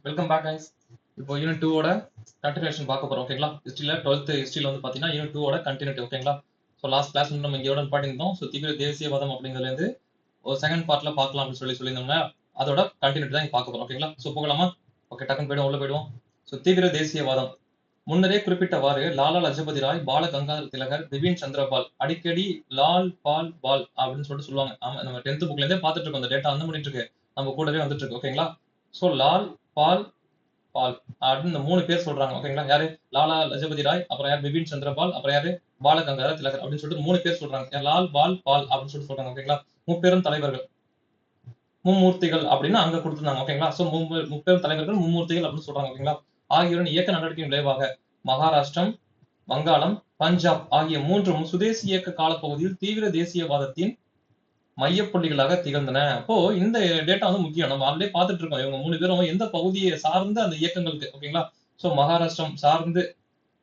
Welcome back guys. இப்போ unit 2 ஓட continuation பார்க்க போறோம். ஓகேங்களா? ஹிஸ்டரியில 12th ஹிஸ்டரியில வந்து பாத்தீங்கன்னா யூனிட் 2 ஓட கண்டினியூட்டி. ஓகேங்களா? ஸோ லாஸ்ட் கிளாஸ் வந்து நம்ம இங்கேயோட பாட்டிருந்தோம். ஸோ தீவிர தேசியவாதம் அப்படிங்கிறதுல இருந்து ஒரு செகண்ட் பார்ட்ல பார்க்கலாம் அப்படின்னு சொல்லியிருந்தோம்னா அதோட கண்டினியூட்டி தான் இங்க பார்க்க போறோம். ஓகேங்களா? ஸோ போகலாமா? ஓகே, டக்குன்னு போயிடுவோம், உள்ள போயிடுவோம். ஸோ தீவிர தேசியவாதம் முன்னரே குறிப்பிட்டவாறு லாலா லஜபதி ராய், பால கங்காதர திலகர், பிபின் சந்திரபால் அடிக்கடி லால் பால் பால் அப்படின்னு சொல்லுவாங்க. ஆமா, நம்ம 10th புக்ல இருந்தே பார்த்துட்டு இருக்கோம். அந்த டேட்டா வந்து பண்ணிட்டு இருக்கு, நம்ம கூடவே வந்துட்டு இருக்கு. ஓகேங்களா? ஸோ லால் பால் பால் அப்படின்னு இந்த 3 பேர் சொல்றாங்க. ஓகேங்களா? யாரு? லாலா லஜபதி ராய், அப்புறம் யார்? பிபின் சந்திரபால், அப்புறம் யாரு? பால கங்காதர திலகர் அப்படின்னு சொல்லிட்டு 3 பேர் சொல்றாங்க. லால், பால், பால் அப்படின்னு சொல்றாங்க. ஓகேங்களா? முப்பெரும் தலைவர்கள், மும்மூர்த்திகள் அப்படின்னு அங்க கொடுத்திருந்தாங்க. ஓகேங்களா? சோ முப்பெரும் தலைவர்கள், மும்மூர்த்திகள் அப்படின்னு சொல்றாங்க. ஓகேங்களா? ஆகியோரின் இயக்க நடவடிக்கையின் விளைவாக மகாராஷ்டிரம், வங்காளம், பஞ்சாப் ஆகிய 3 சுதேசி இயக்க காலப்பகுதியில் தீவிர தேசியவாதத்தின் மையப்புள்ளிகளாக திகழ்ந்தன. அப்போ இந்த டேட்டா வந்து முக்கியம். நம்ம ஆல்ரெடி பார்த்துட்டு இருக்கோம். இவங்க 3 பேரும் எந்த பகுதியை சார்ந்து அந்த இயக்கங்களுக்கு. ஓகேங்களா? சோ மகாராஷ்டிரம் சார்ந்து,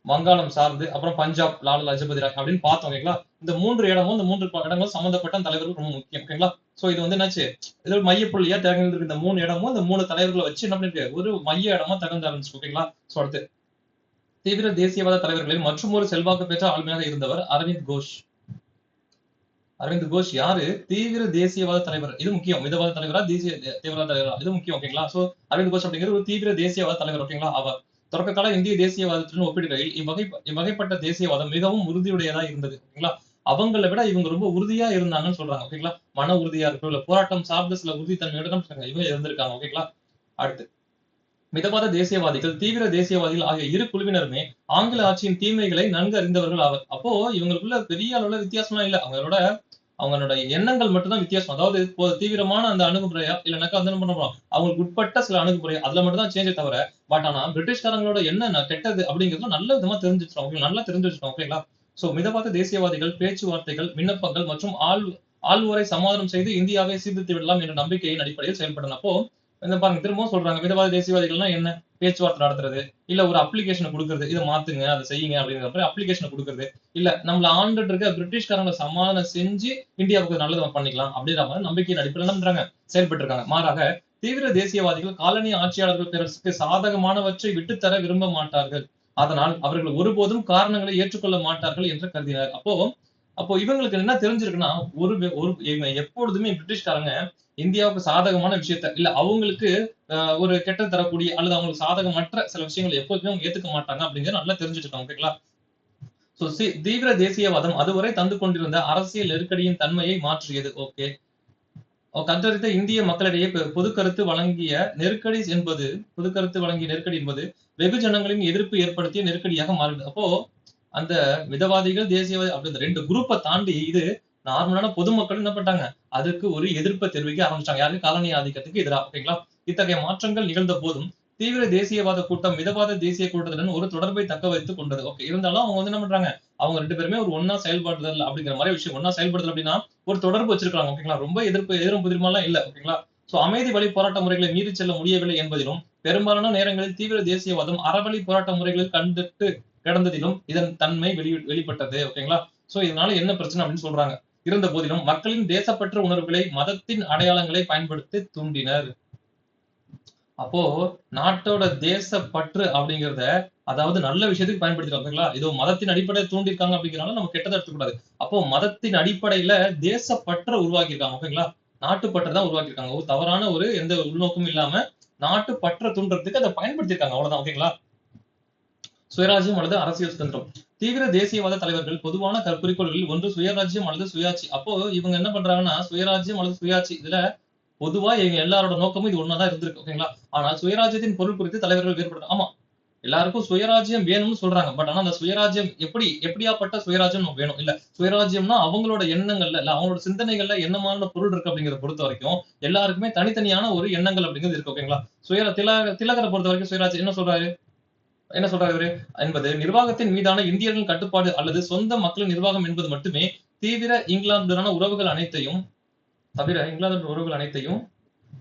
வங்காளம் சார்ந்து, அப்புறம் பஞ்சாப் லாலா லஜபதி ராய் அப்படின்னு பார்த்தோம். ஓகேங்களா? இந்த 3 இடமும், இந்த 3 இடங்களும் சம்பந்தப்பட்ட தலைவர்கள் ரொம்ப முக்கியம். ஓகேங்களா? சோ இது வந்து என்னாச்சு, இது ஒரு மையப்புள்ளியா திகழ்ந்திருக்கு. இந்த 3 இடமும் இந்த 3 தலைவர்களை வச்சு என்ன பண்ணிருக்கு, ஒரு மைய இடமா திகழ்ந்து ஆரம்பிச்சு. ஓகேங்களா? சோ அடுத்து தீவிர தேசியவாத தலைவர்களில் மற்றும் ஒரு செல்வாக்கு பெற்ற ஆளுமையாக இருந்தவர் அரவிந்த் கோஷ். அரவிந்த் கோஷ் யாரு? தீவிர தேசியவாத தலைவர். இது முக்கியம். மிதவாத தலைவரா, தேசிய தீவிரவாத தலைவரா, இது முக்கியம். ஓகேங்களா? சோ அரவிந்த் கோஷ் அப்படிங்கிறது ஒரு தீவிர தேசியவாத தலைவர். ஓகேங்களா? அவர் தொடக்க கால இந்திய தேசியவாதத்துடன் ஒப்பிடுகையில் இவ்வகைப்பட்ட தேசியவாதம் மிகவும் உறுதியுடையதா இருந்தது. ஓகேங்களா? அவங்களை விட இவங்க ரொம்ப உறுதியா இருந்தாங்கன்னு சொல்றாங்க. ஓகேங்களா? மன உறுதியா இருக்கட்டும், இல்ல போராட்டம் சார்ந்த சில உறுதித்தன்மையோட இவங்க இருந்திருக்காங்க. ஓகேங்களா? அடுத்து மிதவாத தேசியவாதிகள், தீவிர தேசியவாதிகள் ஆகிய இரு குழுவினருமே ஆங்கில ஆட்சியின் தீமைகளை நன்கு அறிந்தவர்கள் ஆவர். அப்போ இவங்களுக்குள்ள பெரிய அளவுல வித்தியாசம்லாம் இல்ல. அவங்களோட எண்ணங்கள் மட்டும்தான் வித்தியாசம். அதாவது இப்போ தீவிரமான அந்த அணுகுமுறையா, இல்லைனாக்கா வந்து என்ன பண்றோம், அவங்களுக்கு உட்பட்ட சில அணுகுமுறை அதுல மட்டும் தான் சேஞ்சே தவிர, பட் ஆனா பிரிட்டிஷ்காரங்களோட என்ன கெட்டது அப்படிங்கிறது நல்ல விதமா தெரிஞ்சு வச்சிருக்கோம். நல்லா தெரிஞ்சு வச்சிருக்கோம். ஓகேங்களா? சோ மிதவாத தேசியவாதிகள் பேச்சுவார்த்தைகள், விண்ணப்பங்கள் மற்றும் ஆள்வோரை சமாதானம் செய்து இந்தியாவை சீர்திருத்தி விடலாம் என்ற நம்பிக்கையின் அடிப்படையில் செயல்பட்டன. அப்போ இந்த பாருங்க, திரும்பவும் சொல்றாங்க, மிதவாத தேசியவாதிகள்னா என்ன? பேச்சுவார்த்தை நடத்துறது, இல்ல ஒரு அப்ளிகேஷனை கொடுக்கறது, இதை மாத்துங்க, அதை செய்யுங்க அப்படிங்கிற அப்ளிகேஷனை கொடுக்கறது, இல்ல நம்மள ஆண்டுட்டு இருக்க பிரிட்டிஷ்காரங்களை சமாதானம் செஞ்சு இந்தியாவுக்கு நல்லது பண்ணிக்கலாம் அப்படிங்கிற மாதிரி நம்பிக்கையின் அடிப்படையில் என்ன பண்றாங்க, செயல்பட்டு இருக்காங்க. மாறாக தீவிர தேசியவாதிகள் காலனி ஆட்சியாளர்கள் பிறருக்கு சாதகமானவற்றை விட்டுத்தர விரும்ப மாட்டார்கள். அதனால் அவர்கள் ஒருபோதும் காரணங்களை ஏற்றுக்கொள்ள மாட்டார்கள் என்று கருதினார். அப்போ இவங்களுக்கு என்ன தெரிஞ்சிருக்குன்னா, ஒரு எப்பொழுதுமே பிரிட்டிஷ்காரங்க இந்தியாவுக்கு சாதகமான விஷயத்த, இல்ல அவங்களுக்கு ஒரு கெட்ட தரக்கூடிய அல்லது அவங்களுக்கு சாதகமற்ற சில விஷயங்களை எப்போதுமே அவங்க ஏத்துக்க மாட்டாங்க அப்படிங்கிறது நல்லா தெரிஞ்சுட்டு. ஓகேங்களா? சோ தீவிர தேசியவாதம் அதுவரை தந்து கொண்டிருந்த அரசியல் நெருக்கடியின் தன்மையை மாற்றியது. ஓகே, கற்றறிந்த இந்திய மக்களிடையே பொது கருத்து வழங்கிய நெருக்கடி என்பது வெகுஜனங்களின் எதிர்ப்பு ஏற்படுத்திய நெருக்கடியாக மாறினது. அப்போ அந்த மிதவாதிகள், தேசியவாதி அப்படி இந்த 2 குரூப்பை தாண்டி இது நார்மலான பொதுமக்கள் என்ன பண்ணிட்டாங்க, அதுக்கு ஒரு எதிர்ப்பை தெரிவிக்க ஆரம்பிச்சாங்க. யாருக்கு? காலனி ஆதிக்கத்துக்கு எதிராக. ஓகேங்களா? இத்தகைய மாற்றங்கள் நிகழ்ந்த போதும் தீவிர தேசியவாத கூட்டம் மிதவாத தேசிய கூட்டத்துடன் ஒரு தொடர்பை தக்க வைத்துக் கொண்டது. ஓகே, இருந்தாலும் அவங்க வந்து என்ன பண்றாங்க, அவங்க 2 பேருமே ஒரு ஒன்னா செயல்படுதல் அப்படிங்கிற மாதிரி விஷயம். ஒன்னா செயல்படுதல் அப்படின்னா ஒரு தொடர்பு வச்சிருக்காங்க. ஓகேங்களா? ரொம்ப எதிரும் புதிருமாலாம் இல்ல. ஓகேங்களா? சோ அமைதி வழி போராட்ட முறைகளை மீறி செல்ல முடியவில்லை என்பதிலும், பெரும்பாலான நேரங்களில் தீவிர தேசியவாதம் அறவழி போராட்ட முறைகளில் கண்டுட்டு கிடந்ததிலும் இதன் தன்மை வெளிப்பட்டது. ஓகேங்களா? சோ இதனால என்ன பிரச்சனை அப்படின்னு சொல்றாங்க. இருந்த போதிலும் மக்களின் தேசப்பற்ற உணர்வுகளை, மதத்தின் அடையாளங்களை பயன்படுத்தி தூண்டினர். அப்போ நாட்டோட தேசப்பற்று அப்படிங்கிறத, அதாவது நல்ல விஷயத்துக்கு பயன்படுத்திருக்காங்க. ஓகேங்களா? இதோ மதத்தின் அடிப்படையில் தூண்டிருக்காங்க அப்படிங்கிறனால நம்ம கெட்டதை எடுத்துக்கூடாது. அப்போ மதத்தின் அடிப்படையில தேசப்பற்ற உருவாக்கியிருக்காங்க. ஓகேங்களா? நாட்டுப்பற்று தான் உருவாக்கியிருக்காங்க. ஒரு தவறான ஒரு எந்த உள்நோக்கமும் இல்லாம நாட்டுப்பற்ற தூண்டுறதுக்கு அதை பயன்படுத்தியிருக்காங்க. அவ்வளவுதான். ஓகேங்களா? சுயராஜ்யம் அல்லது அரசியல் சுதந்திரம். தீவிர தேசியவாத தலைவர்கள் பொதுவான குறிக்கோள்களில் ஒன்று சுயராஜ்யம் அல்லது சுயாட்சி. அப்போ இவங்க என்ன பண்றாங்கன்னா, சுயராஜ்யம் அல்லது சுயாட்சி, இதுல பொதுவா எங்க எல்லாரோட நோக்கமும் இது ஒன்னாதான் இருந்திருக்கு. ஓகேங்களா? ஆனால் சுயராஜ்யத்தின் பொருள் குறித்து தலைவர்கள் வேறுபடுறாங்க. ஆமா, எல்லாருக்கும் சுயராஜ்யம் வேணும்னு சொல்றாங்க. பட் ஆனா அந்த சுயராஜ்யம் எப்படியாப்பட்ட சுயராஜ்யம் வேணும், இல்ல சுயராஜ்யம்னா அவங்களோட எண்ணங்கள்ல, இல்ல அவங்களோட சிந்தனைகள்ல என்னமான பொருள் இருக்கு அப்படிங்கிறத பொறுத்த வரைக்கும் எல்லாருக்குமே தனித்தனியான ஒரு எண்ணங்கள் அப்படிங்கிறது இருக்கு. ஓகேங்களா? திலகரை பொறுத்த வரைக்கும் சுயராஜ்யம் என்ன சொல்றாரு இவரு என்பது நிர்வாகத்தின் மீதான இந்தியர்களின் கட்டுப்பாடு அல்லது சொந்த மக்களின் நிர்வாகம் என்பது மட்டுமே இங்கிலாந்துடனான உறவுகள் அனைத்தையும்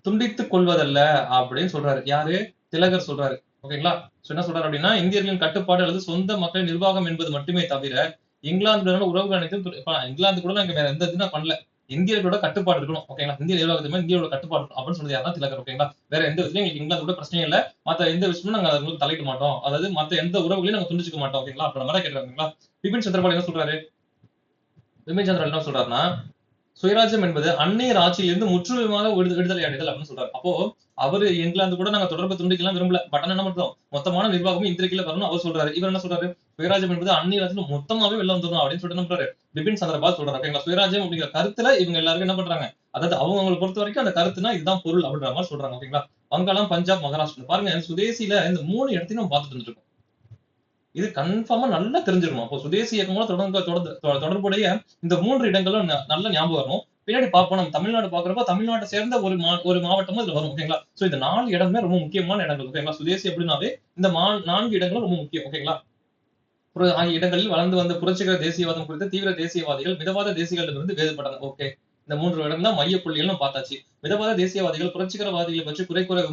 துண்டித்துக் கொள்வதல்ல அப்படின்னு சொல்றாரு. யாரு? திலகர் சொல்றாரு. ஓகேங்களா? என்ன சொல்றாரு அப்படின்னா, இந்தியர்களின் கட்டுப்பாடு அல்லது சொந்த மக்களின் நிர்வாகம் என்பது மட்டுமே தவிர இங்கிலாந்துடனான உறவுகள் அனைத்தையும் இங்கிலாந்து கூட நாங்க வேற எந்த இதுனா பண்ணல. இந்தியர்களோட கட்டுப்பாடு இருக்கணும். ஓகேங்களா? இந்திய நிர்வாகத்துக்கு மேல இந்தியாவோட கட்டுப்பாடு இருக்கணும் அப்படின்னு சொன்னது யாருன்னா திலகர். ஓகேங்களா? வேற எந்த விஷயத்தையும் எங்களுக்கு இங்கிலாந்து கூட பிரச்சனையே இல்ல. மத்த எந்த விஷயமும் நாங்க அதுல தலையிட மாட்டோம். அதாவது மத்த எந்த உறவுகளையும் நாங்க துண்டிச்சுக்க மாட்டோம். ஓகேங்களா? அப்படின்ற மாதிரி கேட்கறாங்களா? பிபின் சந்திரபால் என்ன சொல்றாரு? பிபின் சந்திரபால் என்ன சொல்றாருன்னா, சுயராஜ்யம் என்பது அந்நியர் ஆட்சியிலிருந்து முற்றிலுமாக விடுதலை அடைதல் அப்படின்னு சொல்றாரு. அப்போ அவரு இங்கிலாந்து கூட நாங்க தொடர்பு துண்டிக்கலாம் விரும்பல. பட் ஆனா என்ன பண்றோம்? மொத்தமான நிர்வாகமும் இந்திய கீழ வரணும்னு அவர் சொல்றாரு. இவர் என்ன சொல்றாரு? சுயராஜ்யம் என்பது அந்நியர் ஆட்சியில மொத்தமாவே வெளில வந்துடணும் அப்படின்னு சொல்லிட்டு என்ன பண்றாரு? பிபின் சந்திரபால் சொல்றாரு. ஓகேங்களா? சுயராஜ்யம் அப்படிங்கிற கருத்துல இவங்க எல்லாருக்கும் என்ன பண்றாங்க? அதாவது அவங்களை பொறுத்த வரைக்கும் அந்த கருத்துனா இதுதான் பொருள் அப்படின்ற மாதிரி சொல்றாங்க. ஓகேங்களா? வங்காளம், பஞ்சாப், மகாராஷ்டிரா பாருங்க சுதேசியில இந்த 3 இடத்தையும் நம்ம பார்த்துட்டு இருந்திருக்கோம். இது கன்ஃபார்மா நல்லா தெரிஞ்சிருக்கணும். அப்போ சுதேசி இயக்கங்களோட தொடர்புடைய இந்த 3 இடங்களும் நல்ல ஞாபகம் வரணும். பின்னாடி பார்ப்போம். நம்ம தமிழ்நாடு பார்க்கிறப்ப தமிழ்நாட்டை சேர்ந்த ஒரு மாவட்டமும் இதுல வரும். ஓகேங்களா? சோ இந்த 4 இடமுமே ரொம்ப முக்கியமான இடங்கள். ஓகேங்களா? சுதேசி அப்படின்னாவே இந்த 4 இடங்களும் ரொம்ப முக்கியம். ஓகேங்களா? ஆகிய இடங்களில் வளர்ந்து வந்த புரட்சிகர தேசியவாதம் குறித்த தீவிர தேசியவாதிகள் மிதவாத தேசியங்களிடமிருந்து வேறுபட்டனர். ஓகே. இந்த 3 இடம் தான் மைய புள்ளிகள் நம்ம பார்த்தாச்சு. மிதவாத தேசியவாதிகள் புரட்சிகரவாதிகளை பற்றி குறை கூறி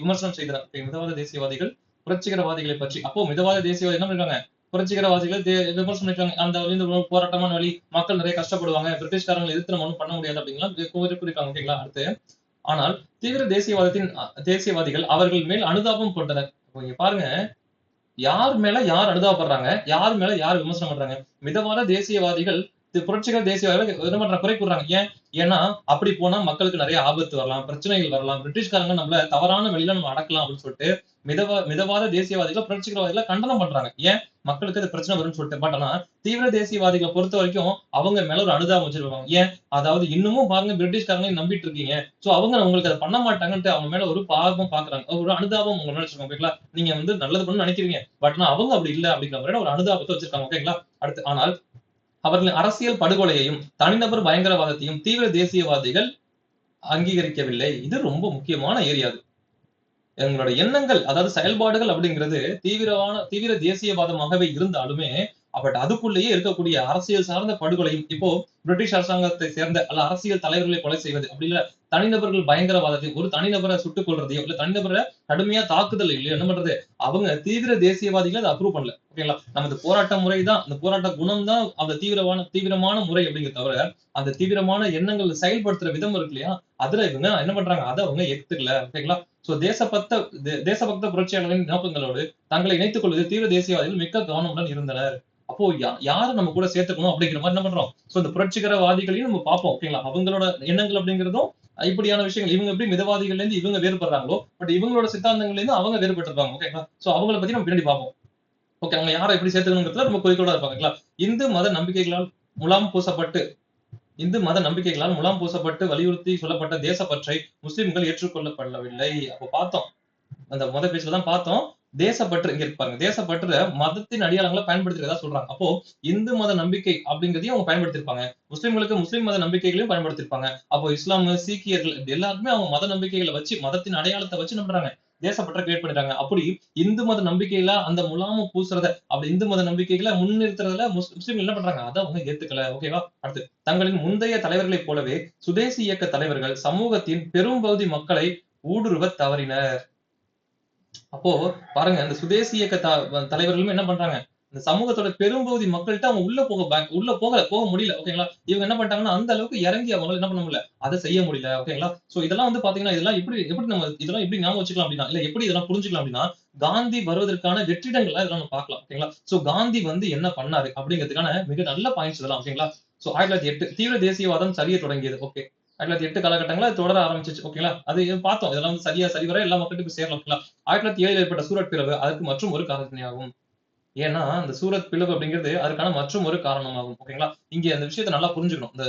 விமர்சனம் செய்தனர். Okay, மிதவாத தேசியவாதிகள் புரட்சிகரவாதிகளை பற்றி அப்போ மிதவாத தேசியவாதி என்ன பண்ணிருக்காங்க? புரட்சிகரவாதிகள் விமர்சனம் பண்ணிருக்காங்க. அந்த வழி போராட்டமான வழி மக்கள் நிறைய கஷ்டப்படுவாங்க. பிரிட்டிஷ்காரங்களை எதிர்த்து நம்ம ஒண்ணும் பண்ண முடியாது அப்படிங்கலாம் கூறியிருக்காங்க. ஓகேங்களா? அடுத்து ஆனால் தீவிர தேசியவாதிகள் அவர்கள் மேல் அனுதாபம் கொண்டனர். இங்க பாருங்க யார் மேல யார் அனுதாபப்படுறாங்க? யார் மேல யார் விமர்சனம் பண்றாங்க? மிதவாத தேசியவாதிகள் புரட்சிகர தேசியவாதிகள் என்ன பண்றாங்க? குறை கூறுறாங்க. ஏன்? ஏன்னா அப்படி போனா மக்களுக்கு நிறைய ஆபத்து வரலாம், பிரச்சனைகள் வரலாம், பிரிட்டிஷ்காரங்க நம்மள தவறான வழியில நம்ம அடக்கலாம் அப்படின்னு சொல்லிட்டு மிதவாத தேசியவாதிகள் புரட்சிகரவாதிகளை கண்டனம் பண்றாங்க. ஏன்? மக்களுக்கு அது பிரச்சனை வரும்னு சொல்லிட்டு. பட் ஆனா தீவிர தேசியவாதிகளை பொறுத்த வரைக்கும் அவங்க மேல ஒரு அனுதாபம் வச்சிருப்பாங்க. ஏன்? அதாவது இன்னமும் பாருங்க பிரிட்டிஷ்காரங்களையும் நம்பிட்டு இருக்கீங்க. சோ அவங்க உங்களுக்கு அதை பண்ண மாட்டாங்கன்ட்டு அவங்க மேல ஒரு பாவம் பாக்குறாங்க. ஒரு அனுதாபம் உங்க மேல வச்சிருக்காங்க. ஓகேங்களா? நீங்க வந்து நல்லது பண்ணணும்னு நினைக்கிறீங்க. பட் ஆனா அவங்க அப்படி இல்ல அப்படிங்கிற மாதிரி ஒரு அனுதாபத்தை வச்சிருக்காங்க. ஓகேங்களா? அடுத்து ஆனால் அவர்களின் அரசியல் படுகொலையையும் தனிநபர் பயங்கரவாதத்தையும் தீவிர தேசியவாதிகள் அங்கீகரிக்கவில்லை. இது ரொம்ப முக்கியமான ஏரியா. எங்களோட எண்ணங்கள் அதாவது செயல்பாடுகள் அப்படிங்கிறது தீவிர தேசியவாதமாகவே இருந்தாலுமே பட் அதுக்குள்ளேயே இருக்கக்கூடிய அரசியல் சார்ந்த படுகொலையும் இப்போ பிரிட்டிஷ் அரசாங்கத்தை சேர்ந்த அல்ல அரசியல் தலைவர்களை கொலை செய்வது அப்படி இல்ல தனிநபர்கள் பயங்கரவாதத்தையும் ஒரு தனிநபரை சுட்டுக் கொள்றதையோ இல்ல தனிநபரை கடுமையா தாக்குதல் இல்லையோ என்ன பண்றது அவங்க தீவிர தேசியவாதிகளை அதை அப்ரூவ் பண்ணல. ஓகேங்களா? நமது போராட்ட முறை தான் அந்த போராட்ட குணம் தான் அந்த தீவிரமான முறை அப்படிங்கிறத தவிர அந்த தீவிரமான எண்ணங்கள் செயல்படுத்துற விதம் இருக்கு இல்லையா அதுல இவங்க என்ன பண்றாங்க அதை அவங்க எடுத்துக்கல. ஓகேங்களா? சோ தேசபக்த புரட்சியாளர்களின் நோக்கங்களோடு தங்களை இணைத்துக் கொள்வது தீவிர தேசியவாதிகள் மிக்க கவனமுடன் இருந்தனர். அப்போ யார நம்ம கூட சேர்த்துக்கணும் அப்படிங்கிற மாதிரி என்ன பண்றோம்? சோ இந்த புரட்சிகரவாதிகளையும் நம்ம பார்ப்போம். ஓகேங்களா? அவங்களோட எண்ணங்கள் அப்படிங்கிறதும் இப்படியான விஷயங்கள் இவங்க எப்படி மிதவாதிகள்ல இருந்து இவங்க வேறுபடுறாங்களோ பட் இவங்களோட சித்தாந்தங்கள்ல இருந்து அவங்க வேறுபட்டிருப்பாங்க. ஓகேங்களா? சோ அவங்கள பத்தி நம்ம பின்னாடி பார்ப்போம். ஓகே அவங்க யாரை எப்படி சேர்த்துக்கணுங்கிறதுல ரொம்ப குறிக்கோளா இருப்பாங்க. இந்து மத நம்பிக்கைகளால் முலாம் பூசப்பட்டு வலியுறுத்தி சொல்லப்பட்ட தேசப்பற்றை முஸ்லிம்கள் ஏற்றுக்கொள்ளப்படவில்லை. அப்போ பார்த்தோம். அந்த முதல் பேஜ்ல தான் பார்த்தோம். தேசப்பற்று இங்க இருக்கு பாருங்க. தேசப்பற்று மதத்தின் அடியாளங்களை பயன்படுத்துறதா சொல்றாங்க. அப்போ இந்து மத நம்பிக்கை அப்படிங்கிறதையும் அவங்க பயன்படுத்திருப்பாங்க. முஸ்லிம்களுக்கு முஸ்லிம் மத நம்பிக்கைகளையும் பயன்படுத்திருப்பாங்க. அப்போ இஸ்லாம், சீக்கியர்கள் எல்லாருமே அவங்க மத நம்பிக்கைகளை வச்சு மதத்தின் அடையாளத்தை வச்சு என்ன பண்றாங்க? தேசப்பற்ற கிரியேட் பண்ணிட்டாங்க. அப்படி இந்து மத நம்பிக்கையில அந்த முலாம பூசுறத அப்படி இந்து மத நம்பிக்கைகளை முன்னிறுத்துறதுல முஸ்லிம் என்ன பண்றாங்க? அதை அவங்க ஏத்துக்கல. ஓகேவா? அடுத்து தங்களின் முந்தைய தலைவர்களைப் போலவே சுதேசி இயக்க தலைவர்கள் சமூகத்தின் பெரும்பகுதி மக்களை ஊடுருவ தவறினர். அப்போ பாருங்க அந்த சுதேசி இயக்க தலைவர்களும் என்ன பண்றாங்க? இந்த சமூகத்தோட பெரும்பகுதி மக்கள்கிட்ட அவங்க போக முடியல. ஓகேங்களா? இவங்க என்ன பண்ணிட்டாங்கன்னா அந்த அளவுக்கு இறங்கி அவங்களால என்ன பண்ண முடியல? அதை செய்ய முடியல. ஓகேங்களா? சோ இதெல்லாம் வந்து பாத்தீங்கன்னா இதெல்லாம் எப்படி நம்ம இதெல்லாம் எப்படி ஞாபகம் வச்சுக்கலாம் அப்படின்னா இல்ல எப்படி இதெல்லாம் புரிஞ்சுக்கலாம் அப்படின்னா காந்தி வருவதற்கான வெற்றிடங்களை இதெல்லாம் நம்ம பார்க்கலாம். ஓகேங்களா? சோ காந்தி வந்து என்ன பண்ணாரு அப்படிங்கிறதுக்கான மிக நல்ல பாயிண்ட்ஸ் இதெல்லாம். ஓகேங்களா? சோ 1908 தீவிர தேசியவாதம் சரிய தொடங்கியது. ஓகே 1908 காலகட்டங்கள தொடர ஆரம்பிச்சிச்சு. ஓகேங்களா? அது பார்த்தோம். இதெல்லாம் வந்து சரிவர எல்லா மக்களுக்கும் போய் சேரணும். ஓகேங்களா? 1907 ஏற்பட்ட சூரத் பிளவு அதற்கு மற்றும் ஒரு காரணியாகும். ஏன்னா அந்த சூரத் பிளவு அப்படிங்கிறது அதுக்கான மற்றும் ஒரு காரணமாகும். ஓகேங்களா? இங்க அந்த விஷயத்த நல்லா புரிஞ்சுக்கணும். இந்த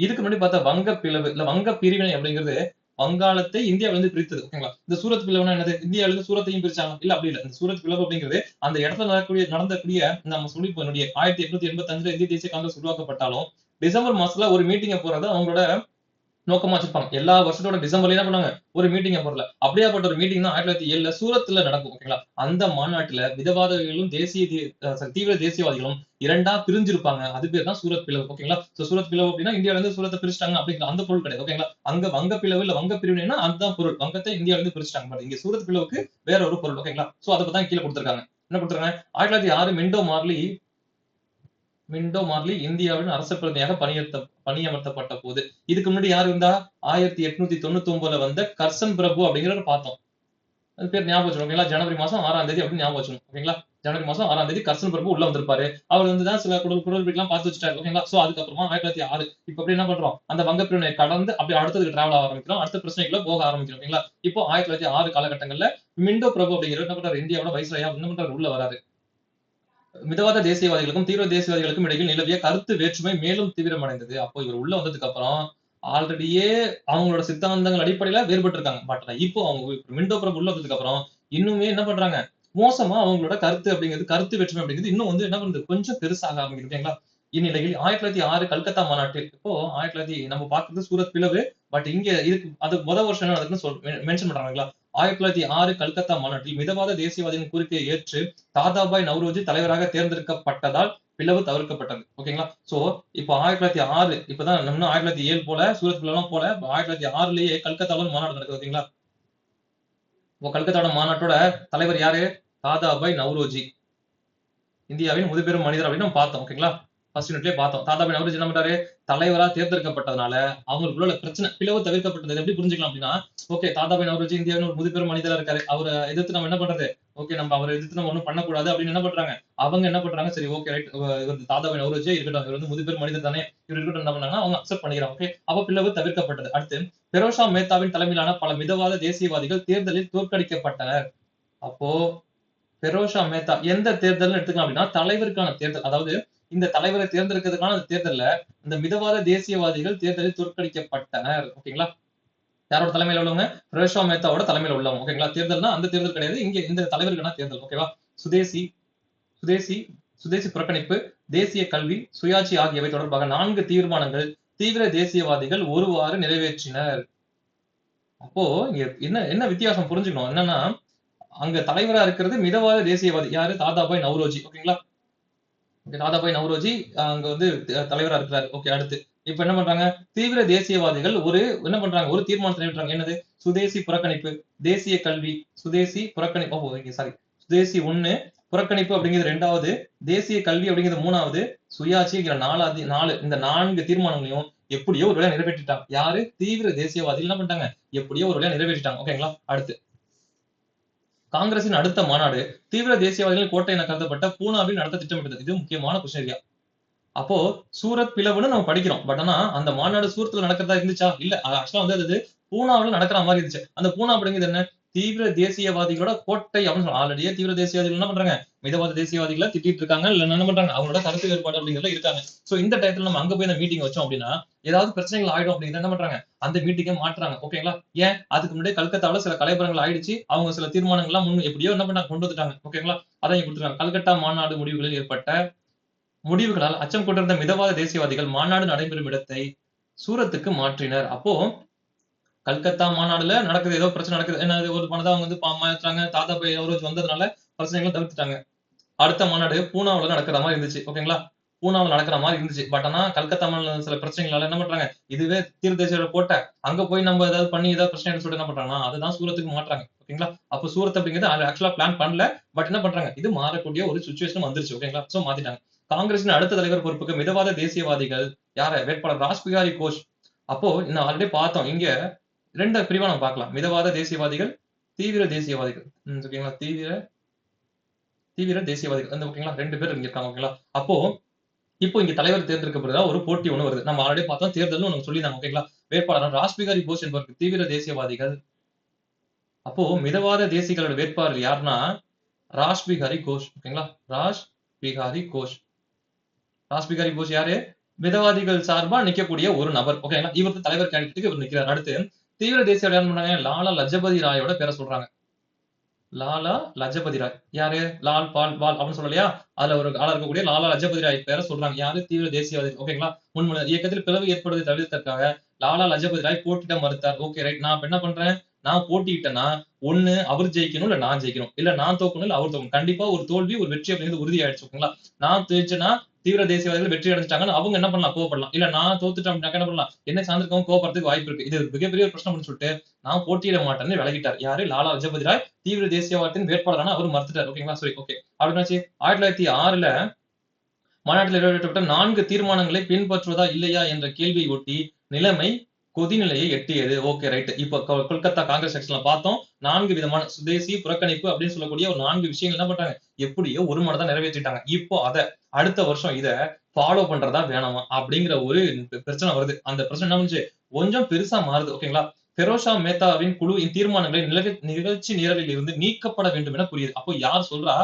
இதுக்கு முன்னாடி பார்த்தா வங்க பிளவு இல்ல வங்க பிரிவினை அப்படிங்கிறது வங்காளத்தை இந்தியாவில இருந்து பிரித்தது. ஓகேங்களா? இந்த சூரத் பிளவுனா என்னது? இந்தியாவில இருந்து சூரத்தையும் பிரிச்சாங்க. இல்ல அப்படி இல்ல. இந்த சூரத் பிளவு அப்படிங்கிறது அந்த இடத்துல நடந்தக்கூடிய நம்ம சொல்லிப்போம் 1885 இந்திய தேசிய காங்கிரஸ் உருவாக்கப்பட்டாலும் டிசம்பர் மாசத்துல ஒரு மீட்டிங்க போறது அவங்களோட நோக்கமா வச்சிருப்பாங்க. எல்லா வருஷத்தோட டிசம்பர்ல என்ன பண்ணுவாங்க? ஒரு மீட்டிங்க போடல. அப்படியாப்பட்ட ஒரு மீட்டிங் தான் 1907ல சூரத்ல நடக்கும். ஓகேங்களா? அந்த மாநாட்டுல மிதவாதிகளும் தீவிர தேசியவாதிகளும் 2ஆ பிரிஞ்சிருப்பாங்க. அது பேர் தான் சூரத் பிளவு. ஓகேங்களா? சோ சூரத் பிளவு அப்படின்னா இந்தியால இருந்து சூரத்தை பிரிச்சுட்டாங்க அப்படிங்கிற அந்த பொருள் கிடையாது. ஓகேங்களா? அங்க வங்க பிளவு இல்ல வங்க பிரிவினைனா அதுதான் பொருள். வங்கத்தை இந்தியால இருந்து பிரிச்சுட்டாங்க. பட் இங்க சூரத் பிளவுக்கு வேற ஒரு பொருள். ஓகேங்களா? சோ அதை தான் கீழே கொடுத்திருக்காங்க. என்ன கொடுத்திருக்காங்க? 1906 மிண்டோ மார்லி இந்தியாவின் அரசு பிரதிநிதியாக பணியமர்த்தப்பட்ட போது. இதுக்கு முன்னாடி யார் இருந்தா? 1899ல வந்த கர்சன் பிரபு அப்படிங்கிறவரை பார்த்தோம். அது பேர் ஞாபகம் வச்சுக்கணும். ஓகேங்களா? ஜனவரி மாசம் 6ஆம் தேதி அப்படின்னு ஞாபகம் வச்சுக்கணும். ஓகேங்களா? ஜனவரி மாசம் 6ஆம் தேதி கர்சன் பிரபு உள்ள வந்திருப்பாரு. அவர் வந்து தான் சில குடல்பீடுலாம் பார்த்து வச்சுட்டாரு. ஓகேங்களா? சோ அதுக்கப்புறமா 1906 இப்ப எப்படி என்ன பண்றோம்? அந்த வங்க பிரிவினை கடந்து அப்படி அடுத்ததுக்கு டிராவல் ஆக ஆரம்பிக்கிறோம். அடுத்த பிரச்சனைக்குள்ள போக ஆரம்பிக்கிறோம். ஓகேங்களா? இப்போ 1906 காலகட்டங்கள்ல மிண்டோ பிரபு அப்படிங்கிறவர் என்ன பண்றாரு? இந்தியாவோட வைஸ்ராயா என்ன பண்றாரு? உள்ள வராரு. மிதவாத தேசியவாதிகளுக்கும் தீவிர தேசியவாதிகளுக்கும் இடையில் நிலவிய கருத்து வேற்றுமை மேலும் தீவிரமடைந்தது. அப்போ இவர் உள்ள வந்ததுக்கு அப்புறம் ஆல்ரெடியே அவங்களோட சித்தாந்தங்கள் அடிப்படையில வேறுபட்டு இருக்காங்க. பட் இப்போ அவங்க மிண்டோ பிரபு உள்ள வந்ததுக்கு அப்புறம் இன்னுமே என்ன பண்றாங்க? மோசமா அவங்களோட கருத்து அப்படிங்கிறது கருத்து வேற்றுமை அப்படிங்கிறது இன்னும் வந்து என்ன பண்ணுது? கொஞ்சம் பெருசாக ஆரம்பிக்குது. ஓகேங்களா? இந்நிலையில் 1906 கல்கத்தா மாநாட்டில் இப்போ 1900 நம்ம பார்க்கிறது சூரத் பிளவு. பட் இங்க இதுக்கு அது வருஷம் என்ன நடக்குதுன்னு மென்ஷன் பண்றாங்களா? 1906 கல்கத்தா மாநாட்டில் மிதவாத தேசியவாதியின் கோரிக்கையை ஏற்று தாதாபாய் நவ்ரோஜி தலைவராக தேர்ந்தெடுக்கப்பட்டதால் பிளவு தவிர்க்கப்பட்டது. ஓகேங்களா? சோ இப்போ 1906 இப்பதான் இன்னும் 1907 போல சூரத் பிளவுலாம் போல 1906லயே கல்கத்தால ஒரு மாநாடு நடக்குது. ஓகேங்களா? இப்போ கல்கத்தாவோட மாநாட்டோட தலைவர் யாரு? தாதாபாய் நவ்ரோஜி. இந்தியாவின் முதுபெரும் மனிதர் அப்படின்னு நம்ம பார்த்தோம். ஓகேங்களா? ஃபர்ஸ்ட் யூனிட்லயே பார்த்தோம். தாதாபாய் நவ்ரோஜி என்ன பண்றாரு? தலைவரா தேர்ந்தெடுக்கப்பட்டதுனால அவங்களுக்குள்ள உள்ள பிரச்சனை பிளவு தவிர்க்கப்பட்டது. எப்படி புரிஞ்சுக்கலாம் அப்படின்னா, ஓகே தாதாபாய் நவ்ரோஜி இந்தியாவின் ஒரு முதுபெரும் மனிதரா இருக்காரு. அவரை எதிர்த்து நம்ம என்ன பண்றது? ஓகே நம்ம அவரை எதிர்த்து நம்ம ஒண்ணும் பண்ணக்கூடாது அப்படின்னு என்ன பண்றாங்க? அவங்க என்ன பண்றாங்க? சரி ஓகே ரைட் இவர் தாதாபாய் நவ்ரோஜியே இருக்கட்டும். இவர் வந்து முதுபெரும் மனிதர் தானே. இவர் இருக்கட்டும் என்ன பண்ணாங்கன்னா அவங்க அக்செப்ட் பண்ணிக்கிறாங்க. ஓகே அப்ப பிளவு தவிர்க்கப்பட்டது. அடுத்து பெரோஷா மேத்தாவின் தலைமையிலான பல மிதவாத தேசியவாதிகள் தேர்தலில் தோற்கடிக்கப்பட்டனர். அப்போ பெரோஷா மேத்தா எந்த தேர்தல்னு எடுத்துக்கலாம் அப்படின்னா தலைவருக்கான தேர்தல். அதாவது இந்த தலைவரை தேர்ந்தெடுக்கிறதுக்கான தேர்தல்ல இந்த மிதவாத தேசியவாதிகள் தேர்தலில் தோற்கடிக்கப்பட்டனர். ஓகேங்களா? யாரோட தலைமையில உள்ளவங்க? பெரோஷா மேத்தாவோட தலைமையில உள்ளவங்க. ஓகேங்களா? தேர்தல்னா அந்த தேர்தல் கிடையாது. இங்க இந்த தலைவருக்கான தேர்தல். ஓகேவா? சுதேசி சுதேசி சுதேசி புறக்கணிப்பு, தேசிய கல்வி, சுயாட்சி ஆகியவை தொடர்பாக 4 தீர்மானங்கள் தீவிர தேசியவாதிகள் ஒருவாறு நிறைவேற்றினர். அப்போ இங்க என்ன என்ன வித்தியாசம் புரிஞ்சுக்கணும். என்னன்னா அங்க தலைவரா இருக்கிறது மிதவாத தேசியவாதி. யாரு? தாதாபாய் நவ்ரோஜி. ஓகேங்களா? தாதாபாய் நவ்ரோஜி அங்க வந்து தலைவரா இருக்கிறாரு. ஓகே அடுத்து. இப்ப என்ன பண்றாங்க? தீவிர தேசியவாதிகள் என்ன பண்றாங்க? ஒரு தீர்மானத்தை நிறைவேற்றுறாங்க. என்னது? சுதேசி புறக்கணிப்பு, தேசிய கல்வி, சுதேசி புறக்கணிப்பு சாரி. சுதேசி 1 புறக்கணிப்பு அப்படிங்கிறது 2வது, தேசிய கல்வி அப்படிங்கிறது 3வது, சுயாட்சிங்கிற 4 இந்த 4 தீர்மானங்களையும் எப்படியோ ஒரு வேளை நிறைவேற்றிட்டாங்க. யாரு? தீவிர தேசியவாதிகள் என்ன பண்ணிட்டாங்க? எப்படியோ ஒரு வேளை நிறைவேற்றிட்டாங்க. ஓகேங்களா? அடுத்து காங்கிரசின் அடுத்த மாநாடு தீவிர தேசியவாதிகளின் கோட்டை என கருதப்பட்ட பூனாவில் நடத்த திட்டமிட்டது. இது முக்கியமான கொஸ்டின் ஏரியா. அப்போ சூரத் பிளவுன்னு நம்ம படிக்கிறோம். பட் ஆனா அந்த மாநாடு சூரத்ல நடக்கிறதா இருந்துச்சா? இல்ல. ஆக்சுவலா வந்து அது பூனாவுல நடக்கிற மாதிரி இருந்துச்சு. அந்த பூனா அப்படிங்கிறது என்ன? தீவிர தேசியவாதிகளோட கோட்டை அப்படின்னு சொல்லலாம். ஆல்ரெடியே தீவிர தேசியவாதிகள் என்ன பண்றாங்க? மிதவாத தேசியவாதிகளை திட்டிட்டு இருக்காங்க. இல்ல என்ன பண்றாங்க? அவங்களோட கருத்து வேறுபாடு அப்படிங்கிறதுல இருக்காங்க. சோ இந்த டயத்துல நம்ம அங்க போய் இந்த மீட்டிங் வச்சோம் அப்படின்னா ஏதாவது பிரச்சனைகள் ஆயிடும் அப்படிங்கிறத என்ன பண்றாங்க? அந்த மீட்டிங்கை மாற்றுறாங்க. ஓகேங்களா? ஏன்? அதுக்கு முன்னாடி கல்கத்தாவுல சில கலைபரங்கள் ஆயிடுச்சு. அவங்க சில தீர்மானங்கள்லாம் எப்படியோ என்ன பண்ணாங்க? கொண்டு வந்துட்டாங்க. ஓகேங்களா? அதையும் கொடுத்துருக்காங்க. கல்கத்தா மாநாடு முடிவுகளில் ஏற்பட்ட முடிவுகளால் அச்சம் கொண்டிருந்த மிதவாத தேசியவாதிகள் மாநாடு நடைபெறும் இடத்தை சூரத்துக்கு மாற்றினர். அப்போ கல்கத்தா மாநாடுல நடக்குது ஏதோ பிரச்சனை நடக்குது. என்ன ஒரு பணத்தை அவங்க வந்து மாத்துறாங்க. தாதாபாய் நவ்ரோஜி வந்ததுனால பிரச்சனைகளை தவிர்த்துட்டாங்க. அடுத்த மாநாடு பூனாவுல நடக்கிற மாதிரி இருந்துச்சு. ஓகேங்களா? பூனாவுல நடக்கிற மாதிரி இருந்துச்சு. பட் ஆனா கல்கத்தா மாநாடுல சில பிரச்சனைகளால என்ன பண்றாங்க? இதுவே தீவிர தேசியோட கோட்டை. அங்க போய் நம்ம ஏதாவது பண்ணி ஏதாவது பிரச்சனை சொல்லிட்டு என்ன பண்றாங்கன்னா அதுதான் சூரத்துக்கு மாற்றாங்க. ஓகேங்களா? அப்ப சூரத் அப்படிங்கிறது ஆக்சுவலா பிளான் பண்ணல. பட் என்ன பண்றாங்க? இது மாறக்கூடிய ஒரு சுச்சுவேஷன் வந்துருச்சு. ஓகேங்களா? சோ மாத்திட்டாங்க. காங்கிரசின் அடுத்த தலைவர் பொறுப்புக்கு மிதவாத தேசியவாதிகள் யார? வேட்பாளர் ராஸ்பிகாரி கோஷ். அப்போ இன்னும் ஆல்ரெடி பார்த்தோம். இங்க 2 பிரிவா நம்ம பார்க்கலாம். மிதவாத தேசியவாதிகள், தீவிர தேசியவாதிகள். ஓகேங்களா? தீவிர தேசியவாதிகள். ஓகேங்களா? 2 பேர் இங்க இருக்காங்க. ஓகேங்களா? அப்போ இப்போ இங்க தலைவர் தேர்ந்தெடுக்கப்படுறதா ஒரு போட்டி ஒண்ணு வருது. நம்ம ஆல்ரெடி பார்த்தோம். தேர்தல்னு ஒண்ணு சொல்லியிருந்தாங்க. ஓகேங்களா? வேட்பாளர் ராஸ்பிகாரி கோஷ் என்பவருக்கு தீவிர தேசியவாதிகள். அப்போ மிதவாத தேசிகளோட வேட்பாளர் யாருன்னா ராஷ் பிகாரி கோஷ். ஓகேங்களா? ராஷ் பிகாரி கோஷ். ராஷ் பிகாரி கோஷ் யாரு? மிதவாதிகள் சார்பா நிக்கக்கூடிய ஒரு நபர். ஓகேங்களா? இவருக்கு தலைவர் கேண்டிடேட்டுக்கு இவர் நிக்கிறார். அடுத்து தீவிர தேசிய யார் பண்ணாங்க? லாலா லஜபதி ராயோட பேரை சொல்றாங்க. லாலா லஜபதி ராய். யாரு? லால் பால் வால் அப்படின்னு சொல்லலையா? அதுல ஒரு ஆளா இருக்கக்கூடிய லாலா லஜபதி ராய் பேரை சொல்றாங்க. யாரு? தீவிர தேசியவாதி. ஓகேங்களா? இயக்கத்தில் பிளவு ஏற்படுவதை தவிர்த்ததற்காக லாலா லஜபதி ராய் போட்டியிட மறுத்தார். Okay right. நான் இப்ப என்ன பண்றேன்? நான் போட்டியிட்டேன்னா ஒண்ணு அவர் ஜெயிக்கணும், இல்ல நான் ஜெயிக்கணும். இல்ல நான் தோக்கணும், இல்ல அவர் தோக்கணும். கண்டிப்பா ஒரு தோல்வி, ஒரு வெற்றி அப்படிங்கிறது உறுதியாயிடுச்சு. ஓகேங்களா? நான் ஜெயிச்சேன்னா தீவிர தேசியவாதிகள் வெற்றி அடைஞ்சிட்டாங்கன்னு அவங்க என்ன பண்ணலாம்? கோவப்படலாம். இல்ல நான் தோத்துட்டேன் அப்படின்னா என்ன பண்ணலாம்? என்ன சார்ந்திருக்கவங்க கோவப்படுறதுக்கு வாய்ப்பு இருக்கு. இது மிகப்பெரிய ஒரு பிரச்சனை அப்படின்னு சொல்லிட்டு நான் போட்டியிட மாட்டேன்னு விலகிட்டார். யாரு? லாலா லஜபதி ராய். தீவிர தேசியவாதத்தின் வேட்பாளரான அவர் மறுத்துட்டார். ஓகேங்களா? சரி ஓகே. அப்படின்னாச்சு 1906ல மாநாட்டில் நிறைவேற்றப்பட்ட 4 தீர்மானங்களை பின்பற்றுவதா இல்லையா என்ற கேள்வியை ஒட்டி நிலைமை கொதிநிலையை எட்டியது. Okay right. இப்ப கொல்கத்தா காங்கிரஸ் செக்ஷன்ல பார்த்தோம். 4 விதமான சுதேசி, புறக்கணிப்பு அப்படின்னு சொல்லக்கூடிய ஒரு 4 விஷயங்கள் என்ன பண்றாங்க? எப்படியோ ஒரு மனதா நிறைவேற்றிட்டாங்க. இப்போ அடுத்த வருஷம் இத ஃபாலோ பண்றதா வேணாமா? அப்படிங்கிற ஒரு பிரச்சனை வருது. அந்த பிரச்சனை என்ன பண்ணுச்சு? கொஞ்சம் பெருசா மாறுது. ஓகேங்களா? ஃபெரோஷா மேத்தாவின் குழுவின் தீர்மானங்களை நிகழ்ச்சி நிரலில் இருந்து நீக்கப்பட வேண்டும் என புரியுது. அப்போ யார் சொல்றா?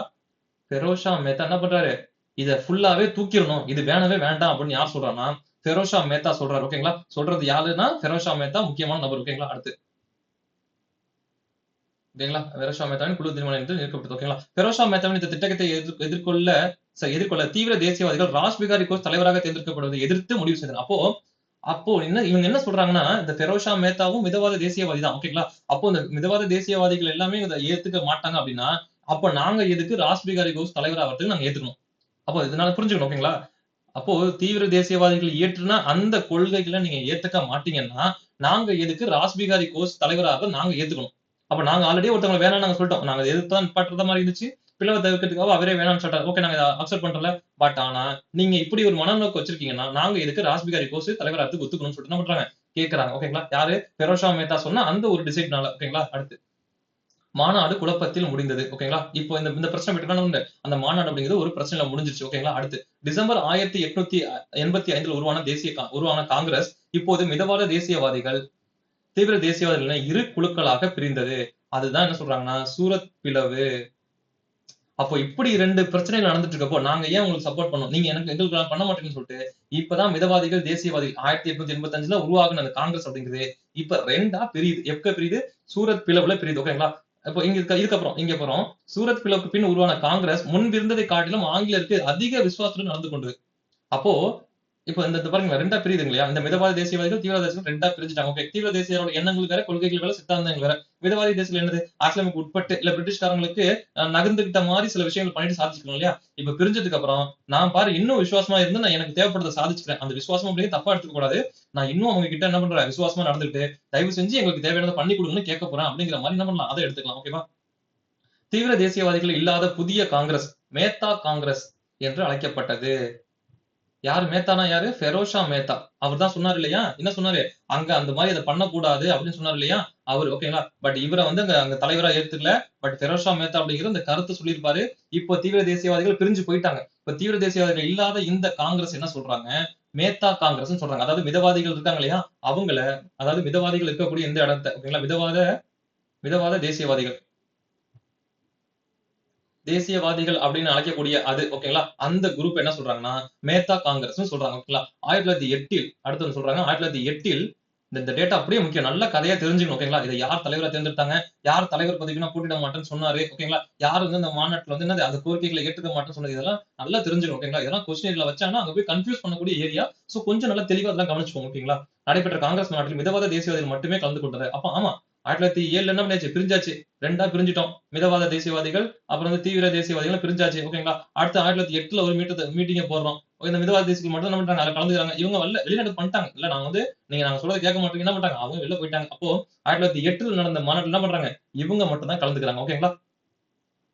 ஃபெரோஷா மேத்தா என்ன பண்றாரு? இத ஃபுல்லாவே தூக்கிரணும். இது வேணவே வேண்டாம் அப்படின்னு யார் சொல்றான்னா, ஃபெரோஷா மேத்தா சொல்றாரு. ஓகேங்களா? சொல்றது யாருன்னா, ஃபெரோஷா மேத்தா முக்கியமான நபர். ஓகேங்களா? அடுத்து. ஓகேங்களா? ஃபெரோஷா மேத்தாவின் குழு தீர்மானம் என்று நிற்கப்பட்டது. ஓகேங்களா? ஃபெரோஷா மேத்தாவின் இந்த திட்டத்தை எதிர்கொள்ள தீவிர தேசியவாதிகள் ராஸ் பிகாரி கோஸ் தலைவராக தேர்ந்தெடுக்கப்படுவதை எதிர்த்து முடிவு செய்தனர். அப்போ அப்போ இவங்க என்ன சொல்றாங்கன்னா, இந்த ஃபெரோஷா மேத்தாவும் மிதவாத தேசியவாதி தான். ஓகேங்களா? அப்போ இந்த மிதவாத தேசியவாதிகள் எல்லாமே இத ஏத்துக்க மாட்டாங்க அப்படின்னா, அப்ப நாங்க எதுக்கு ராஸ் பிகாரி கோஸ் தலைவர் ஆவறதுக்கு நாங்க ஏத்துக்கணும். அப்போ இதனால புரிஞ்சுக்கணும். ஓகேங்களா? அப்போ தீவிர தேசியவாதிகள் இயற்றின அந்த கொள்கைகள நீங்க ஏத்துக்க மாட்டீங்கன்னா, நாங்க எதுக்கு ராஸ் பிகாரி கோஸ் தலைவராக நாங்க ஏத்துக்கணும். அப்ப நாங்க ஆல்ரெடி ஒருத்தவங்கள வேணாம்னு நாங்க சொல்லிட்டோம். நாங்க எதிர்த்து தான் நிப்பாட்டுற மாரி இருந்துச்சு. பிளவ தவிர்க்கிறதுக்காக அவரே வேணாம்னு சொல்லிட்டாரு. ஓகே நாங்க இத அக்செப்ட் பண்றோம்ல. பட் ஆனா, நீங்க இப்படி ஒரு மனநோக்கு வச்சிருக்கீங்கன்னா, நாங்க எதுக்கு ராஸ் பிகாரி கோஸ் தலைவராகறதுக்கு ஒத்துக்கணும்னு சொல்லிட்டு என்ன பண்றாங்க? கேட்கறாங்க. ஓகேங்களா? யாரு? ஃபெரோஷா மேத்தா சொன்ன அந்த ஒரு டிசைட்னால. ஓகேங்களா? அடுத்து. மாநாடு குழப்பத்தில் முடிந்தது. ஓகேங்களா? இப்போ இந்த இந்த பிரச்சனை விட்டுட்டோம்னா அந்த மாநாடு அப்படிங்கிறது ஒரு பிரச்சனையில முடிஞ்சிருச்சு. ஓகேங்களா? அடுத்து. டிசம்பர் 1885ல் உருவான காங்கிரஸ் இப்போது மிதவாத தேசியவாதிகள், தீவிர தேசியவாதிகள் என இரு குழுக்களாக பிரிந்தது. அதுதான் என்ன சொல்றாங்கன்னா, சூரத் பிளவு. அப்போ இப்படி 2 பிரச்சனைகள் நடந்துட்டு இருக்கப்போ, நாங்க ஏன் உங்களுக்கு சப்போர்ட் பண்ணணும்? நீங்க எங்களுக்கு பண்ண மாட்டீங்கன்னு சொல்லிட்டு, இப்பதான் மிதவாதிகள், தேசியவாதிகள் 1885ல உருவாகுன அந்த காங்கிரஸ் அப்படிங்கிறது, இப்ப 2ஆ பிரியுது. எப்ப பிரியுது? சூரத் பிளவுல பிரியுது. ஓகேங்களா? அப்போ இதுக்கப்புறம் சூரத் பிளவுக்கு பின் உருவான காங்கிரஸ் முன்பு இருந்ததை காட்டிலும் ஆங்கிலேயருக்கு அதிக விசுவாசத்துடன் நடந்து கொண்டது. அப்போ இப்ப இந்த இந்த பாருங்க 2ஆ பிரியுதுங்க இல்லையா? இந்த மிதவாத தேசியவாதிகள், தீவிரவாத தேசியவாதிகள் 2ஆ பிரிஞ்சுட்டாங்க. ஓகே. தீவிர தேசியரோட எண்ணங்கள் வேற, கொள்கைகள் வேற, சித்தாந்தங்கள் வேற. மிதவாதி தேசியத்துல என்னது? அரசியலமைப்புக்கு உட்பட்டு இல்ல பிரிட்டிஷ்காரங்களுக்கு நகர்ந்துகிட்ட மாரி சில விஷயங்கள் பண்ணிட்டு சாதிச்சுக்கணும் இல்லையா? இப்ப பிரிஞ்சதுக்கு அப்புறம் நான் பாரு இன்னும் விசுவாசமா இருந்து நான் எனக்கு தேவைப்படுறத சாதிச்சுக்கிறேன். அந்த விசுவாசம் அப்படிங்கிறது தப்பா எடுத்துக்க கூடாது. நான் இன்னும் அவங்க கிட்ட என்ன பண்றேன்? விசுவாசமா நடந்துட்டு, தயவு செஞ்சு எங்களுக்கு தேவையானத பண்ணி குடுங்கன்னு கேட்க போறேன் அப்படிங்கிற மாரி என்ன பண்ணலாம்? அத எடுத்துக்கலாம். ஓகேவா? தீவிர தேசியவாதிகள் இல்லாத புதிய காங்கிரஸ், மேத்தா காங்கிரஸ் என்று அழைக்கப்பட்டது. யாரு மேத்தானா யாரு? ஃபெரோஷா மேத்தா. அவர் தான் சொன்னாரு இல்லையா? என்ன சொன்னாரு? அங்க அந்த மாரி அத பண்ணக்கூடாது அப்படின்னு சொன்னாரு இல்லையா? அவரு ஓகேங்களா? பட் இவர வந்து அங்க அங்க தலைவரா ஏத்துக்கல. பட் ஃபெரோஷா மேத்தா அப்படிங்கிற இந்த கருத்து சொல்லியிருப்பாரு. இப்போ தீவிர தேசியவாதிகள் பிரிஞ்சு போயிட்டாங்க. இப்ப தீவிர தேசியவாதிகள் இல்லாத இந்த காங்கிரஸ் என்ன சொல்றாங்க? மேத்தா காங்கிரஸ்ன்னு சொல்றாங்க. அதாவது மிதவாதிகள் இருக்காங்க இல்லையா? அவங்கள அதாவது மிதவாதிகள் இருக்கக்கூடிய இந்த இடத்த ஓகேங்களா? மிதவாத மிதவாத தேசியவாதிகள். தேசியவாதிகள் அப்படின்னு அழைக்கக்கூடிய அது ஓகேங்களா? அந்த குரூப் என்ன சொல்றாங்கன்னா, மேத்தா காங்கிரஸ்ன்னு சொல்றாங்க. ஓகேங்களா? 1908 அடுத்து வந்து சொல்றாங்க 1908 இந்த டேட்டா அப்படியே முக்கியம். நல்ல கதையா தெரிஞ்சுக்கணும். ஓகேங்களா? இத யார் தலைவரா தேர்ந்தெடுத்தாங்க? யார் தலைவர் பதவிக்கு நான் போட்டியிட மாட்டேன்னு சொன்னாரு. ஓகேங்களா? யார் வந்து அந்த மாநாட்டுல வந்து என்னது அந்த கோரிக்கைகளை ஏற்றுக்க மாட்டேன்னு சொன்னது இதெல்லாம் நல்லா தெரிஞ்சுக்கணும். ஓகேங்களா? இதெல்லாம் கொஸ்டின்ல வச்சாங்கன்னா அங்க போய் கன்ஃப்யூஸ் பண்ணக்கூடிய ஏரியா. சோ கொஞ்சம் நல்லா தெளிவா அதெல்லாம் கவனிச்சுக்கோங்க. ஓகேங்களா? நடைபெற்ற காங்கிரஸ் மாநாட்டில் மிதவாத தேசியவாதிகள் மட்டுமே கலந்து கொண்டனர். அப்ப ஆமா 1907ல என்ன பண்ணியாச்சு? பிரிஞ்சாச்சு. 2ஆ பிரிஞ்சுட்டோம். மிதவாத தேசியவாதிகள், அப்புறம் வந்து தீவிர தேசியவாதிகள் பிரிஞ்சாச்சு. ஓகேங்களா? அடுத்து 1908ல ஒரு மீட்டிங்க போடுறோம். இந்த மிதவாத தேசியர்கள் மட்டும் என்ன பண்றாங்க? அதுல கலந்துக்கிறாங்க. இவங்க வெளிநாடு பண்ணிட்டாங்க. இல்ல நாங்க வந்து நாங்க சொல்றத கேட்க மாட்டீங்க என்ன பண்றாங்க? அவங்க வெளில போயிட்டாங்க. அப்போ 1908ல நடந்த மாநாட்டுல என்ன பண்றாங்க? இவங்க மட்டும் தான் கலந்துக்கிறாங்க. ஓகேங்களா?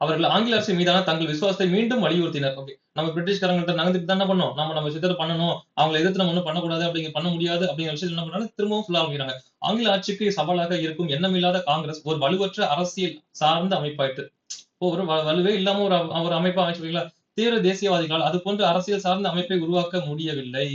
அவர்கள் ஆங்கில அரசு மீதான தங்கள் விசுவாசத்தை மீண்டும் வலியுறுத்தினர். ஓகே. நம்ம பிரிட்டிஷ்காரங்கள்ட்ட நகர்ந்துட்டு தான் என்ன பண்ணோம்? நம்ம விஷயத்த பண்ணணும். அவங்கள எதிர்த்து நம்ம ஒண்ணும் பண்ணக்கூடாது பண்ண முடியாது அப்படிங்கிற விஷயத்த என்ன பண்றாங்க? திரும்பவும் சொல்ல ஆரம்பிக்கிறாங்க. ஆங்கில ஆட்சிக்கு சவாலாக இருக்கும் எண்ணமில்லாத காங்கிரஸ் ஒரு வலுவற்ற அரசியல் சார்ந்த அமைப்பாயிற்று. இப்போ ஒரு வலுவே இல்லாம ஒரு அமைப்பா அமைச்சுருவீங்களா? தீவிர தேசியவாதிகளால் அது போன்ற அரசியல் சார்ந்த அமைப்பை உருவாக்க முடியவில்லை.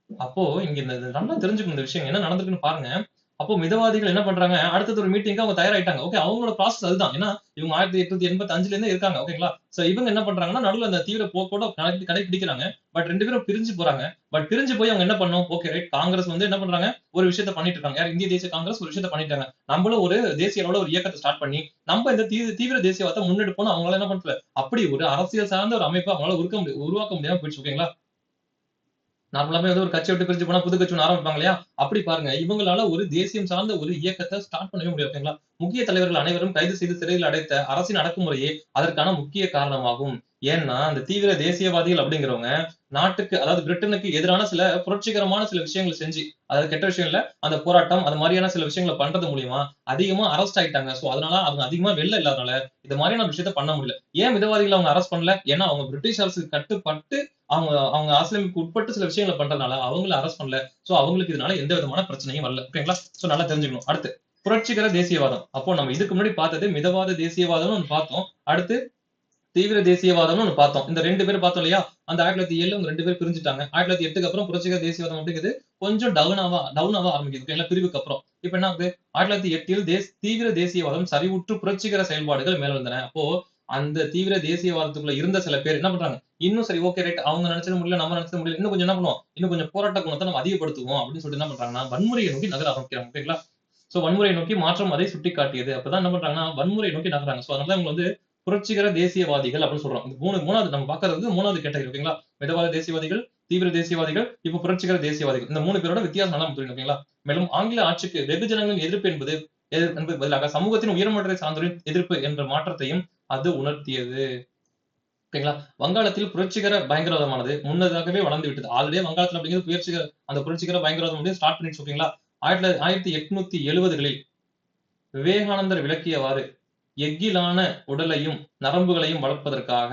அப்போ இங்க இந்த இது நல்லா தெரிஞ்சுக்கணும் இந்த விஷயம். என்ன நடந்திருக்குன்னு பாருங்க. அப்போ மிதவாதிகள் என்ன பண்றாங்க, அடுத்தது ஒரு மீட்டிங்க்கு அவங்க தயாராயிட்டாங்க. ஓகே அவங்களோட ப்ராசஸ் அதுதான். ஏன்னா, இவங்க 1885ல இருந்தே இருக்காங்க. ஓகேங்களா? சோ இவங்க என்ன பண்றாங்கன்னா, நடுவுல அந்த தீவிர போக்கோட கடைபிடிக்கிறாங்க. பட் 2 பேரும் பிரிஞ்சு போறாங்க. பட் பிரிஞ்சு போய் அவங்க என்ன பண்ணணும், ஓகே ரைட் காங்கிரஸ் வந்து என்ன பண்றாங்க, ஒரு விஷயத்த பண்ணிட்டு இருக்காங்க. யார் இந்திய தேசிய காங்கிரஸ் ஒரு விஷயத்த பண்ணிட்டாங்க. நம்மளும் ஒரு தேசிய அளவுல ஒரு இயக்கத்த ஸ்டார்ட் பண்ணி, நம்ம இந்த தீவிர தேசியவாதத்த முன்னெடுப்போம்னு அவங்களால என்ன பண்ணல, அப்படி ஒரு அரசியல் சார்ந்த ஒரு அமைப்ப அவங்களால உருவாக்க முடியாம போயிடுச்சு. ஓகேங்களா? நார்மலாவே வந்து ஒரு கட்சிய விட்டு பிரிஞ்சு போனா புது கட்சி ஒண்ணு ஆரம்பிப்பாங்க இல்லையா? அப்படி பாருங்க. இவங்களால ஒரு தேசியம் சார்ந்த ஒரு இயக்கத்த ஸ்டார்ட் பண்ணவே முடியாது. ஓகேங்களா? முக்கிய தலைவர்கள் அனைவரும் கைது செய்து சிறையில் அடைத்த அரசின் அடக்குமுறையே அதற்கான முக்கிய காரணமாகும். ஏன்னா அந்த தீவிர தேசியவாதிகள் அப்படிங்கிறவங்க நாட்டுக்கு, அதாவது பிரிட்டனுக்கு எதிரான சில புரட்சிகரமான சில விஷயங்கள் செஞ்சு, அதாவது கெட்ட விஷயம் இல்ல, அந்த போராட்டம் அது மாதிரியான சில விஷயங்களை பண்றது மூலியமா அதிகமா அரெஸ்ட் ஆயிட்டாங்க. சோ அதனால அவங்க அதிகமா வெளில இல்லாதனால இந்த மாதிரியான விஷயத்த பண்ண முடியல. ஏன் மிதவாதிகளை அவங்க அரெஸ்ட் பண்ணல? ஏன்னா அவங்க பிரிட்டிஷ் அரசுக்கு கட்டுப்பட்டு அவங்க அவங்க அரசியலமைப்புக்கு உட்பட்டு சில விஷயங்களை பண்றதுனால அவங்கள அரெஸ்ட் பண்ணல. சோ அவங்களுக்கு இதனால எந்த விதமான பிரச்சனையும் வரல. ஓகேங்களா? சோ நல்லா தெரிஞ்சுக்கணும். அடுத்து புரட்சிகர தேசியவாதம். அப்போ நம்ம இதுக்கு முன்னாடி பார்த்தது மிதவாத தேசியவாதம்னு ஒண்ணு பார்த்தோம். அடுத்து தீவிர தேசியவாதம்னு ஒண்ணு பார்த்தோம். இந்த 2 பேரும் பார்த்தோம் இல்லையா? அந்த 1907ல இவங்க 2 பேரும் பிரிஞ்சுட்டாங்க. 1908க்கு அப்புறம் புரட்சிகர தேசியவாதம் அப்படிங்கிறது கொஞ்சம் டவுன் ஆவ ஆரம்பிக்குது. ஓகேங்களா? பிரிவுக்கு அப்புறம். இப்ப என்ன ஆகுது? 1908ல் தீவிர தேசியவாதம் சரிவுற்று புரட்சிகர செயல்பாடுகள் மேலெழுந்தன. அப்போ அந்த தீவிர தேசியவாதத்துக்குள்ள இருந்த சில பேர் என்ன பண்றாங்க? இன்னும் சரி, ஓகே, ரைட், அவங்க நினைச்சது முடியல, நம்ம நினைச்சது முடியல. இன்னும் கொஞ்சம் என்ன பண்ணுவோம்? இன்னும் கொஞ்சம் போராட்ட குணத்தை நம்ம அதிகப்படுத்துவோம் அப்படின்னு சொல்லிட்டு என்ன பண்றாங்கன்னா, வன்முறையை நோக்கி நகர ஆரம்பிக்கிறாங்க. ஓகேங்களா? சோ வன்முறையை நோக்கி மாற்றம் அதை சுட்டிக்காட்டியது. அப்பதான் என்ன பண்றாங்கன்னா, வன்முறையை நோக்கி நகர்றாங்க. சோ அதனால இவங்க வந்து புரட்சிகர தேசியவாதிகள் அப்படின்னு சொல்றோம். இந்த 3வது நம்ம பார்க்கிறது வந்து 3வது கேட்டகரி. ஓகேங்களா? மிதவாத தேசியவாதிகள், தீவிர தேசியவாதிகள், இப்ப புரட்சிகர தேசியவாதிகள். இந்த 3 பேரோட வித்தியாசம் நல்லா புரியும். ஓகேங்களா? மேலும் ஆங்கில ஆட்சிக்கு வெகுஜனங்களின் எதிர்ப்பு என்பது பதிலாக சமூகத்தின் உயர்மட்டத்தை சார்ந்தோரின் எதிர்ப்பு என்ற மாற்றத்தையும் அது உணர்த்தியது. ஓகேங்களா? வங்காளத்தில் புரட்சிகர பயங்கரவாதமானது முன்னதாகவே வளர்ந்து விட்டது. ஆல்ரெடி வங்காளத்துல அப்படிங்கிறது அந்த புரட்சிகர பயங்கரவாதம் வந்து ஸ்டார்ட் பண்ணிடுச்சு. ஓகேங்களா? 1870களில் விவேகானந்தர் விளக்கியவாறு எஃகிலான உடலையும் நரம்புகளையும் வளர்ப்பதற்காக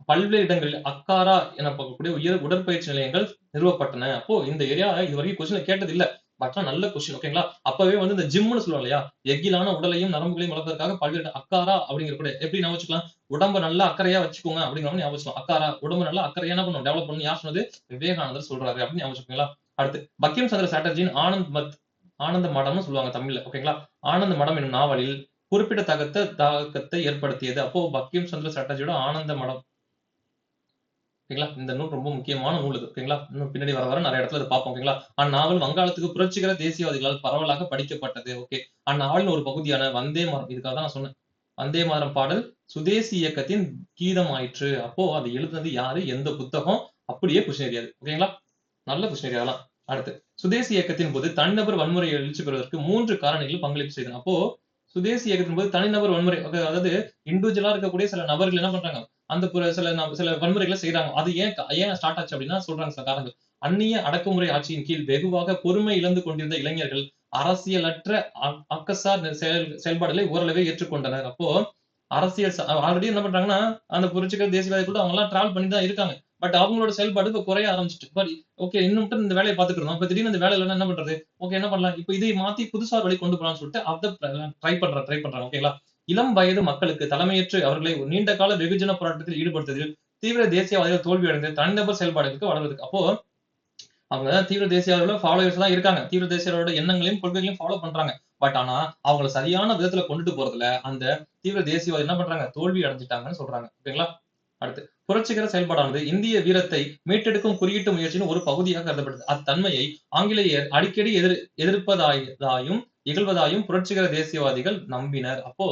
பல்வேறு இடங்களில் அக்காரா எனப்படக்கூடிய உடற்பயிற்சி நிலையங்கள் நிறுவப்பட்டன. அப்போ இந்த ஏரியா இதுவரைக்கும் கொஸ்டின் கேட்டது இல்ல. பட் நல்ல கொஸ்டின். ஓகேங்களா? அப்பவே வந்து இந்த ஜிம்னு சொல்லுவோம் இல்லையா? எஃகிலான உடலையும் நரம்புகளையும் வளர்ப்பதற்காக பல்வேறு அக்காரா அப்படிங்கிற கூட எப்படி ஞாபகம் வச்சுக்கலாம்? உடம்ப நல்லா அக்கறையா வச்சுக்கோங்க அப்படிங்கிற மாதிரி ஞாபகம் வச்சுக்கலாம். அக்காரா உடம்பு நல்லா அக்கறையா என்ன பண்ணணும்? டெவலப் பண்ணணும். யார் சொன்னது? விவேகானந்தர் சொல்றாரு அப்படின்னு ஞாபகம் வச்சுக்கோங்களா? அடுத்து பக்கிம் சந்திர சாட்டர்ஜியின் ஆனந்த மடம்னு சொல்லுவாங்க தமிழ்ல. ஓகேங்களா? ஆனந்த மடம் என்னும் நாவலில் குறிப்பிடத்தகுந்த தாக்கத்தை ஏற்படுத்தியது. அப்போ பக்கிம் சந்திர சாட்டர்ஜியோட ஆனந்த மடம். ஓகேங்களா? இந்த நூல் ரொம்ப முக்கியமான நூல் இது. ஓகேங்களா? இன்னும் பின்னாடி வர வர நிறைய இடத்துல இத பார்ப்போம். ஓகேங்களா? அந்நாவல் வங்காளத்துக்கு புரட்சிகர தேசியவாதிகளால் பரவலாக படிக்கப்பட்டது. ஓகே. அந்நாவலின் ஒரு பகுதியான வந்தே மாதரம், இதுக்காக தான் நான் சொன்னேன். வந்தே மாதரம் பாடல் சுதேசி இயக்கத்தின் கீதம் ஆயிற்று. அப்போ அது எழுதுனது யாரு? எந்த புத்தகம்? அப்படியே கொஸ்டின் ஏரியா. ஓகேங்களா? நல்ல கொஸ்டின் ஏரியா அதெல்லாம். அடுத்து சுதேசி இயக்கத்தின் போது தனிநபர் வன்முறையை எழுச்சி பெறுவதற்கு 3 காரணிகள் பங்களிப்பு செய்தன. அப்போ சுதேசி இயக்கத்தின் போது தனிநபர் வன்முறை, அதாவது இண்டிவிஜுவலா இருக்கக்கூடிய சில நபர்கள் என்ன பண்றாங்க? அந்த சில வன்முறைகளை செய்றாங்க. அது ஏன் ஸ்டார்ட் ஆச்சு அப்படின்னா சொல்றாங்க சில காரணங்கள். அந்நிய அடக்குமுறை ஆட்சியின் கீழ் வெகுவாக பொறுமை இழந்து கொண்டிருந்த இளைஞர்கள் அரசியலற்ற அக்கசார் செயல்பாடுகளை ஓரளவே ஏற்றுக்கொண்டனர். அப்போ அரசியல் ஆல்ரெடி என்ன பண்றாங்கன்னா, அந்த புரட்சிகர தேசியவாதிகள் அவங்க எல்லாம் டிராவல் பண்ணி தான் இருக்காங்க. பட் அவங்களோட செயல்பாடு இப்ப குறைய ஆரம்பிச்சுட்டு. பட் ஓகே, இன்னும் இந்த வேலையை பார்த்துட்டு இருந்தோம். இப்ப திடீர்னு இந்த வேலை இல்லைன்னா என்ன பண்றது? ஓகே, என்ன பண்ணலாம்? இப்ப இதை மாத்தி புதுசா ஒரு வழி கொண்டு போலாம்னு சொல்லிட்டு அத ட்ரை பண்றாங்க. ஓகேங்களா? இளம் வயது மக்களுக்கு தலைமையேற்று அவர்களை ஒரு நீண்ட கால வெகுஜன போராட்டத்தில் ஈடுபடுத்துவதில் தீவிர தேசியவாதிகள் தோல்வி அடைந்து தனிநபர் செயல்பாடுகளுக்கு வளர்றதுக்கு. அப்போ அவங்க தீவிர தேசியவாதிகளோட ஃபாலோவர்ஸ் தான் இருக்காங்க. தீவிர தேசியவாதிகளோட எண்ணங்களையும், கொள்கைகளையும் ஃபாலோ பண்றாங்க. பட் ஆனா அவங்கள சரியான விதத்துல கொண்டுட்டு போறதுல அந்த தீவிர தேசியவாதி என்ன பண்றாங்க? தோல்வி அடைஞ்சுட்டாங்கன்னு சொல்றாங்க. ஓகேங்களா? அடுத்து புரட்சிகர செயல்பாடானது இந்திய வீரத்தை மீட்டெடுக்கும் குறியீட்டு முயற்சியின் ஒரு பகுதியாக கருதப்படுது. அத்தன்மையை ஆங்கிலேயர் அடிக்கடி எதிர்ப்பதாயும் இகழ்வதாயும் புரட்சிகர தேசியவாதிகள் நம்பினர். அப்போ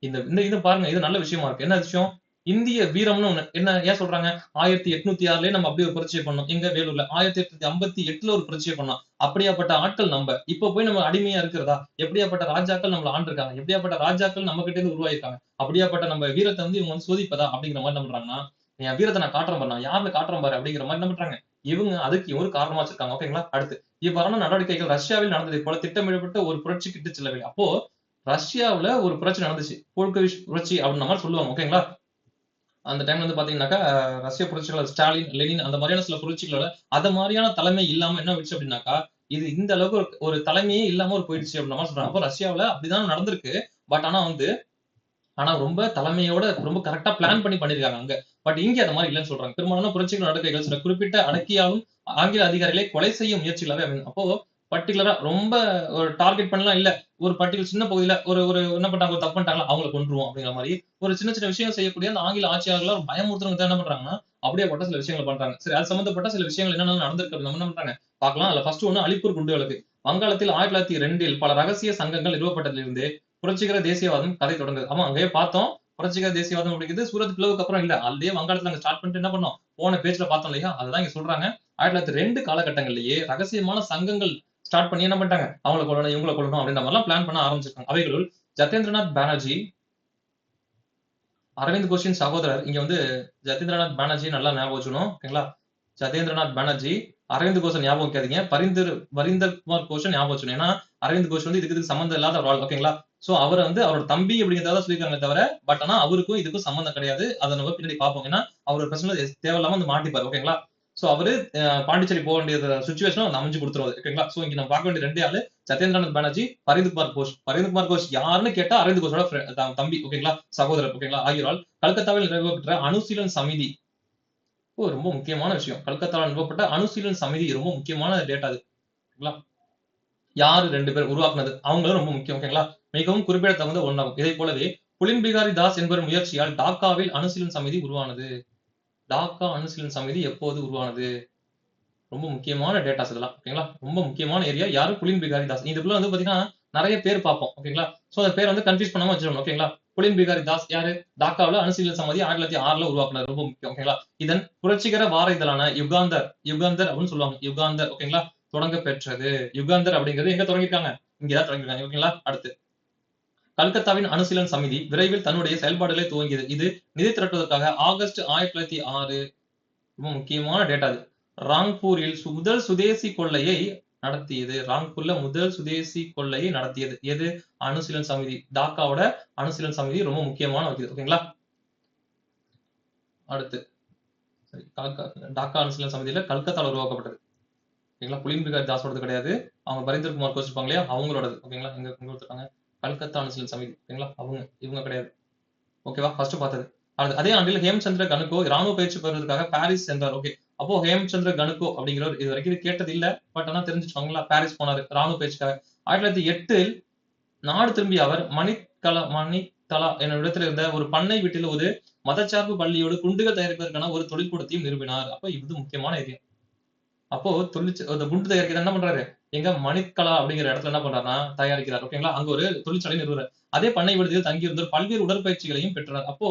இந்த இந்த இது பாருங்க, இது நல்ல விஷயமா இருக்கு. என்ன விஷயம்? இந்திய வீரம்னு ஒண்ணு என்ன ஏன் சொல்றாங்க? 1806லயே நம்ம அப்படி ஒரு புரட்சியை பண்ணோம். எங்க வேலூர்ல. 1858ல ஒரு புரட்சியை பண்ணோம். அப்படியாப்பட்ட ஆட்கள் நம்ப. இப்ப போய் நம்ம அடிமையா இருக்கிறதா? எப்படியாப்பட்ட ராஜாக்கள் நம்மள ஆண்டிருக்காங்க? எப்படியாப்பட்ட ராஜாக்கள் நம்ம கிட்ட இருந்து உருவாகியிருக்காங்க? அப்படியாப்பட்ட நம்ம வீரத்தை வந்து இவங்க வந்து சோதிப்பதா? அப்படிங்கிற மாதிரி என்ன பண்றாங்கன்னா, என் வீரத்தை நான் காட்டுறேன் பாரு, நான் யாருன்னு காட்டுறேன் பாரு அப்படிங்கிற மாதிரி என்ன பண்றாங்க? இவங்க அதுக்கு ஒரு காரணமா வச்சிருக்காங்க. ஓகேங்களா? அடுத்து இவ்வாறான நடவடிக்கைகள் ரஷ்யாவில் நடந்ததைப் போல திட்டமிடப்பட்ட ஒரு புரட்சிக்கு இட்டுச் செல்லவில்லை. அப்போ ரஷ்யாவுல ஒரு புரட்சி நடந்துச்சு. போல்கெவிக் புரட்சி அப்படின்ற மாதிரி சொல்லுவாங்க. ஓகேங்களா? அந்த டைம்ல வந்து பாத்தீங்கன்னாக்கா, ரஷ்ய புரட்சியாளர் ஸ்டாலின், லெனின் அந்த மாதிரியான சில புரட்சிகளோட அத மாதிரியான தலைமை இல்லாம என்ன ஆயிடுச்சு அப்படின்னாக்கா, இது இந்த அளவுக்கு ஒரு தலைமையே இல்லாம ஒரு போயிடுச்சு அப்படின்ற மாதிரி சொல்றாங்க. அப்போ ரஷ்யாவுல அப்படிதான் நடந்திருக்கு. பட் ஆனா ரொம்ப தலைமையோட ரொம்ப கரெக்ட்டா பிளான் பண்ணி பண்ணியிருக்காங்க அங்க. பட் இங்க அந்த மாரி இல்லன்னு சொல்றாங்க. பெரும்பாலான புரட்சிகள் நடக்கைகள் சில குறிப்பிட்ட அடக்கியாலும் ஆங்கில அதிகாரிகளை கொலை செய்யும் முயற்சிகளாவே அமையும். அப்போ பர்ட்டிகுலரா ரொம்ப ஒரு டார்கெட் பண்ணலாம் இல்ல. ஒரு பர்ட்டிகுலர் சின்ன பகுதியில ஒரு ஒரு என்ன பண்ணிட்டாங்க, ஒரு தப்பு பண்ணிட்டாங்களா, அவங்கள கொன்றுவோம் அப்படிங்கிற மாரி ஒரு சின்ன சின்ன விஷயம் செய்யக்கூடிய அந்த ஆங்கில ஆட்சியாளர்கள பயமுறுத்துறதுக்கு என்ன பண்றாங்கன்னா, அப்படியேப்பட்ட சில விஷயங்கள பண்றாங்க. சரி, அது சம்பந்தப்பட்ட சில விஷயங்கள் என்னென்ன நடந்திருக்கு அப்படின்னு நம்ம என்ன பண்றாங்க பார்க்கலாம். அதுல ஃபர்ஸ்ட் ஒண்ணு அலிப்பூர் குண்டு வழக்கு. வங்காளத்தில் 1902ல் பல ரகசிய சங்கங்கள் நிறுவப்பட்டதிலிருந்து புரட்சிகர தேசியவாதம் கதை தொடங்குது. ஆமா, அங்கேயே பார்த்தோம். புரட்சிகர தேசியவாதம் அப்படிங்கிறது சூரத் பிளவுக்கு அப்புறம் இல்ல. ஆல்ரெடியே வங்காளத்துல நாங்க ஸ்டார்ட் பண்ணிட்டு என்ன பண்ணோம்? போன பேஜ்ல பார்த்தோம் இல்லையா? அதுதான் இங்க சொல்றாங்க. 1902 காலகட்டங்கள்லயே ரகசியமான சங்கங்கள் ஸ்டார்ட் பண்ணி என்ன பண்ணிட்டாங்க? அவங்கள கொல்லணும், இவங்கள கொல்லணும் அப்படின்ற மாரிலாம் பிளான் பண்ண ஆரம்பிச்சிருக்காங்க. அவைகளுள் ஜதேந்திரநாத் பானர்ஜி அரவிந்த் கோஷின் சகோதரர். இங்க வந்து ஜதேந்திரநாத் பானர்ஜி நல்லா ஞாபகம் வச்சுக்கணும். ஓகேங்களா? ஜதேந்திரநாத் பானர்ஜி, அரவிந்த் கோஷன் ஞாபகம் வைக்காதீங்க. வரிந்தர் குமார் கோஷன் ஞாபகம் வச்சுக்கணும். ஏன்னா அரவிந்த் கோஷ் வந்து இதுக்கு சம்மந்தம் இல்லாத ஒரு ஆள். ஓகேங்களா? சோ அவரை வந்து அவரோட தம்பி அப்படிங்கிறத சொல்லியிருக்காங்க தவிர, பட் ஆனா அவருக்கும் இதுக்கும் சம்மந்தம் கிடையாது. அதை நம்ம பின்னாடி பார்ப்போம். ஏன்னா அவர் பிரச்சனை தேவையில்லாம வந்து மாட்டிப்பாரு. ஓகேங்களா? சோ அவரு பாண்டிச்சேரி போக வேண்டிய சுச்சுவேஷன் அமைஞ்சு கொடுத்துருவாரு. ஓகேங்களா? சோ இங்க நம்ம பார்க்க வேண்டிய ரெண்டே ஆளு ஜதேந்திரநாத் பானர்ஜி, பரிந்த் குமார் கோஷ். பரிந்த் குமார் கோஷ் யாருன்னு கேட்டா அரவிந்த் கோஷோட தம்பி. ஓகேங்களா? சகோதரர். ஓகேங்களா? ஆகியோரால் கல்கத்தாவில் நிறுவப்பட்ட அணுசீலன் சமிதி. ரொம்ப முக்கியமான விஷயம். கல்கத்தாவில் நிறுவப்பட்ட அணுசீலன் சமிதி ரொம்ப முக்கியமான டேட்டா அது. ஓகேங்களா? யாரு 2 பேர் உருவாக்குனது அவங்களும் ரொம்ப முக்கியம். ஓகேங்களா? மிகவும் குறிப்பிடத்தகுந்த ஒன்றாகும். இதை போலவே புலின் பிகாரி தாஸ் என்பவர் முயற்சியால் டாக்காவில் அணுசீலன் சமிதி உருவானது. டாக்கா அணுசீலன் சமிதி எப்போது உருவானது? ரொம்ப முக்கியமான டேட்டாஸ் இதெல்லாம். ஓகேங்களா? ரொம்ப முக்கியமான ஏரியா. யாரு? புலின் பிகாரி தாஸ். இதுக்குள்ள வந்து பாத்தீங்கன்னா நிறைய பேர் பார்ப்போம். ஓகேங்களா? சோ அந்த பேர் வந்து கன்ஃபியூஸ் பண்ணாம வச்சிடணும். ஓகேங்களா? புலின் பிகாரி தாஸ் யாரு? டாக்காவில் அணுசீலன் சமிதி 1906ல உருவாக்குனார். ரொம்ப முக்கியம். ஓகேங்களா? இதன் புரட்சிகர வார இதழான யுகாந்தர் அப்படின்னு சொல்லுவாங்க. யுகாந்தர். ஓகேங்களா? தொடங்க பெற்றது. யுகாந்தர் அப்படிங்கிறது எங்க தொடங்கிருக்காங்க? இங்கதான் தொடங்கிருக்காங்க. ஓகேங்களா? அடுத்து கல்கத்தாவின் அணுசீலன் சமிதி விரைவில் தன்னுடைய செயல்பாடுகளை துவங்கியது. இது நிதி திரட்டுவதற்காக ஆகஸ்ட் 1906 ரொம்ப முக்கியமான டேட்டா அது. ராங்பூரில் முதல் சுதேசி கொள்ளையை நடத்தியது. ராங்பூர்ல முதல் சுதேசி கொள்ளையை நடத்தியது எது? அணுசீலன் சமிதி. டாக்காவோட அணுசீலன் சமிதி ரொம்ப முக்கியமான வகுது. ஓகேங்களா? அடுத்து சரி, டாக்கா அணுசீலன் சமிதியில கல்கத்தால உருவாக்கப்பட்டது. ஓகேங்களா? புலின் பிகாரி தாஸோடது கிடையாது. அவங்க பரிந்தர் குமார் கோஷ் இருப்பாங்க இல்லையா, அவங்களோடது. ஓகேங்களா? எங்க கொடுத்துருக்காங்க கல்கத்தா அணுசீலன் சமிதி. ஓகேங்களா? இவங்க கிடையாது. ஓகேவா? ஃபர்ஸ்ட் பார்த்தது. அதே ஆண்டில் ஹேம்சந்திர கனுகோ ராணுவ பயிற்சி பெறுவதற்காக பாரிஸ் சென்றார். ஓகே, அப்போ ஹேம்சந்திர கனுகோ அப்படிங்கிறவர் இது வரைக்கும் கேட்டது இல்ல, பட் ஆனா தெரிஞ்சுக்கோங்களா, பாரிஸ் போனாரு ராணுவ பயிற்சிக்காக. 1908 நாடு திரும்பிய அவர் மணித்தலா என்ற இடத்துல இருந்த ஒரு பண்ணை வீட்டில் ஒரு மதச்சார்பு பள்ளியோடு குண்டுகள் தயாரிப்பதற்கான ஒரு தொழிற்கூடத்தையும் நிறுவினார். அப்ப இது முக்கியமான ஏரியா. அப்போ அந்த குண்டு தயாரிக்கிற என்ன பண்றாரு? எங்க மணிக்கலா அப்படிங்கிற இடத்துல என்ன பண்றாருன்னா தயாரிக்கிறார். ஓகேங்களா? அங்க ஒரு தொழிற்சாலை நிறுவுறார். அதே பண்ணை விடுதியில் தங்கி இருந்த பல்வேறு உடற்பயிற்சிகளையும் பெற்றார். அப்போ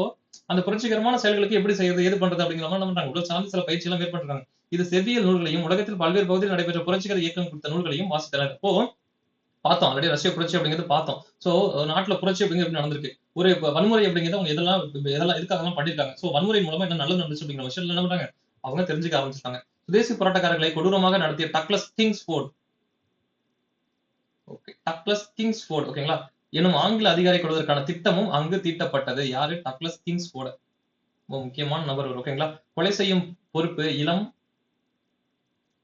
அந்த புரட்சிகரமான செயல்களுக்கு எப்படி செய்யறது, எது பண்றது அப்படிங்கிற மாதிரி என்ன பண்றாங்க? உடல் சார்ந்த சில பயிற்சி எல்லாம் மேற்கொண்டாங்க. இது செவ்வியல் நூல்களையும் உலகத்தில் பல்வேறு பகுதியில் நடைபெற்ற புரட்சிகர இயக்கம் கொடுத்த நூல்களையும் வாசித்தனர். அப்போ பார்த்தோம், ஆல்ரெடி ரஷ்ய புரட்சி அப்படிங்கிறது பார்த்தோம். சோ நாட்டுல புரட்சி அப்படிங்கிறது நடந்திருக்கு. ஒரு வன்முறை அப்படிங்கிறது அவங்க எதெல்லாம் எதுக்காக பண்ணிருக்காங்க. சோ வன்முறை மூலமா என்ன நல்லது நடந்துச்சு அப்படிங்கிற விஷயம் என்ன பண்றாங்க அவங்க தெரிஞ்சுக்க ஆரம்பிச்சிட்டாங்க. சுதேசி போராட்டக்காரர்களை கொடூரமாக நடத்திய Douglas Kingsford. Okay, Douglas Kingsford. ஓகேங்களா? எனும் ஆங்கில அதிகாரி கொள்வதற்கான திட்டமும் அங்கு தீட்டப்பட்டது. யாரு? Douglas Kingsford. ரொம்ப முக்கியமான நபர். ஓகேங்களா? கொலை செய்யும் பொறுப்பு இளம்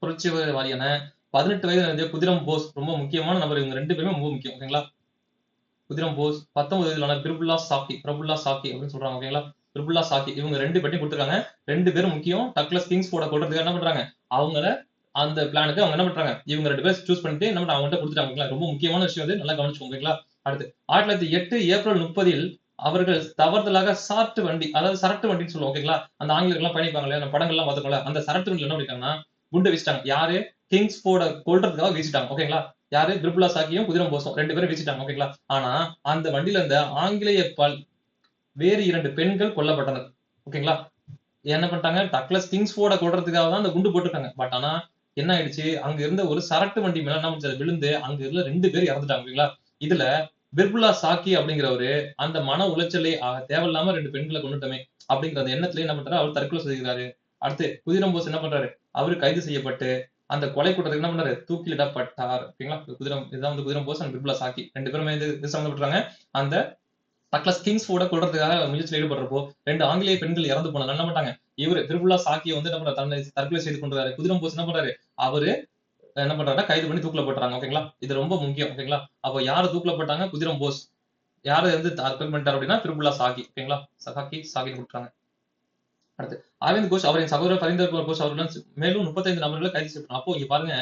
புரட்சிவாதியான 18 வயது நிரம்பிய குதிரம் போஸ். ரொம்ப முக்கியமான நபர். இவங்க 2 பேருமே ரொம்ப முக்கியம். ஓகேங்களா? குதிரம் போஸ் 19 வயதிலான பிரபுல்லா சாக்கி அப்படின்னு சொல்றாங்க. ஓகேங்களா? பிரபுல்லா சாக்கி இவங்க 2 பேரையும் கொடுத்துருக்காங்க. 2 பேரும் முக்கியம். டக்ளஸ் கிங்ஸ்ஃபோர்ட கொல்றதுக்கு என்ன பண்றாங்க? அவங்கள அந்த பிளானுக்கு அவங்க என்ன பண்றாங்க? இவங்க 2 பேர் சூஸ் பண்ணிட்டு என்ன பண்றாங்க? அவங்கள்ட்ட கொடுத்துட்டாங்க. ரொம்ப முக்கியமான விஷயம் அது. நல்லா கவனிச்சுக்கோங்க. ஓகேங்களா? அடுத்து 1908 ஏப்ரல் 30ல் அவர்கள் தவறுதலாக சாட்டு வண்டி, அதாவது சரட்டு வண்டின்னு சொல்லுவோம். ஓகேங்களா? அந்த ஆங்கிலர்கள்லாம் பயணிப்பாங்க இல்லையா, அந்த படங்கள்லாம் பார்த்துக்கோங்களேன், அந்த சரட்டு வண்டியில என்ன பண்ணிருக்காங்கன்னா குண்டு வீசிட்டாங்க. யாரு? கிங்ஸ்ஃபோர்ட கொல்றதுக்காக வீசிட்டாங்க. ஓகேங்களா? யாரு? பிரிபுலா சாக்கியும் குதிரம் போஸும் 2 பேரும் வீசிட்டாங்க. ஓகேங்களா? ஆனா அந்த வண்டியில இருந்த ஆங்கிலேய வேறு 2 பெண்கள் கொல்லப்பட்டனர். ஓகேங்களா? என்ன பண்ணிட்டாங்க? டக்ளஸ் கிங்ஸ்ஃபோர்ட கொல்றதுக்காக தான் அந்த குண்டு போட்டிருக்காங்க. பட் ஆனா என்ன ஆயிடுச்சு? அங்க இருந்த ஒரு சரட்டு வண்டி மேல என்ன பண்ணுச்சு? விழுந்து அங்க இருந்த 2 பேர் இறந்துட்டாங்க. ஓகேங்களா? இதுல பிர்புல்லா சாக்கி அப்படிங்கிறவரு அந்த மன உளைச்சலே தேவையில்லாம 2 பெண்களை கொண்டுட்டோமே அப்படிங்கிற அந்த எண்ணத்திலே என்ன பண்றாரு? அவர் தற்கொலை செய்கிறாரு. அடுத்து குதிரம் போஸ் என்ன பண்றாரு? அவரு கைது செய்யப்பட்டு அந்த கொலை கூட்டத்துக்கு என்ன பண்றாரு? தூக்கிலிடப்பட்டார். ஓகேங்களா? இதுதான் வந்து குதிரம் போஸ் அண்ட் பிர்புல்லா சாக்கி 2 பேருமே இது சம்மந்தப்பட்டாங்க. அந்த டக்ளஸ் கிங்ஸ்ஃபோர்ட கொல்றதுக்காக முயற்சியில் ஈடுபடுறப்போ 2 ஆங்கிலேய பெண்கள் இறந்து போனாங்க. என்ன பண்ணிட்டாங்க? இவரு பிர்புல்லா சாக்கிய வந்து என்ன பண்றாரு? தன்னை தற்கொலை செய்து கொண்டாரு. குதிரம் போஸ் என்ன பண்றாரு? அவரு என்ன பண்றாருன்னா கைது பண்ணி தூக்குல போட்டுறாங்க. ஓகேங்களா? இது ரொம்ப முக்கியம். ஓகேங்களா? அப்போ யாரு தூக்குல போட்டாங்க? குதிரம் போஸ். யாரு வந்து தற்கொலை பண்ணிட்டாரு அப்படின்னா பிர்புல்லா சாக்கி. ஓகேங்களா? சாக்கின்னு கொடுத்துறாங்க. அடுத்து அரவிந்த் கோஷ் அவரின் சகோதரர் பரிந்தர் கோஷ் அவர்களுடன் மேலும் 35 நபர்களை கைது செய்யப்பட்டாங்க. அப்போ இங்க பாருங்க,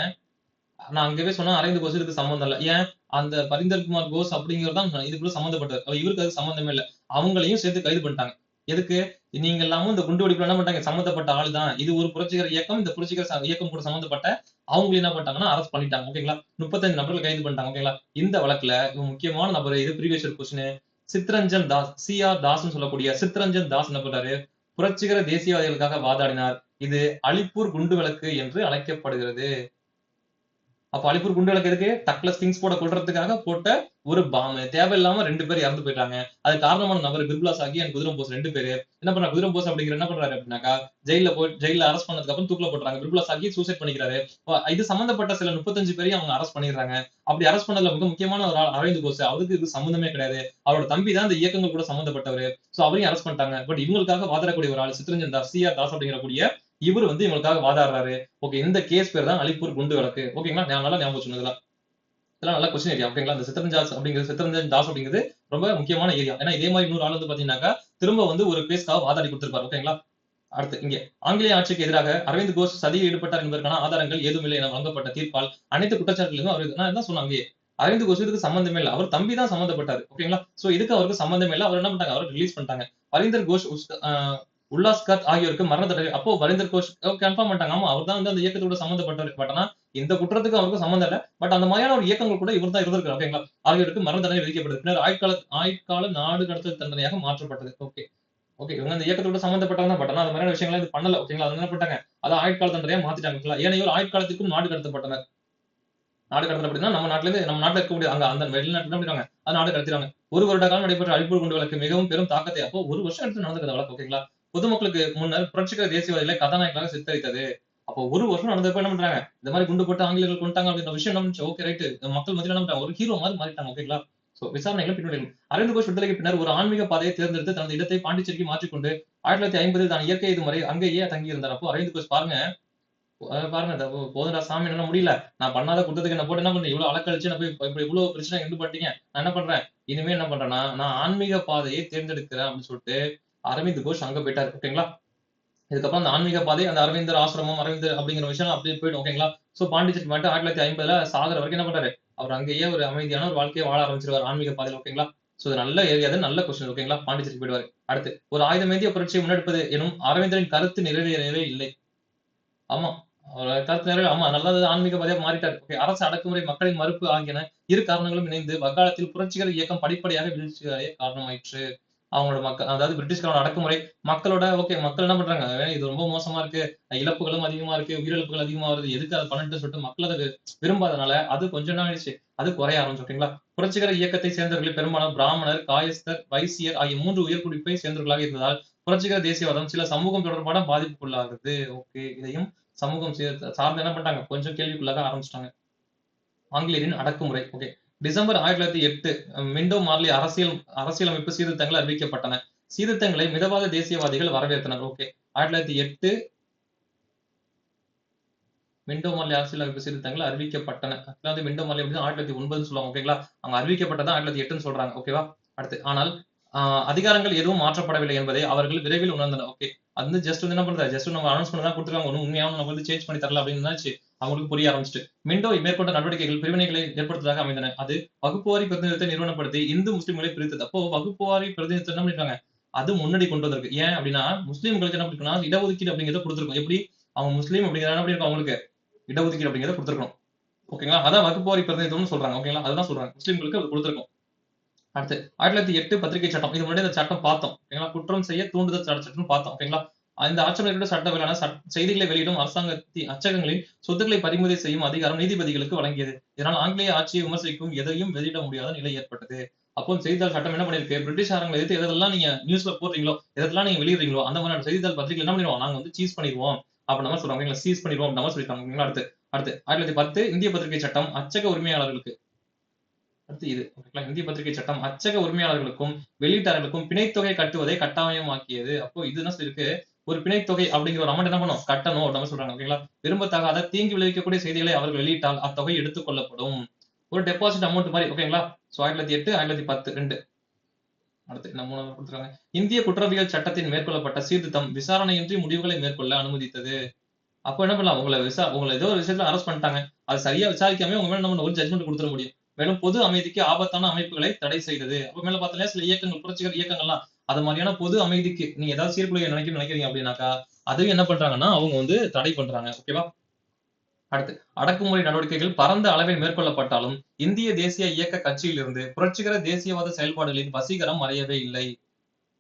நான் அங்கவே சொன்னேன் அரவிந்த் கோஷ் இதுக்கு சம்மந்தம் இல்ல. ஏன்? அந்த பரிந்தர் குமார் கோஷ் அப்படிங்கிறது தான் இதுக்குள்ள சம்மந்தப்பட்டவர். இவருக்கு அது சம்மந்தமே இல்ல. அவங்களையும் சேர்த்து கைது பண்ணிட்டாங்க. எதுக்கு? நீங்க எல்லாமும் இந்த குண்டு வெடிப்புல என்ன பண்ணிட்டாங்க? சம்மந்தப்பட்ட ஆள் தான். இது ஒரு புரட்சிகர இயக்கம். இந்த புரட்சிகர இயக்கம் கூட சம்மந்தப்பட்ட அவங்களை என்ன பண்ணிட்டாங்கன்னா அரெஸ்ட் பண்ணிட்டாங்க. ஓகேங்களா? 35 நபர்கள் கைது பண்ணிட்டாங்க. ஓகேங்களா? இந்த வழக்குல முக்கியமான நபர் இது previous year question Chittaranjan Das, CR தாஸ்னு சொல்லக்கூடிய சித்ரஞ்சன் தாஸ் என்ன பண்றாரு? புரட்சிகர தேசியவாதிகளுக்காக வாதாடினார். இது அலிப்பூர் குண்டு வழக்கு என்று அழைக்கப்படுகிறது. அப்ப அலிப்பூர் குண்டு விளக்கு எதுக்கு? டக்ளஸ் கிங்ஸ் போட கொல்றதுக்காக போட்ட ஒரு பாம். தேவையில்லாம 2 பேர் இறந்து போயிட்டாங்க. அதுக்கு காரணமான நபர் பிர்புலா சாகி அண்ட் குதிரம் போஸ் 2 பேரு. என்ன பண்றாரு குதிரம் போஸ் அப்படிங்கிற என்ன பண்றாரு அப்படின்னாக்கா, ஜெயில்ல அரெஸ்ட் பண்ணதுக்கு அப்புறம் தூக்குல போட்டுறாங்க. பிர்புலா சாகி சூசைட் பண்ணிக்கிறாரு. இது சம்பந்தப்பட்ட சில 35 பேரையும் அவங்க அரெஸ்ட் பண்ணிடுறாங்க. அப்படி அரெஸ்ட் பண்ணதுல மிக முக்கியமான ஒரு ஆள் அரவிந்த் கோஸ். அவருக்கு இது சம்பந்தமே கிடையாது. அவரோட தம்பி தான் இந்த இயக்கங்கள் கூட சம்பந்தப்பட்டவரு. சோ அவரையும் அரெஸ்ட் பண்ணிட்டாங்க. பட் இவங்களுக்காக வாதாடக்கூடிய ஒரு ஆள் சித்ரஞ்சன் தாஸ், சிஆர் தாஸ் அப்படிங்கிற கூடிய இவர் வந்து இவங்களுக்காக வாதாடுறாரு. ஓகே, இந்த கேஸ் பேர் தான் அலிப்பூர் குண்டு வழக்கு. ஓகேங்களா, நல்லா ஞாபகம் வச்சுக்கணும் இதெல்லாம். இதெல்லாம் நல்ல கொஸ்டின் ஏரியா. ஓகேங்களா, இந்த சித்ரஞ்சன் தாஸ் அப்படிங்கிறது ரொம்ப முக்கியமான ஏரியா. ஏன்னா இதே மாதிரி இன்னொரு ஆள் வந்து பாத்தீங்கன்னாக்கா திரும்ப வந்து ஒரு கேஸ்க்காக வாதாடி கொடுத்திருப்பாரு. ஓகேங்களா, அடுத்து இங்கே ஆங்கிலேய ஆட்சிக்கு எதிராக அரவிந்த் கோஷ் சதியில் ஈடுபட்டார் என்பதற்கான ஆதாரங்கள் ஏதும் இல்லை என வழங்கப்பட்ட தீர்ப்பால் அனைத்து குற்றச்சாட்டுகளும் அவர் நான் என்ன சொன்னாங்க, அரவிந்த் கோஷ் இதுக்கு சம்பந்தமே இல்லை, அவர் தம்பி தான் சம்பந்தப்பட்டாரு. ஓகேங்களா, சோ இதுக்கு அவருக்கு சம்பந்தமே இல்லை. அவர் என்ன பண்ணிட்டாங்க, அவர் ரிலீஸ் பண்ணிட்டாங்க. பரிந்தர் கோஷ், உல்லாஸ்கர் ஆகியோருக்கு மரண தண்டனை. அப்போ பரிந்தர் கோஷ் கன்ஃபார்ம் பண்ணிட்டாங்க, ஆமா அவர் தான் வந்து அந்த இயக்கத்தோட சம்பந்தப்பட்டார். பட் ஆனா இந்த குற்றத்துக்கு அவருக்கு சம்பந்தம் இல்லை. பட் அந்த மாதிரியான ஒரு இயக்கங்கள் கூட இவர் தான் இருந்திருக்காரு. ஓகேங்களா, ஆகியோருக்கு மரண தண்டனை விதிக்கப்படுது. பின்னர் ஆயுட்கால நாடு கடத்தல் தண்டனையாக மாற்றப்பட்டது. ஓகே ஓகே, இவங்க அந்த இயக்கத்தோட சம்பந்தப்பட்டவங்க தான். பட் ஆனா அந்த மாதிரியான விஷயங்களை இது பண்ணல. ஓகேங்களா, அது என்ன பண்ணிட்டாங்க, அதான் ஆயுட்கால தண்டனையா மாத்திட்டாங்க. ஓகேங்களா, ஏனையோர் ஆயுட்காலத்துக்கும் நாடு கடத்தப்பட்டனர். நாடு கடத்தல் அப்படின்னா நம்ம நாட்டுல இருந்து நம்ம நாட்டுல இருக்கக்கூடிய அங்க அந்த வெளிநாட்டுல என்ன பண்ணிருக்காங்க, அது நாடு கடத்திடுறாங்க. 1 வருட காலம் நடைபெற்ற அலிப்பூர் குண்டு வழக்கு மிகவும் பெரும் தாக்கத்தை, அப்போ 1 வருஷம் எடுத்து நடந்திருக்கிற வழக்கு. ஓகேங்களா, பொதுமக்களுக்கு முன்னர் புரட்சிகர தேசியவாதிகளை கதாநாயகர்களாக சித்தரித்தது. அப்போ 1 வருஷம் நடந்தப்ப என்ன பண்றாங்க, இந்த மாதிரி குண்டு போட்டு ஆங்கிலேயர்கள் கொண்டாங்க அப்படின்ற விஷயம் என்ன பண்ணுச்சு, ஓகே ரைட், மக்கள் மத்தியில என்ன பண்றாங்க, ஒரு ஹீரோ மாதிரி மாறிட்டாங்க. ஓகேங்களா, சோ விசாரணைகள் பின்னடைவு. அரவிந்த் கோஷ் விடுதலைக்கு பின்னர் ஒரு ஆன்மீக பாதையை தேர்ந்தெடுத்து தனது இடத்தை பாண்டிச்சேரிக்கு மாற்றிக்கொண்டு 1950 தான் இயற்கை இது முறை அங்கேயே தங்கியிருந்தார். அப்போ அரவிந்த் கோஷ் பாருங்க, பாருங்க போதும்டா சாமி, என்னால முடியல, நான் பண்ணாத குத்தத்துக்கு என்ன போட்டு என்ன பண்றேன், இவ்வளவு அலக்கழிச்சு நான் போய் இப்ப இவ்வளவு பிரச்சனை எண்டு பண்ணிட்டீங்க, நான் என்ன பண்றேன், இனிமே என்ன பண்றேன்னா நான் ஆன்மீக பாதையை தேர்ந்தெடுக்கிறேன் அப்படின்னு சொல்லிட்டு அரவிந்த் கோஷ் அங்க போயிட்டாரு. ஓகேங்களா, இதுக்கப்புறம் அந்த ஆன்மீக பாதை, அந்த அரவிந்தர் ஆசிரமம், அரவிந்தர் அப்படிங்கிற விஷயம் அப்படியே போயிடும். ஓகேங்களா, சோ பாண்டிச்சேரி மட்டும் 1950 சாகர வரைக்கும் என்ன பண்றாரு, அவர் அங்கேயே ஒரு அமைதியான ஒரு வாழ்க்கையை வாழ ஆரம்பிச்சிருவார் ஆன்மீக பாதையில். ஓகேங்களா, சோ இது நல்ல ஏரியா, நல்ல கொஸ்டின். ஓகேங்களா, பாண்டிச்சேரி போயிடுவாரு. அடுத்து, ஒரு ஆயுதமேந்திய புரட்சியை முன்னெடுப்பது எனும் அரவிந்தரின் கருத்து நிறைவேறவே இல்லை. ஆமா, அவர் கருத்து நிறைவேற, ஆமா நல்லது, ஆன்மீக பாதையா மாறிட்டாரு. ஓகே, அரசு அடக்குமுறை, மக்களின் மறுப்பு ஆகியன இரு காரணங்களும் இணைந்து வங்காளத்தில் புரட்சிகர இயக்கம் படிப்படியாக வீழ்ச்சியடைய காரணமாயிற்று. அவங்களோட மக்கள், அதாவது பிரிட்டிஷ்காரோட அடக்குமுறை, மக்களோட ஓகே மக்கள் என்ன பண்றாங்க, இது ரொம்ப மோசமா இருக்கு, இழப்புகளும் அதிகமா இருக்கு, உயிரிழப்புகள் அதிகமா வருது, எதுக்கு அதை பண்ணிட்டு சொல்லிட்டு மக்கள் அதை விரும்பாதனால அது கொஞ்சம் என்ன ஆயிடுச்சு, அது குறைய ஆரம்பிச்சு. ஓகேங்களா, புரட்சிகர இயக்கத்தை சேர்ந்தவர்கள் பெரும்பாலும் பிராமணர், காயஸ்தர், வைசியர் ஆகிய 3 உயர்குடிப்பை சேர்ந்தவர்களாக இருந்ததால் புரட்சிகர தேசியவாதம் சில சமூகம் தொடர்பான பாதிப்புக்குள்ளாகுது. ஓகே, இதையும் சமூகம் சார்ந்து என்ன பண்ணிட்டாங்க, கொஞ்சம் கேள்விக்குள்ளாக ஆரம்பிச்சிட்டாங்க. ஆங்கிலேயரின் அடக்குமுறை. ஓகே, டிசம்பர் 1908 மிண்டோ மார்லி அரசியலமைப்பு சீர்திருத்தங்கள் அறிவிக்கப்பட்டன. சீர்திருத்தங்களை மிதவாத தேசியவாதிகள் வரவேற்றனர். ஓகே, 1908 மிண்டோ மார்லி அரசியலமைப்பு சீர்திருத்தங்கள் அறிவிக்கப்பட்டன. ஆக்சுவலா வந்து மிண்டோ மார்லி அப்படின்னு 1909 சொல்லுவாங்க. ஓகேங்களா, அவங்க அறிவிக்கப்பட்டதான் 1908 சொல்றாங்க. ஓகேவா, அடுத்து, ஆனால் அதிகாரங்கள் எதுவும் மாற்றப்படவில்லை என்பதை அவர்கள் விரைவில் உணர்ந்தனர். ஓகே, அது வந்து ஜஸ்ட் வந்து என்ன பண்றாரு, ஜஸ்ட் நம்ம அனௌன்ஸ்மெண்ட் தான் கொடுத்துருக்காங்க, ஒன்னும் உண்மையான நம்ம வந்து சேஞ்ச் பண்ணி தரல அப்படின்னு நினைச்சு அவங்களுக்கு புரிய ஆரம்பிச்சிட்டு, மிண்டோ மேற்கொண்ட நடவடிக்கைகள் பிரிவினைகளை ஏற்படுத்துவதாக அமைந்தன. அது வகுப்புவாரி பிரதிநிதித்தை நிறுவனப்படுத்தி இந்து முஸ்லிம்களை பிரித்தது. அப்போ வகுப்புவாரி பிரதிநிதித்துவம் என்ன பண்ணிருக்காங்க, அது முன்னாடி கொண்டு வந்திருக்கு. ஏன் அப்படின்னா முஸ்லிம்களுக்கு என்ன பண்ணிருக்கோம்னா இடஒதுக்கீடு அப்படிங்கிறத கொடுத்துருக்கோம். எப்படி, அவங்க முஸ்லீம் அப்படிங்கிறத என்ன பண்ணிருக்கோம், அவங்களுக்கு இடஒதுக்கீடு அப்படிங்கிறத கொடுத்துருக்கோம். ஓகேங்களா, அதான் வகுப்புவாரி பிரதிநிதித்துவம்னு சொல்றாங்க. ஓகேங்களா, அதுதான் சொல்றாங்க, முஸ்லிம்களுக்கு அது கொடுத்துருக்கோம். அடுத்து 1908 பத்திரிகை சட்டம். இது முன்னாடி இந்த சட்டம் பார்த்தோம். ஓகேங்களா, குற்றம் செய்ய தூண்டுதல் சட்டம் பார்த்தோம். ஓகேங்களா, இந்த ஆட்சியாளர்களோட சட்டவிலான செய்திகளை வெளியிடும் அரசாங்கத்தின் அச்சகங்களின் சொத்துக்களை பறிமுதல் செய்யும் அதிகாரம் நீதிபதிகளுக்கு வழங்கியது. இதனால் ஆங்கிலேய ஆட்சியை விமர்சிக்கும் எதையும் வெளியிட முடியாத நிலை ஏற்பட்டது. அப்போ செய்தித்தாள் சட்டம் என்ன பண்ணிருக்கு, பிரிட்டிஷ்காரங்களை எதிர்த்து எதெல்லாம் நீங்க நியூஸ்ல போடுறீங்களோ, எதெல்லாம் நீங்க வெளியிடுறீங்களோ அந்த மாதிரியான செய்தித்தாள் பத்திரிகை என்ன பண்ணிடுவோம், நாங்க வந்து சீஸ் பண்ணிடுவோம் அப்படின்ற மாதிரி சொல்றாங்க. சீஸ் பண்ணிடுவோம் அப்படின்ற மாதிரி சொல்லிருக்காங்க. அடுத்து அடுத்து 1910 இந்திய பத்திரிகை சட்டம் அச்சக உரிமையாளர்களுக்கு. அடுத்து இது ஓகேங்களா, இந்திய பத்திரிகை சட்டம் அச்சக உரிமையாளர்களுக்கும் வெளியீட்டாளர்களுக்கும் பிணைத்தொகை கட்டுவதை கட்டாயமாக்கியது. அப்போ இது என்ன சொல்லிருக்கு, ஒரு பிணைத்தொகை அப்படிங்கிற ஒரு அமௌண்ட் என்ன பண்ணும், கட்டணும் அப்படின்னு சொல்றாங்க. ஓகேங்களா, விரும்பத்தகாத தீங்கு விளைவிக்கக்கூடிய செய்திகளை அவர்கள் வெளியிட்டால் அத்தொகை எடுத்துக் கொள்ளப்படும். ஒரு டெபாசிட் அமௌண்ட் மாதிரி. ஓகேங்களா, சோ 1908 1910 2. அடுத்து என்ன 3 கொடுத்துருக்காங்க, இந்திய குற்றவியல் சட்டத்தின் மேற்கொள்ளப்பட்ட சீர்திருத்தம் விசாரணையின்றி முடிவுகளை மேற்கொள்ள அனுமதித்தது. அப்போ என்ன பண்ணலாம், உங்களை ஏதோ ஒரு விஷயத்துல அரெஸ்ட் பண்ணிட்டாங்க, அது சரியா விசாரிக்காம உங்க மேல நம்ம ஒரு ஜட்மெண்ட் கொடுத்துட முடியும். மேலும் பொது அமைதிக்கு ஆபத்தான அமைப்புகளை தடை செய்தது. அப்ப மேல பார்த்தா சில இயக்கங்கள், புரட்சிகர இயக்கங்கள்லாம் அது மாதிரியான பொது அமைதிக்கு நீங்க ஏதாவது சீர்குலைய நினைக்கிறீங்க அப்படின்னாக்கா அதையும் என்ன பண்றாங்கன்னா அவங்க வந்து தடை பண்றாங்க. ஓகேவா, அடுத்து அடக்குமுறை நடவடிக்கைகள் பரந்த அளவில் மேற்கொள்ளப்பட்டாலும் இந்திய தேசிய இயக்க கட்சியிலிருந்து புரட்சிகர தேசியவாத செயல்பாடுகளின் வசீகரம் மறையவே இல்லை.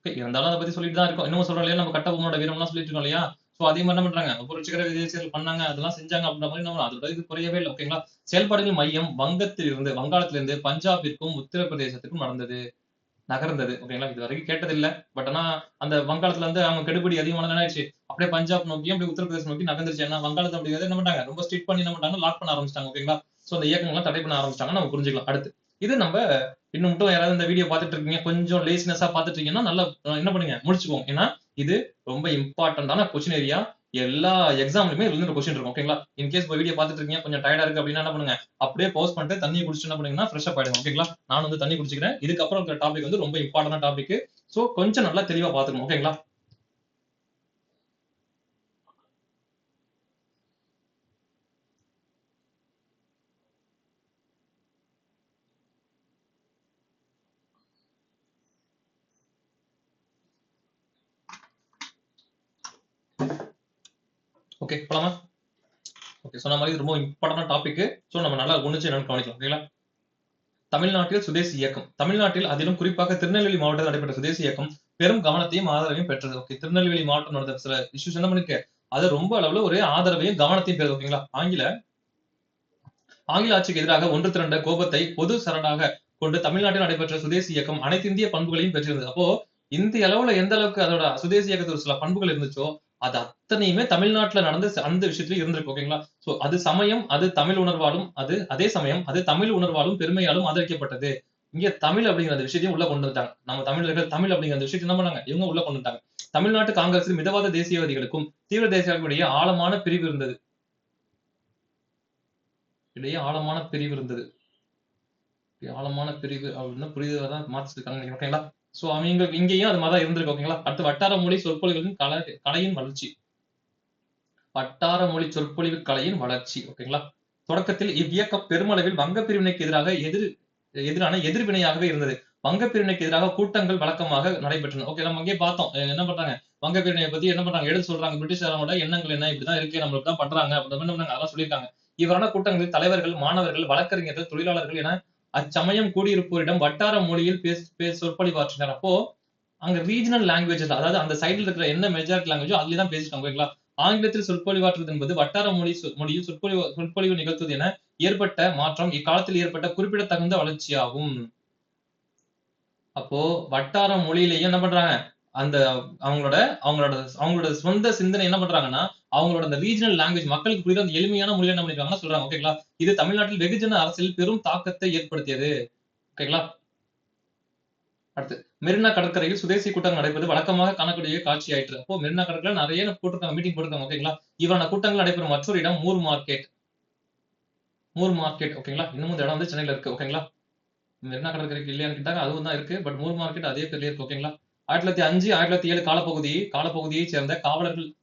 இருந்தாலும் அதை பத்தி சொல்லிட்டு தான் இருக்கோம். இன்னும் சொல்றோம் இல்லையா, நம்ம கட்டபொம்மனோட வீரம்லாம் சொல்லிட்டு இருக்கோம் இல்லையா. சோ அதே மாதிரி என்ன பண்றாங்க புரட்சிகர விதேசியர்கள் பண்ணாங்க, அதெல்லாம் செஞ்சாங்க அப்படின்ற மாதிரி நம்ம அதோட இது குறையவே இல்லை. ஓகேங்களா? செயல்பாடுகள் மையம் வங்காளத்திலிருந்து பஞ்சாபிற்கும் உத்தரப்பிரதேசத்துக்கும் நகர்ந்தது. ஓகேங்களா? இது வரைக்கும் கேட்டதில்ல. பட் ஆனா அந்த வங்காளத்துல இருந்து அவங்க கெடுபிடி அதிகமான என்ன ஆயிடுச்சு, அப்படியே பஞ்சாப் நோக்கியும் அப்படியே உத்தரப்பிரதேசம் நோக்கி நகர்ந்துருச்சு. ஏன்னா வங்காளத்தை அப்படிங்கிறது என்ன பண்ணாங்க, ரொம்ப ஸ்ட்ரிக்ட் பண்ணி என்ன பண்ணாங்க, லாக் பண்ண ஆரம்பிச்சிட்டாங்க. ஓகேங்களா? சோ அந்த இயக்கங்கள்லாம் தடை பண்ண ஆரம்பிச்சிட்டாங்க, நம்ம புரிஞ்சுக்கலாம். அடுத்து இது நம்ம இன்னும் மட்டும் யாராவது இந்த வீடியோ பார்த்துட்டு இருக்கீங்க, கொஞ்சம் லேசினஸா பார்த்துட்டு இருக்கீங்கன்னா நல்லா என்ன பண்ணுங்க, முடிச்சுக்கோங்க. ஏன்னா இது ரொம்ப இம்பார்ட்டன்டான கொஸ்டின் ஏரியா. எல்லா எக்ஸாம்லயுமே இதுல இருந்து கொஸ்டின் இருக்கும். ஓகேங்களா? இன்கேஸ் இப்போ வீடியோ பார்த்துட்டு இருக்கீங்க, கொஞ்சம் டயர்டா இருக்கு அப்படின்னா என்ன பண்ணுங்க, அப்படியே பாஸ் பண்ணிட்டு தண்ணி குடிச்சிட்டு என்ன பண்ணுங்கன்னா ஃப்ரெஷ் அப் ஆயிடுங்க. ஓகேங்களா? நான் வந்து தண்ணி குடிச்சிக்கிறேன். இதுக்கப்புறம் இருக்கிற டாபிக் வந்து ரொம்ப இம்பார்ட்டன்டான டாபிக். சோ கொஞ்சம் நல்லா தெளிவா பாத்துக்கணும். ஓகேங்களா? ஓகே போலாமா? ஓகே, சொன்ன மாதிரி ரொம்ப இம்பார்ட்டன்டான டாபிக். சோ நம்ம நல்லா ஒண்ணுச்சு என்னன்னு கவனிக்கலாம். ஓகேங்களா? தமிழ்நாட்டில் சுதேசி இயக்கம். தமிழ்நாட்டில் அதிலும் குறிப்பாக திருநெல்வேலி மாவட்டத்தில் நடைபெற்ற சுதேசி இயக்கம் பெரும் கவனத்தையும் ஆதரவையும் பெற்றது. ஓகே, திருநெல்வேலி மாவட்டம் நடந்த சில இஷ்யூஸ் என்ன பண்ணிருக்கு, அது ரொம்ப அளவுல ஒரு ஆதரவையும் கவனத்தையும் பெறுது. ஓகேங்களா? ஆங்கில ஆட்சிக்கு எதிராக ஒன்று திரண்ட கோபத்தை பொது சரணாக கொண்டு தமிழ்நாட்டில் நடைபெற்ற சுதேசி இயக்கம் அனைத்திந்திய பண்புகளையும் பெற்றிருந்தது. அப்போ இந்திய அளவுல எந்த அளவுக்கு அதோட சுதேசி இயக்கத்தில் சில பண்புகள் இருந்துச்சோ அது அத்தனையுமே தமிழ்நாட்டுல நடந்த அந்த விஷயத்துல இருந்திருக்கு. ஓகேங்களா? சோ அது சமயம், அது தமிழ் உணர்வாலும், அதே சமயம் அது தமிழ் உணர்வாலும் பெருமையாலும் ஆதரிக்கப்பட்டது. இங்க தமிழ் அப்படிங்கிற அந்த விஷயத்தையும் உள்ள கொண்டு வந்துட்டாங்க. நம்ம தமிழர்கள் தமிழ் அப்படிங்கிற அந்த விஷயத்தை என்ன பண்ணாங்க, இவங்க உள்ள கொண்டு வந்துட்டாங்க. தமிழ்நாட்டு காங்கிரஸில் மிதவாத தேசியவாதிகளுக்கும் தீவிர தேசியவாதிகளுக்கும் இடையே ஆழமான பிரிவு இருந்தது. ஆழமான பிரிவு இருந்தது. ஆழமான பிரிவு அப்படின்னு புரிததான் மாத்திருக்காங்க. ஓகேங்களா? சோ அவங்க இங்கேயும் அது மாதிரி இருந்திருக்கு. ஓகேங்களா? அடுத்து வட்டார மொழி சொற்பொழிவுகளின் கலையின் வளர்ச்சி. வட்டார மொழி சொற்பொழிவு கலையின் வளர்ச்சி. ஓகேங்களா? தொடக்கத்தில் இவ்வியக்கம் பெருமளவில் வங்க பிரிவினைக்கு எதிரான எதிர்வினையாகவே இருந்தது. வங்க பிரிவினைக்கு எதிராக கூட்டங்கள் வழக்கமாக நடைபெற்றன. ஓகே, நம்ம அங்கேயே பார்த்தோம். என்ன பண்றாங்க, வங்க பிரிவினையை பத்தி என்ன பண்றாங்க, எடுத்து சொல்றாங்க. பிரிட்டிஷாரோட எண்ணங்கள் என்ன, இப்படிதான் இருக்கு, நம்மளுக்கு தான் பண்றாங்க அப்படின்னு அதெல்லாம் சொல்லியிருக்காங்க. இவரான கூட்டங்களில் தலைவர்கள், மாணவர்கள், வழக்கறிஞர்கள், தொழிலாளர்கள் என அச்சமயம் கூடியிருப்போரிடம் வட்டார மொழியில் சொற்பொழிவாற்றினார். அப்போ அங்க ரீஜனல் லாங்குவேஜஸ், அதாவது அந்த சைடுல இருக்கிற என்ன மெஜாரிட்டி லாங்குவேஜோ அதுலதான் பேசிட்டாங்க. ஓகேங்களா? ஆங்கிலத்தில் சொற்பொழிவாற்றுவது என்பது வட்டார மொழியில் சொற்பொழிவு நிகழ்த்துவது என ஏற்பட்ட மாற்றம் இக்காலத்தில் ஏற்பட்ட குறிப்பிடத்தகுந்த வளர்ச்சியாகும். அப்போ வட்டார மொழியிலேயே என்ன பண்றாங்க, அந்த அவங்களோட அவங்களோட அவங்களோட சொந்த சிந்தனை என்ன பண்றாங்கன்னா, அவங்களோட அந்த ரீஜனல் லாங்குவேஜ் மக்களுக்கு புரியுற அந்த எளிமையான மொழியில என்ன பண்ணிருக்காங்கன்னா சொல்றாங்க. ஓகேங்களா? இது தமிழ்நாட்டில் வெகுஜன அரசியல் பெரும் தாக்கத்தை ஏற்படுத்தியது. ஓகேங்களா? அடுத்து மெரினா கடற்கரையில் சுதேசி கூட்டங்கள் நடைபெறுவது வழக்கமாக காணக்கூடிய காட்சி ஆயிற்று. அப்போ மெரினா கடற்கரை நிறைய போட்டிருக்காங்க, மீட்டிங் போட்டிருக்காங்க. ஓகேங்களா? இவரான கூட்டங்கள் நடைபெறும் மற்றொரு இடம் மூர் மார்க்கெட். ஓகேங்களா? இன்னமும் இந்த இடம் வந்து சென்னையில இருக்கு. ஓகேங்களா? மெரினா கடற்கரைக்கு இல்லையான்னு கேட்டாங்க, அதுவும் தான் இருக்கு. பட் மூர் மார்க்கெட் அதே பேர்லயே இருக்கு. ஓகேங்களா? 1905 1907 காலப்பகுதியைச் சேர்ந்த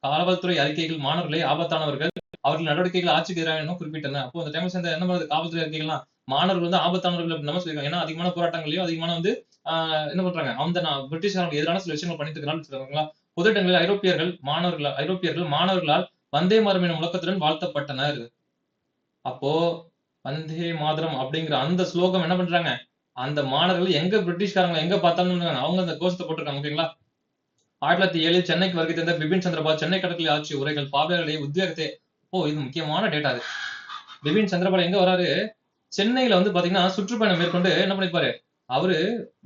காவல்துறை அறிக்கைகள் மாணவர்களை ஆபத்தானவர்கள், அவர்கள் நடவடிக்கைகள் ஆட்சிக்கு எதிராக குறிப்பிட்டன. அப்போ அந்த டைம்ல சேர்ந்த என்ன பண்ணுறது, காவல்துறை அறிக்கைகள்லாம் மாணவர்கள் வந்து ஆபத்தானவர்கள் அப்படின்னு சொல்லியிருக்காங்க. ஏன்னா அதிகமான போராட்டங்களையும் அதிகமான வந்து என்ன பண்றாங்க, அந்த பிரிட்டிஷாருக்கு எதிரான சில விஷயங்கள் பண்ணிட்டு இருக்காங்க. பொது இடங்களில் ஐரோப்பியர்கள் மாணவர்களால் வந்தே மாதரம் எனும் முழக்கத்துடன் வாழ்த்தப்பட்டனர். அப்போ வந்தே மாதரம் அப்படிங்கிற அந்த ஸ்லோகம் என்ன பண்றாங்க, அந்த மாணவர்கள் எங்க பிரிட்டிஷ்காரங்க எங்க பார்த்தாலும் அவங்க அந்த கோஷத்தை போட்டிருக்காங்க. ஓகேங்களா? 1907 சென்னைக்கு வருகை தந்த பிபின் சந்திரபால் சென்னை கடற்கரை ஆட்சி உரைகள் பார்வையாளர்களை உத்வேகத்தை. இது முக்கியமான டேட்டா. அது பிபின் சந்திரபால் எங்க வராரு, சென்னையில வந்து பாத்தீங்கன்னா சுற்றுப்பயணம் மேற்கொண்டு என்ன பண்ணிருப்பாரு, அவரு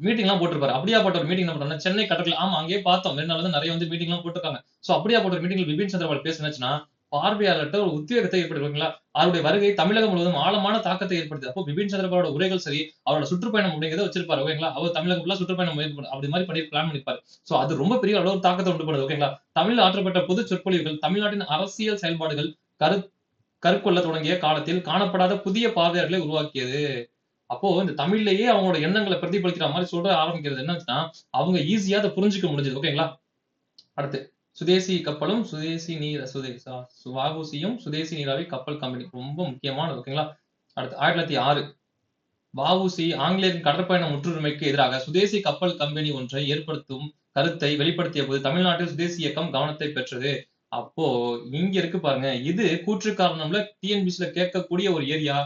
மீட்டிங் எல்லாம் போட்டிருப்பாரு. அப்படியாப்பட்ட ஒரு மீட்டிங் என்ன பண்றாங்க, சென்னை கடற்கரை. ஆமா, அங்கேயே பார்த்தோம், மெரினால வந்து நிறைய வந்து மீட்டிங் எல்லாம் போட்டிருக்காங்க. சோ அப்படியாப்பட்ட ஒரு மீட்டிங்ல பிபின் சந்திரபால் பேசுனுச்சுன்னா பார்வையாளர்கிட்ட ஒரு உத்வேகத்தை ஏற்படுத்துவீங்களா. அவருடைய வருகை தமிழகம் முழுவதும் ஆழமான தாக்கத்தை ஏற்படுத்து. அப்போ பிபின் சந்திரபாலோட உரைகள் சரி, அவரோட சுற்றுப்பயணம் அப்படிங்கிறத வச்சிருப்பாரு. ஓகேங்களா? அவர் தமிழகம் ஃபுல்லா சுற்றுப்பயணம் அப்படி மாதிரி பண்ணி பிளான் பண்ணிருப்பாரு. சோ அது ரொம்ப பெரிய அளவு தாக்கத்தை உண்டு பண்ணுது. ஓகேங்களா? தமிழில் ஆற்றப்பட்ட பொது சொற்பொழிவுகள் தமிழ்நாட்டின் அரசியல் செயல்பாடுகள் கருக்கொள்ள தொடங்கிய காலத்தில் காணப்படாத புதிய பார்வையாளர்களை உருவாக்கியது. அப்போ இந்த தமிழ்லயே அவங்களோட எண்ணங்களை பிரதிபலிக்கிற மாதிரி சொல்ற ஆரம்பிக்கிறது என்னன்னா, அவங்க ஈஸியா அதை புரிஞ்சுக்க முடிஞ்சது. ஓகேங்களா? அடுத்து சுதேசி கப்பலும் வஉசியும் சுதேசி நீராவி கப்பல் கம்பெனி ரொம்ப முக்கியமானது. ஓகேங்களா? அடுத்து 1906 வஉசி ஆங்கிலேயரின் கடற்பயண முற்றுரிமைக்கு எதிராக சுதேசி கப்பல் கம்பெனி ஒன்றை ஏற்படுத்தும் கருத்தை வெளிப்படுத்திய போது தமிழ்நாட்டில் சுதேசி இயக்கம் கவனத்தை பெற்றது. அப்போ இங்க இருக்கு பாருங்க, இது கூற்று காரணம்ல டிஎன்பிசில கேட்கக்கூடிய ஒரு ஏரியா.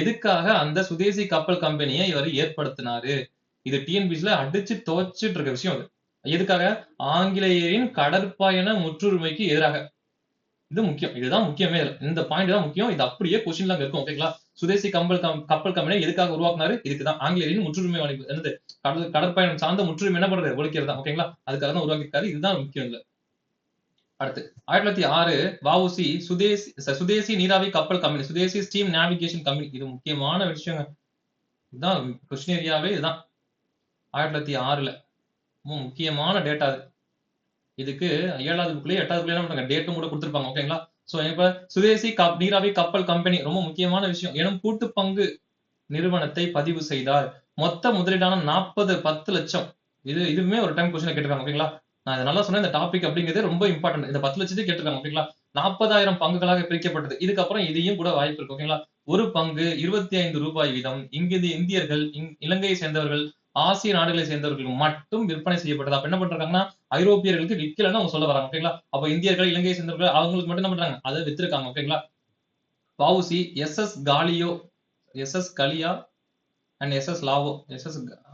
எதுக்காக அந்த சுதேசி கப்பல் கம்பெனியை இவர் ஏற்படுத்தினாரு, இது டிஎன்பிசில அடிச்சு துவச்சிட்டு இருக்க விஷயம். அது எதுக்காக, ஆங்கிலேயரின் கடற்பயண முற்றுரிமைக்கு எதிராக. இது முக்கியம். இதுதான் முக்கியமே. இந்த பாயிண்ட் தான் முக்கியம். இது அப்படியே கொஸ்டின்ல அங்க இருக்கும். ஓகேங்களா? சுதேசி கப்பல் கம்பெனி எதுக்காக உருவாக்குனாரு? இதுக்குதான். ஆங்கிலேயரின் முற்றுரிமை என்னது கடற்பயணம் சார்ந்த முற்றுரிமை என்ன பண்றது? ஒழிக்கிறது தான். ஓகேங்களா? அதுக்காக தான் உருவாக்கியிருக்காரு. இதுதான் முக்கியம் இல்ல. அடுத்து 1906 வஉசி சுதேசி நீராவி கப்பல் கம்பெனி, சுதேசி ஸ்டீம் நேவிகேஷன் கம்பெனி. இது முக்கியமான விஷயங்க. இதுதான் கொஸ்டின் ஏரியாவே இதுதான். 1906ல முக்கியமான டேட்டா அது. இதுக்கு 7வது புக்லயே 8வது புக்லயே என்ன பண்றாங்க? டேட்டும் கூட கொடுத்திருப்பாங்க. ஓகேங்களா? சோ இப்ப சுதேசி நீராவி கப்பல் கம்பெனி ரொம்ப முக்கியமான விஷயம். எனும் கூட்டு பங்கு நிறுவனத்தை பதிவு செய்தார். மொத்த முதலீடான 10 லட்சம். இதுவுமே ஒரு டைம் கொஸ்டின்ல கேட்டிருக்காங்க. ஓகேங்களா? நான் இதை நல்லா சொன்னேன். இந்த டாபிக் அப்படிங்கிறது ரொம்ப இம்பார்ட்டன்ட். இந்த 10 லட்சத்தை கேட்டிருக்காங்க. ஓகேங்களா? 40,000 பங்குகளாக பிரிக்கப்பட்டது. இதுக்கப்புறம் இதையும் கூட வாய்ப்பு இருக்கு. ஓகேங்களா? ஒரு பங்கு ₹25 வீதம் இந்தியர்கள், இலங்கையை சேர்ந்தவர்கள், ஆசிய நாடுகளை சேர்ந்தவர்களுக்கு மட்டும் விற்பனை செய்யப்பட்டது. அப்ப என்ன பண்றாங்கன்னா, ஐரோப்பியர்களுக்கு விற்கலன்னு அவங்க சொல்ல வராங்க. ஓகேங்களா? அப்ப இந்தியர்கள், இலங்கையை சேர்ந்தவர்கள் அவங்களுக்கு மட்டும் என்ன பண்றாங்க? அதை வித்திருக்காங்க. ஓகேங்களா? வஉசி எஸ் எஸ் கலியா அண்ட் எஸ்.எஸ். லாவோ,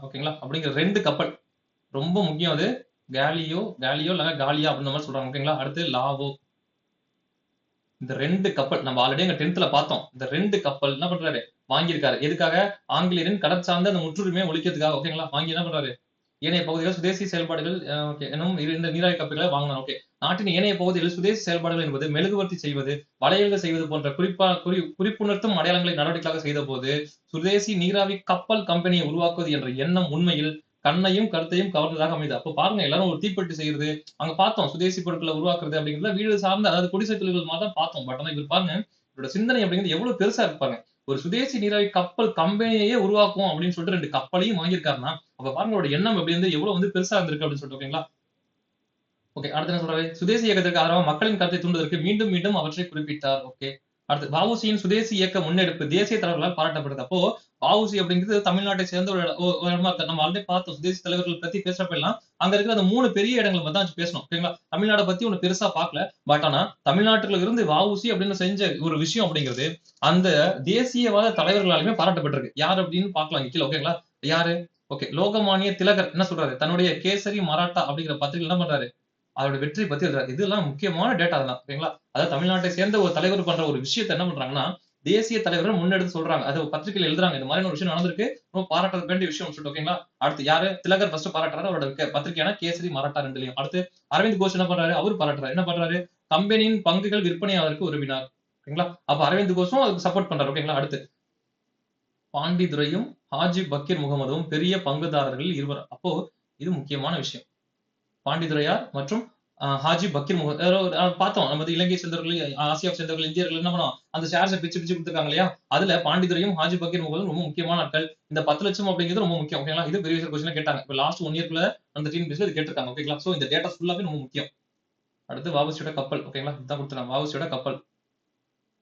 ஓகேங்களா? அப்படிங்கிற 2 கப்பல் ரொம்ப முக்கியம். அது கேலியோ இல்ல காலியா அப்படின்ற மாதிரி சொல்றாங்க. ஓகேங்களா? அடுத்து லாவோ. இந்த 2 கப்பல் நம்ம ஆல்ரெடி எங்க 10th பார்த்தோம். இந்த 2 கப்பல் என்ன பண்றாரு? வாங்கியிருக்காரு. எதுக்காக? ஆங்கிலேயரின் கடற்சார்ந்த அந்த முற்றுரிமையை ஒழிக்கிறதுக்காக. ஓகேங்களா? வாங்கி என்ன பண்றாரு? ஏனைய பகுதிகள் சுதேசி செயல்பாடுகள் எனும் இந்த நீராவி கப்பல்களை வாங்கினார். ஓகே. நாட்டின் ஏனைய பகுதிகளில் சுதேசி செயல்பாடுகள் என்பது மெழுகுவர்த்தி செய்வது, வளையல்கள் செய்வது போன்ற குறிப்புணர்த்தும் அடையாளங்களை நடவடிக்கையாக செய்த போது சுதேசி நீராவி கப்பல் கம்பெனியை உருவாக்குவது என்ற எண்ணம் உண்மையில் கண்ணையும் கருத்தையும் கவர்ந்ததாக அமைது. அப்போ பாருங்க, எல்லாரும் ஒரு தீப்பெட்டி செய்யறது, அங்க பார்த்தோம் சுதேசி பொருட்களை உருவாக்குறது அப்படிங்கிறத வீடு சார்ந்த, அதாவது குடிசை தொழில்கள் மாதிரி தான் பார்த்தோம். பட் ஆனா இவர் பாருங்க, இவரோட சிந்தனை அப்படிங்கிறது எவ்வளவு பெருசா இருப்பாங்க. ஒரு சுதேசி நீராவி கப்பல் கம்பெனியே உருவாக்கும் அப்படின்னு சொல்லிட்டு 2 கப்பலையும் வாங்கியிருக்காருன்னா, அப்ப பாருங்க அவரோட எண்ணம் எப்படி வந்து எவ்வளவு வந்து பெருசா இருந்திருக்கு அப்படின்னு சொல்லிட்டு. ஓகேங்களா? ஓகே. அடுத்து என்ன சொல்றாரு? சுதேசி இயக்கத்திற்கு ஆதரவாக மக்களின் கருத்தை தூண்டுவதற்கு மீண்டும் மீண்டும் அவற்றை குறிப்பிட்டார். ஓகே. அடுத்து வஉசியின் சுதேசி இயக்க முன்னெடுப்பு தேசிய தலைவர்களால் பாராட்டப்படுது. அப்போ வஉசி அப்படிங்கிறது தமிழ்நாட்டை சேர்ந்த ஒரு இடமா இருக்கு. நம்ம ஆல்ரெடி பார்த்தோம். சுதேசி தலைவர்கள் பத்தி பேசுறப்ப எல்லாம் அங்க இருக்கிற அந்த 3 பெரிய இடங்களை பத்தி தான் பேசணும். ஓகேங்களா? தமிழ்நாட பத்தி ஒண்ணு பெருசா பார்க்கல. பட் ஆனா தமிழ்நாட்டுல இருந்து வஉசி அப்படின்னு செஞ்ச ஒரு விஷயம் அப்படிங்கிறது அந்த தேசியவாத தலைவர்களாலுமே பாராட்டப்பட்டிருக்கு. யார் அப்படின்னு பார்க்கலாம் கீழே. ஓகேங்களா? யாரு? ஓகே. லோகமானிய திலகர் என்ன சொல்றாரு? தன்னுடைய கேசரி மராட்டா அப்படிங்கிற பத்திரிகை என்ன பண்றாரு? அதோட வெற்றி பத்தி எழுதுறாரு. இதெல்லாம் முக்கியமான டேட்டா அதெல்லாம். ஓகேங்களா? அதாவது தமிழ்நாட்டை சேர்ந்த ஒரு தலைவர் பண்ற ஒரு விஷயத்த என்ன பண்றாங்கன்னா, தேசிய தலைவர்கள் முன்னெடுத்து சொல்றாங்க. அது பத்திரிகையில எழுதுறாங்க. இந்த மாதிரி ஒரு விஷயம் நடந்திருக்கு. ரொம்ப பாராட்ட வேண்டிய விஷயம் சொல்லிட்டு. ஓகேங்களா? அடுத்து யாரு? திலகர் ஃபர்ஸ்ட் பாராட்டுறாரு. அவரோட பத்திரிகையான கேசரி மராட்டா 2லயும். அடுத்து அரவிந்த் கோஷ் என்ன பண்றாரு? அவரு பாராட்டுறாரு. என்ன பண்றாரு? கம்பெனியின் பங்குகள் விற்பனையாளருக்கு உதவினார். ஓகேங்களா? அப்ப அரவிந்த் கோஷும் அதுக்கு சப்போர்ட் பண்றாரு. ஓகேங்களா? அடுத்து பாண்டித்துரையும் ஹாஜி பக்கீர் முகமதும் பெரிய பங்குதாரர்கள் இருவர். அப்போ இது முக்கியமான விஷயம். பாண்டித்துரையார் மற்றும் ஹாஜி பக்கீர் முகமது பார்த்தோம். நம்ம இலங்கை சேர்ந்தவர்கள், ஆசியா சேர்ந்தவர்கள், இந்தியர்கள் என்ன பண்ணோம்? அந்த ஷேர்ஸை பிச்சு பிச்சு கொடுத்துருக்காங்க இல்லையா? அதுல பாண்டித்துரையும் ஹாஜி பக்கீர் முகமதும் ரொம்ப முக்கியமான ஆட்கள். இந்த 10 லட்சம் அப்படிங்கிறது ரொம்ப முக்கியம். ஓகேங்களா? இது பெரிய கொஸ்டின் கேட்டாங்க. இப்ப லாஸ்ட் 1 இயர்க்குள்ள அந்த டீம் பேஸ்ல இது கேட்டிருக்காங்க. ஓகேங்களா? சோ இந்த டேட்டா ஃபுல்லாவே ரொம்ப முக்கியம். அடுத்து வஉசியோட கப்பல். ஓகேங்களா? இதான் கொடுத்துருக்காங்க. வஉசியோட கப்பல்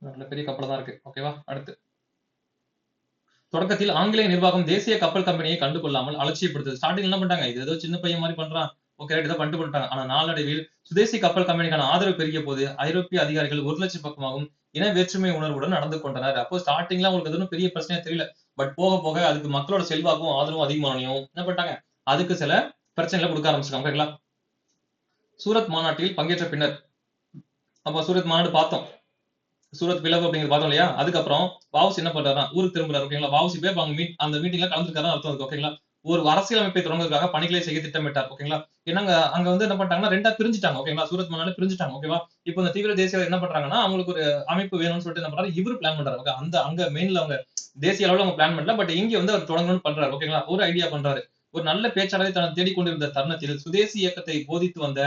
நல்ல பெரிய கப்பல் தான் இருக்கு. ஓகேவா? அடுத்து தொடக்கத்தில் ஆங்கிலேய நிர்வாகம் தேசிய கப்பல் கம்பெனியை கண்டுகொள்ளாமல் அலட்சியப்படுத்தது. ஸ்டார்டிங் என்ன பண்ணிட்டாங்க? இது ஏதோ சின்ன பையன் மாதிரி பண்றான். ஓகே ரைட், ஏதோ பண்ணிட்டு பண்ணிட்டாங்க. ஆனா நாளடைவில் சுதேசி கப்பல் கம்பெனிக்கான ஆதரவு பெருகிய போது ஐரோப்பிய அதிகாரிகள் 1,00,000 பக்கமாகவும் இன வேற்றுமை உணர்வுடன் நடந்து கொண்டனர். அப்போ ஸ்டார்டிங்ல உங்களுக்கு எதுவும் பெரிய பிரச்சனையா தெரியல. பட் போக போக அதுக்கு மக்களோட செல்வாக்கும் ஆதரவும் அதிகமானியும் என்ன பண்ணிட்டாங்க? அதுக்கு சில பிரச்சனைகளை கொடுக்க ஆரம்பிச்சிருக்காங்க. ஓகேங்களா? சூரத் மாநாட்டில் பங்கேற்ற பின்னர், அப்ப சூரத் மாநாடு பார்த்தோம். சூரத் பிளவு அப்படிங்கிறது பார்த்தோம் இல்லையா? அதுக்கப்புறம் வஉசி என்ன பண்றாருன்னா ஊருக்கு திரும்புறாரு. ஓகேங்களா? வஉசி போய் அந்த மீட்டிங்ல கலந்துருக்காரு அர்த்தம் இருக்கு. ஓகேங்களா? ஒரு அரசியலமைப்பை தொடங்குவதற்காக பணிகளை செய்ய திட்டமிட்டார். ஓகேங்களா? ஏன்னா அங்க வந்து என்ன பண்ணிட்டாங்கன்னா 2ஆ பிரிஞ்சுட்டாங்க. ஓகேங்களா? சூரத் மாநாடு பிரிஞ்சுட்டாங்க. ஓகேவா? இப்போ இந்த தீவிர தேசியவாதி என்ன பண்றாங்கன்னா, அவங்களுக்கு ஒரு அமைப்பு வேணும்னு சொல்லிட்டு என்ன பண்றாரு? இவரு பிளான் பண்றாரு. ஓகே, அங்க மெயின்ல அவங்க தேசிய அளவுல அவங்க பிளான் பண்ணல. பட் இங்க வந்து அவர் தொடங்கணும்னு பண்றாரு. ஓகேங்களா? ஒரு ஐடியா பண்றாரு. ஒரு நல்ல பேச்சாளரை தான் தேடிக்கொண்டிருந்த தருணத்தில் சுதேசி இயக்கத்தை போதித்து வந்த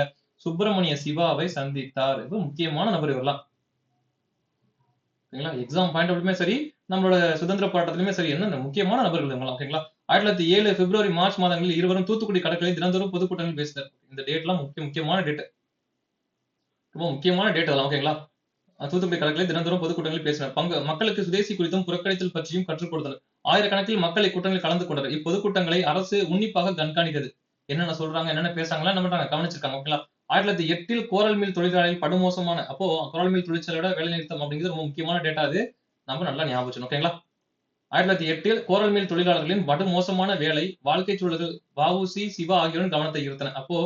சுப்பிரமணிய சிவாவை சந்தித்தார். இது முக்கியமான நபர் இவரெல்லாம். ஓகேங்களா? எக்ஸாம் பாயிண்ட் ஆஃப் சரி, நம்மளோட சுதந்திர போராட்டத்திலுமே சரி, என்ன முக்கியமான நபர்கள் இவங்கலாம். ஓகேங்களா? 1907 பிப்ரவரி, மார்ச் மாதங்களில் இருவரும் தூத்துக்குடி கடற்கரை தினந்தோறும் பொதுக்கூட்டங்கள் பேசினர். இந்த டேட்லாம் முக்கியமான டேட். ரொம்ப முக்கியமான டேட் அதெல்லாம். ஓகேங்களா? தூத்துக்குடி கடற்கரை தினந்தோறும் பொதுக்கூட்டங்களில் பேசினர். மக்களுக்கு சுதேசி குறித்தும் புறக்கணித்தல் பற்றியும் கற்றுக் கொடுத்தனர். ஆயிரக்கணக்கில் மக்கள் இக்கூட்டங்களில் கலந்து கொண்டனர். இப்பொதுக்கூட்டங்களை அரசு உன்னிப்பாக கண்காணித்தது. என்னென்ன சொல்றாங்க, என்னென்ன பேசுறாங்களா, என்ன பண்றாங்க, கவனிச்சிருக்காங்க. ஓகேங்களா? 1908 கோரல் மில் தொழிலாளர்கள் படுமோசமான, அப்போ கோரல் மில் தொழிற்சாலையோட வேலை நிறுத்தம் அப்படிங்கிறது ரொம்ப முக்கியமான டேட்டா. அது நம்ம நல்லா ஞாபகம் வச்சுக்கணும். ஓகேங்களா? 1908 கோரல் மில் தொழிலாளர்களின் படுமோசமான வேலை, வாழ்க்கை சூழல்கள் வஉசி, சிவா ஆகியோரின் கவனத்தை ஈர்த்தன. அப்போ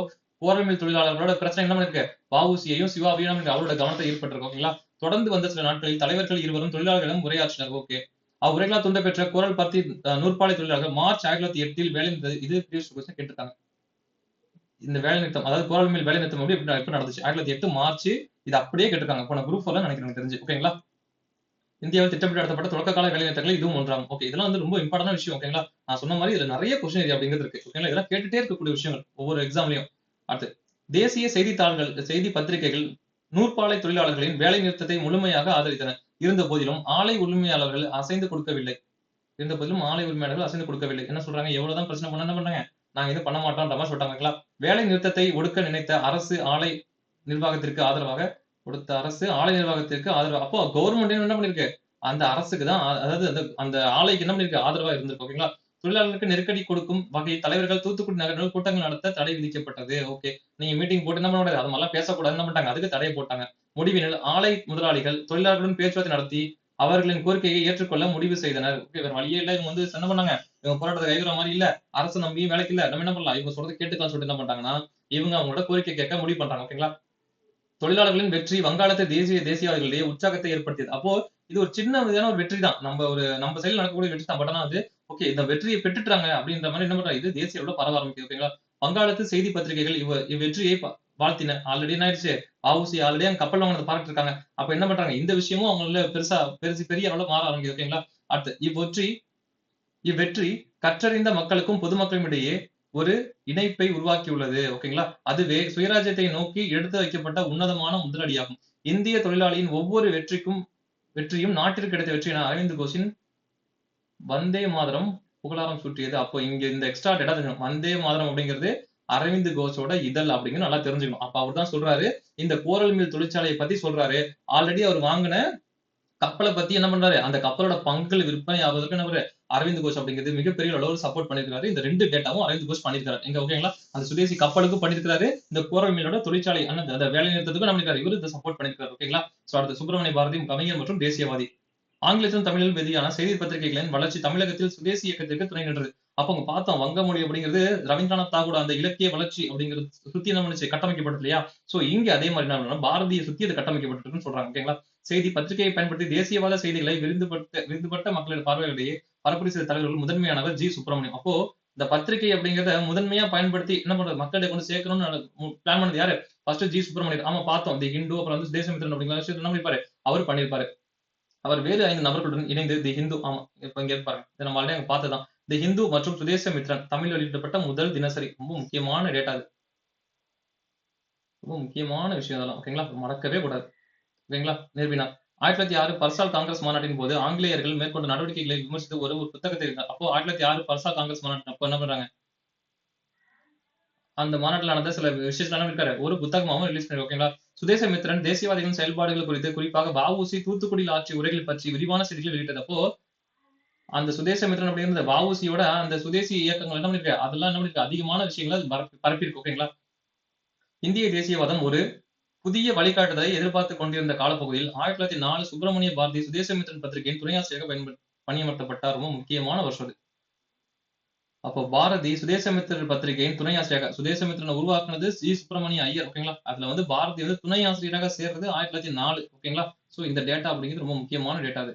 கோரல் மில் தொழிலாளர்களோட பிரச்சனை என்ன இருக்கு, வஉசியையும் சிவாவையும் அவரோட கவனத்தை ஈர்ப்பட்டிருக்கு. ஓகேங்களா. தொடர்ந்து வந்த சில நாட்களில் தலைவர்கள் இருவரும் தொழிலாளர்களிடம் உரையாற்றினர். ஓகே. அவ்வுரைகளால் தூண்ட பெற்ற கோரல் பருத்தி நூற்பாலை தொழிலாளர்கள் மார்ச் 1908 வேலை நிறுத்தம். இது ப்ரீவியஸ் கொஸ்டின் கேட்டிருக்காங்க. இந்த வேலை நிறுத்தம், அதாவது கோரல் மில் வேலை நிறுத்தம் எப்படி எப்ப நடந்துச்சு, 1908 மார்ச். இது அப்படியே கேட்டிருக்காங்க போன குரூப் 4 நினைக்கிறேன் எனக்கு தெரிஞ்சு. ஓகேங்களா. இந்தியாவில் திட்டமிட்டு நடத்தப்பட்ட தொடக்க கால வேலை நிறுத்தங்கள் இதுவும் ஒன்றாகும். ஓகே, இதெல்லாம் வந்து ரொம்ப இம்பார்ட்டன்ட் விஷயம். ஓகேங்களா. நான் சொன்ன மாதிரி இதுல நிறைய கொஸ்டின் ஏரியா அப்படிங்கிறது இருக்கு. ஓகேங்களா. இதெல்லாம் கேட்டுட்டே இருக்கக்கூடிய விஷயங்கள் ஒவ்வொரு எக்ஸாம்லயும். அடுத்து, தேசிய செய்தித்தாள்கள் செய்தி பத்திரிகைகள் நூற்பாலை தொழிலாளர்களின் வேலை நிறுத்தத்தை முழுமையாக ஆதரித்தன. இருந்த போதிலும் ஆலை உரிமையாளர்கள் அசைந்து கொடுக்கவில்லை. என்ன சொல்றாங்க, எவ்வளவுதான் பிரச்சனை பண்ண என்ன பண்றாங்க, நாங்க எதுவும் பண்ண மாட்டோம்ன்ற மாதிரி சொல்லிட்டாங்களா. வேலை நிறுத்தத்தை ஒடுக்க நினைத்த அரசு ஆலை நிர்வாகத்திற்கு ஆதரவாக அப்போ கவர்மெண்ட் என்ன பண்ணிருக்கு, அந்த அரசுக்கு தான், அதாவது அந்த ஆலைக்கு என்ன பண்ணிருக்கு, ஆதரவா இருந்திருக்கு. ஓகேங்களா. தொழிலாளர்களுக்கு நெருக்கடி கொடுக்கும் வகையில் தலைவர்கள் தூத்துக்குடி நகரில் கூட்டங்கள் நடத்த தடை விதிக்கப்பட்டது. ஓகே, நீங்க மீட்டிங் போட்டு என்ன பண்ண முடியாது, அது மாதிரிலாம் பேசக்கூடாது, என்ன பண்ணிட்டாங்க, அதுக்கு தடை போட்டாங்க. முடிவினில் ஆலை முதலாளிகள் தொழிலாளர்களுடன் பேச்சுவார்த்தை நடத்தி அவர்களின் கோரிக்கையை ஏற்றுக்கொள்ள முடிவு செய்தனர். ஓகே, வேற வழியே இல்ல, இவங்க வந்து என்ன பண்ணாங்க, இவங்க போராட்டத்தை கைவிடுற மாதிரி இல்ல, அரசு நம்பியும் வேலைக்கு இல்ல, நம்ம என்ன பண்ணலாம், இவங்க சொல்றதை கேட்டுக்கலாம் சொல்லிட்டு என்ன பண்றாங்கன்னா, இவங்க அவங்களோட கோரிக்கை கேட்க முடிவு பண்றாங்க. ஓகேங்களா. தொழிலாளர்களின் வெற்றி வங்காளத்தை தேசியவாதிகளிடையே உற்சாகத்தை ஏற்படுத்தியது. அப்போ இது ஒரு சின்ன விதமான ஒரு வெற்றி தான், நம்ம சைடுல நடக்கக்கூடிய வெற்றி தான். பட் ஆனா அது ஓகே, இந்த வெற்றியை பெற்றுட்டாங்க அப்படின்ற மாதிரி என்ன பண்றாங்க, இது தேசிய அளவுல பரவ ஆரம்பிக்குது. ஓகேங்களா. வங்காளத்து செய்தி பத்திரிகைகள் இவ்வெற்றியை வாழ்த்தின. ஆல்ரெடி என்ன ஆயிடுச்சு, வஉசி ஆல்ரெடி அங்க கப்பல் வாங்கினதை பார்த்துட்டு இருக்காங்க. அப்ப என்ன பண்றாங்க, இந்த விஷயமும் அவங்கள பெரிய அளவுல மாற ஆரம்பிக்குது. ஓகேங்களா. அடுத்து, இவ்வெற்றி கற்றறிந்த மக்களுக்கும் பொதுமக்களும் இடையே ஒரு இணைப்பை உருவாக்கியுள்ளது. ஓகேங்களா. அதுவே சுயராஜ்யத்தை நோக்கி எடுத்து வைக்கப்பட்ட உன்னதமான முதலடியாகும். இந்திய தொழிலாளியின் ஒவ்வொரு வெற்றியும் நாட்டிற்கு கிடைத்த வெற்றி என அரவிந்த் கோஷின் வந்தே மாதரம் புகழாரம் சூட்டியது. அப்போ இங்க இந்த எக்ஸ்ட்ரா டேட்டா தெரிஞ்சுக்கணும். வந்தே மாதரம் அப்படிங்கிறது அரவிந்த் கோஷோட இதழ் அப்படிங்கிறது நல்லா தெரிஞ்சுக்கணும். அப்ப அவர் தான் சொல்றாரு, இந்த கோரல் மில் தொழிற்சாலையை பத்தி சொல்றாரு. ஆல்ரெடி அவர் வாங்கின கப்பலை பத்தி என்ன பண்றாரு, அந்த கப்பலோட பங்குகள் விற்பனை ஆவதற்கு என்ன பண்றாரு, அரவிந்த் கோஷ் அப்படிங்கிறது மிகப்பெரிய அளவில் சப்போர்ட் பண்ணிருக்காரு. இந்த 2 டேட்டாவும் அரவிந்த் கோஷ் பண்ணிருக்காரு. எங்க ஓகேங்களா. அந்த சுதேசி கப்பலுக்கும் பண்ணிருக்காரு, இந்த கோரல் மில்லோட தொழிற்சாலை அந்த வேலை நிறுத்தத்துக்கும் என்ன பண்ணிருக்காரு, இவரு இதை சப்போர்ட் பண்ணிருக்காரு. ஓகேங்களா. சோ அடுத்து, சுப்பிரமணிய பாரதி கவிஞர் மற்றும் தேசியவாதி. ஆங்கிலத்திலும் தமிழிலும் வெளியான செய்தி பத்திரிகைகளின் வளர்ச்சி தமிழகத்தில் சுதேசி இயக்கத்திற்கு துணை நின்றது. அப்ப அவங்க பார்த்தோம், வங்க மொழி அப்படிங்கிறது ரவீந்திரநாத் தாகூர் அந்த இலக்கிய வளர்ச்சி அப்படிங்கிறது சுத்தி என்ன பண்ணுச்சு, கட்டமைக்கப்பட்டது இல்லையா. சோ இங்க அதே மாதிரி என்ன பாரதிய சுத்தி அது கட்டமைக்கப்பட்டிருக்குன்னு சொல்றாங்க. ஓகேங்களா. செய்தி பத்திரிகையை பயன்படுத்தி தேசியவாத செய்திகளை விருந்துபட்ட மக்களின் பார்வைகளிடையே பரப்புரை செய்த தலைவர்கள் முதன்மையானவர் ஜி சுப்பிரமணியம். அப்போ இந்த பத்திரிகை அப்படிங்கிறத முதன்மையா பயன்படுத்தி என்ன பண்றது, மக்களிடையே கொண்டு சேர்க்கணும்னு பிளான் பண்ணது யாரு, ஃபர்ஸ்ட் ஜி சுப்பிரமணியம். ஆமா பார்த்தோம், தி ஹிந்து, அப்புறம் வந்து தேசமித்திரன் அப்படிங்கிற விஷயத்தை என்ன பண்ணிருப்பாரு, அவர் பண்ணிருப்பாரு. அவர் வேறு 5 நபர்களுடன் இணைந்து தி ஹிந்து, ஆமா இப்ப இங்க பாருங்க, இதை நம்ம ஆல்ரெடி அங்க பார்த்ததான், தி ஹிந்து மற்றும் சுதேசமித்ரன் தமிழ் வெளியிடப்பட்ட முதல் தினசரி. ரொம்ப முக்கியமான டேட்டா அது, ரொம்ப முக்கியமான விஷயம் அதெல்லாம். ஓகேங்களா. மறக்கவே கூடாது. ஓகேங்களா. நிறுவினார். 1906 பர்சால் காங்கிரஸ் மாநாட்டின் போது ஆங்கிலேயர்கள் மேற்கொண்ட நடவடிக்கைகளை விமர்சித்து ஒரு புத்தகத்தை எழுதினார். அப்போ 1906 பர்சால் காங்கிரஸ் மாநாட்டு அப்ப என்ன பண்றாங்க, அந்த மாநாட்டில் நடந்த சில விஷயத்துல என்ன இருக்காரு, ஒரு புத்தகமாவும் ரிலீஸ் பண்ணி. ஓகேங்களா. சுதேசமித்திரன் தேசியவாதிகளின் செயல்பாடுகள் குறித்து, குறிப்பாக வஉசி தூத்துக்குடியில் ஆற்றிய உரைகள் பற்றி விரிவான செய்திகளை வெளியிட்டது. அப்போ அந்த சுதேசமித்திரன் அப்படிங்கிற வஉசியோட அந்த சுதேசி இயக்கங்கள் என்ன பண்ணிருக்கு, அதெல்லாம் என்ன பண்ணிருக்கு, அதிகமான விஷயங்களை பரப்பியிருக்கு. ஓகேங்களா. இந்திய தேசியவாதம் ஒரு புதிய வழிகாட்டுதலை எதிர்பார்த்து கொண்டிருந்த காலப்பகுதியில் 1904 சுப்பிரமணிய பாரதி சுதேசமித்திரன் பத்திரிகையின் துணையாசிரியராக பணியமர்த்தப்பட்டார். ரொம்ப முக்கியமான வருஷம் அது. அப்போ பாரதி சுதேசமித்திரன் பத்திரிகையின் துணை ஆசிரியராக, சுதேசமித்திரனை உருவாக்குனது ஜி சுப்பிரமணிய ஐயர். ஓகேங்களா. அதுல வந்து பாரதி வந்து துணை ஆசிரியராக சேர்றது 1904. ஓகேங்களா. சோ இந்த டேட்டா அப்படிங்கிறது ரொம்ப முக்கியமான டேட்டா அது.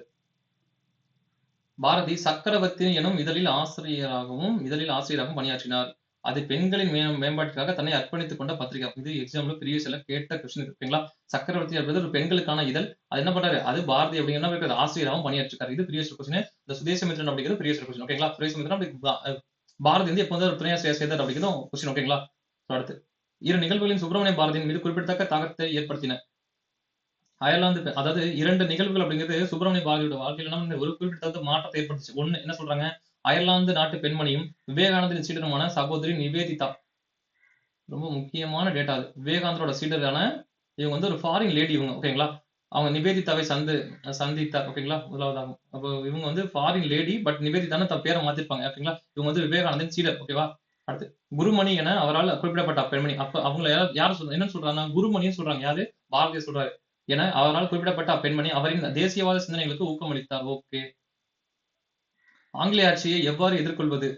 பாரதி சக்கரவர்த்தி எனும் இதழில் ஆசிரியராகவும் பணியாற்றினார். அது பெண்களின் மேம்பாட்டுக்காக தன்னை அர்ப்பணித்துக் கொண்ட பத்திரிகை. இது எக்ஸாம்ல ப்ரீவியஸ்ல கேட்ட கொஸ்டின். ஓகேங்களா. சக்கரவர்த்தி என்பது ஒரு பெண்களுக்கான இதழ். அது என்ன பண்றாரு, அது பாரதி அப்படிங்கிற ஆசிரியராகவும் பணியாற்றிருக்காரு. இது ப்ரீவியஸ் கொஸ்டின். இந்த சுதேசமித்திரன் அப்படிங்கிறது ப்ரீவியஸ் கொஸ்டின். ஓகேங்களா. சுதேசமித்திரன் பாரதி வந்து எப்போ வந்து ஒரு துணை ஆசிரியர் செய்தார் அப்படிங்கிறதும் கொஸ்டின். ஓகேங்களா. அடுத்து, 2 நிகழ்வுகளின் சுப்பிரமணிய பாரதியின் மீது குறிப்பிடத்தக்க தாக்கத்தை ஏற்படுத்தின. அயர்லாந்து, அதாவது 2 நிகழ்வுகள் அப்படிங்கிறது சுப்பிரமணிய பாரதியோட வாழ்க்கையில என்ன ஒரு குறிப்பிடத்தக்க மாற்றத்தை ஏற்படுத்துச்சு. ஒண்ணு என்ன சொல்றாங்க, அயர்லாந்து நாட்டு பெண்மணியும் விவேகானந்தரின் சீடருமான சகோதரி நிவேதிதா. ரொம்ப முக்கியமான டேட்டா அது. விவேகானந்தரோட சீடரான இவங்க வந்து ஒரு ஃபாரின் லேடி இவங்க. ஓகேங்களா. அவங்க நிவேதிதாவை சந்தித்தார். ஓகேங்களா. முதலாவதாகும். அப்போ இவங்க வந்து ஃபாரின் லேடி, பட் நிவேதிதான தன் பேரை மாத்திருப்பாங்க. ஓகேங்களா. இவங்க வந்து விவேகானந்தன் சீடர். ஓகேவா. அடுத்து, குருமணி என அவரால் குறிப்பிடப்பட்ட பெண்மணி. அப்ப அவங்கள யார் என்ன சொல்றாங்க, குருமணின்னு சொல்றாங்க. யாரு, பாரதிய சொல்றாரு. என அவரால் குறிப்பிடப்பட்ட அப்பெண்மணி அவரின் தேசியவாத சிந்தனைகளுக்கு ஊக்கமளித்தார். ஓகே. ஆங்கிலேய ஆட்சியை எவ்வாறு எதிர்கொள்வது,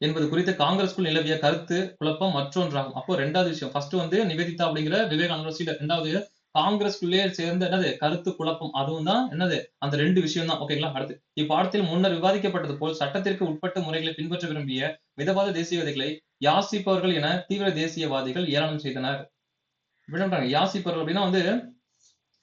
என்பது குறித்து காங்கிரஸ்க்குள் நிலவிய கருத்து குழப்பம் மற்றொன்றாகும். அப்போ ரெண்டாவது விஷயம், ஃபர்ஸ்ட் வந்து நிவேதிதா அப்படிங்கிற விவேகானந்தர் சீடர், ரெண்டாவது காங்கிரஸ்குள்ளே சேர்ந்த என்னது கருத்து குழப்பம், அதுவும் தான் என்னது அந்த ரெண்டு விஷயம் தான். ஓகேங்களா. அடுத்து இப்பாடத்தில் முன்னர் விவாதிக்கப்பட்டது போல் சட்டத்திற்கு உட்பட்ட முறைகளை பின்பற்ற விரும்பிய மிதவாத தேசியவாதிகளை யாசிப்பவர்கள் என தீவிர தேசியவாதிகள் ஏளனம் செய்தனர். விடம்ன்றாங்க. யாசிப்பவர்கள் அப்படின்னா வந்து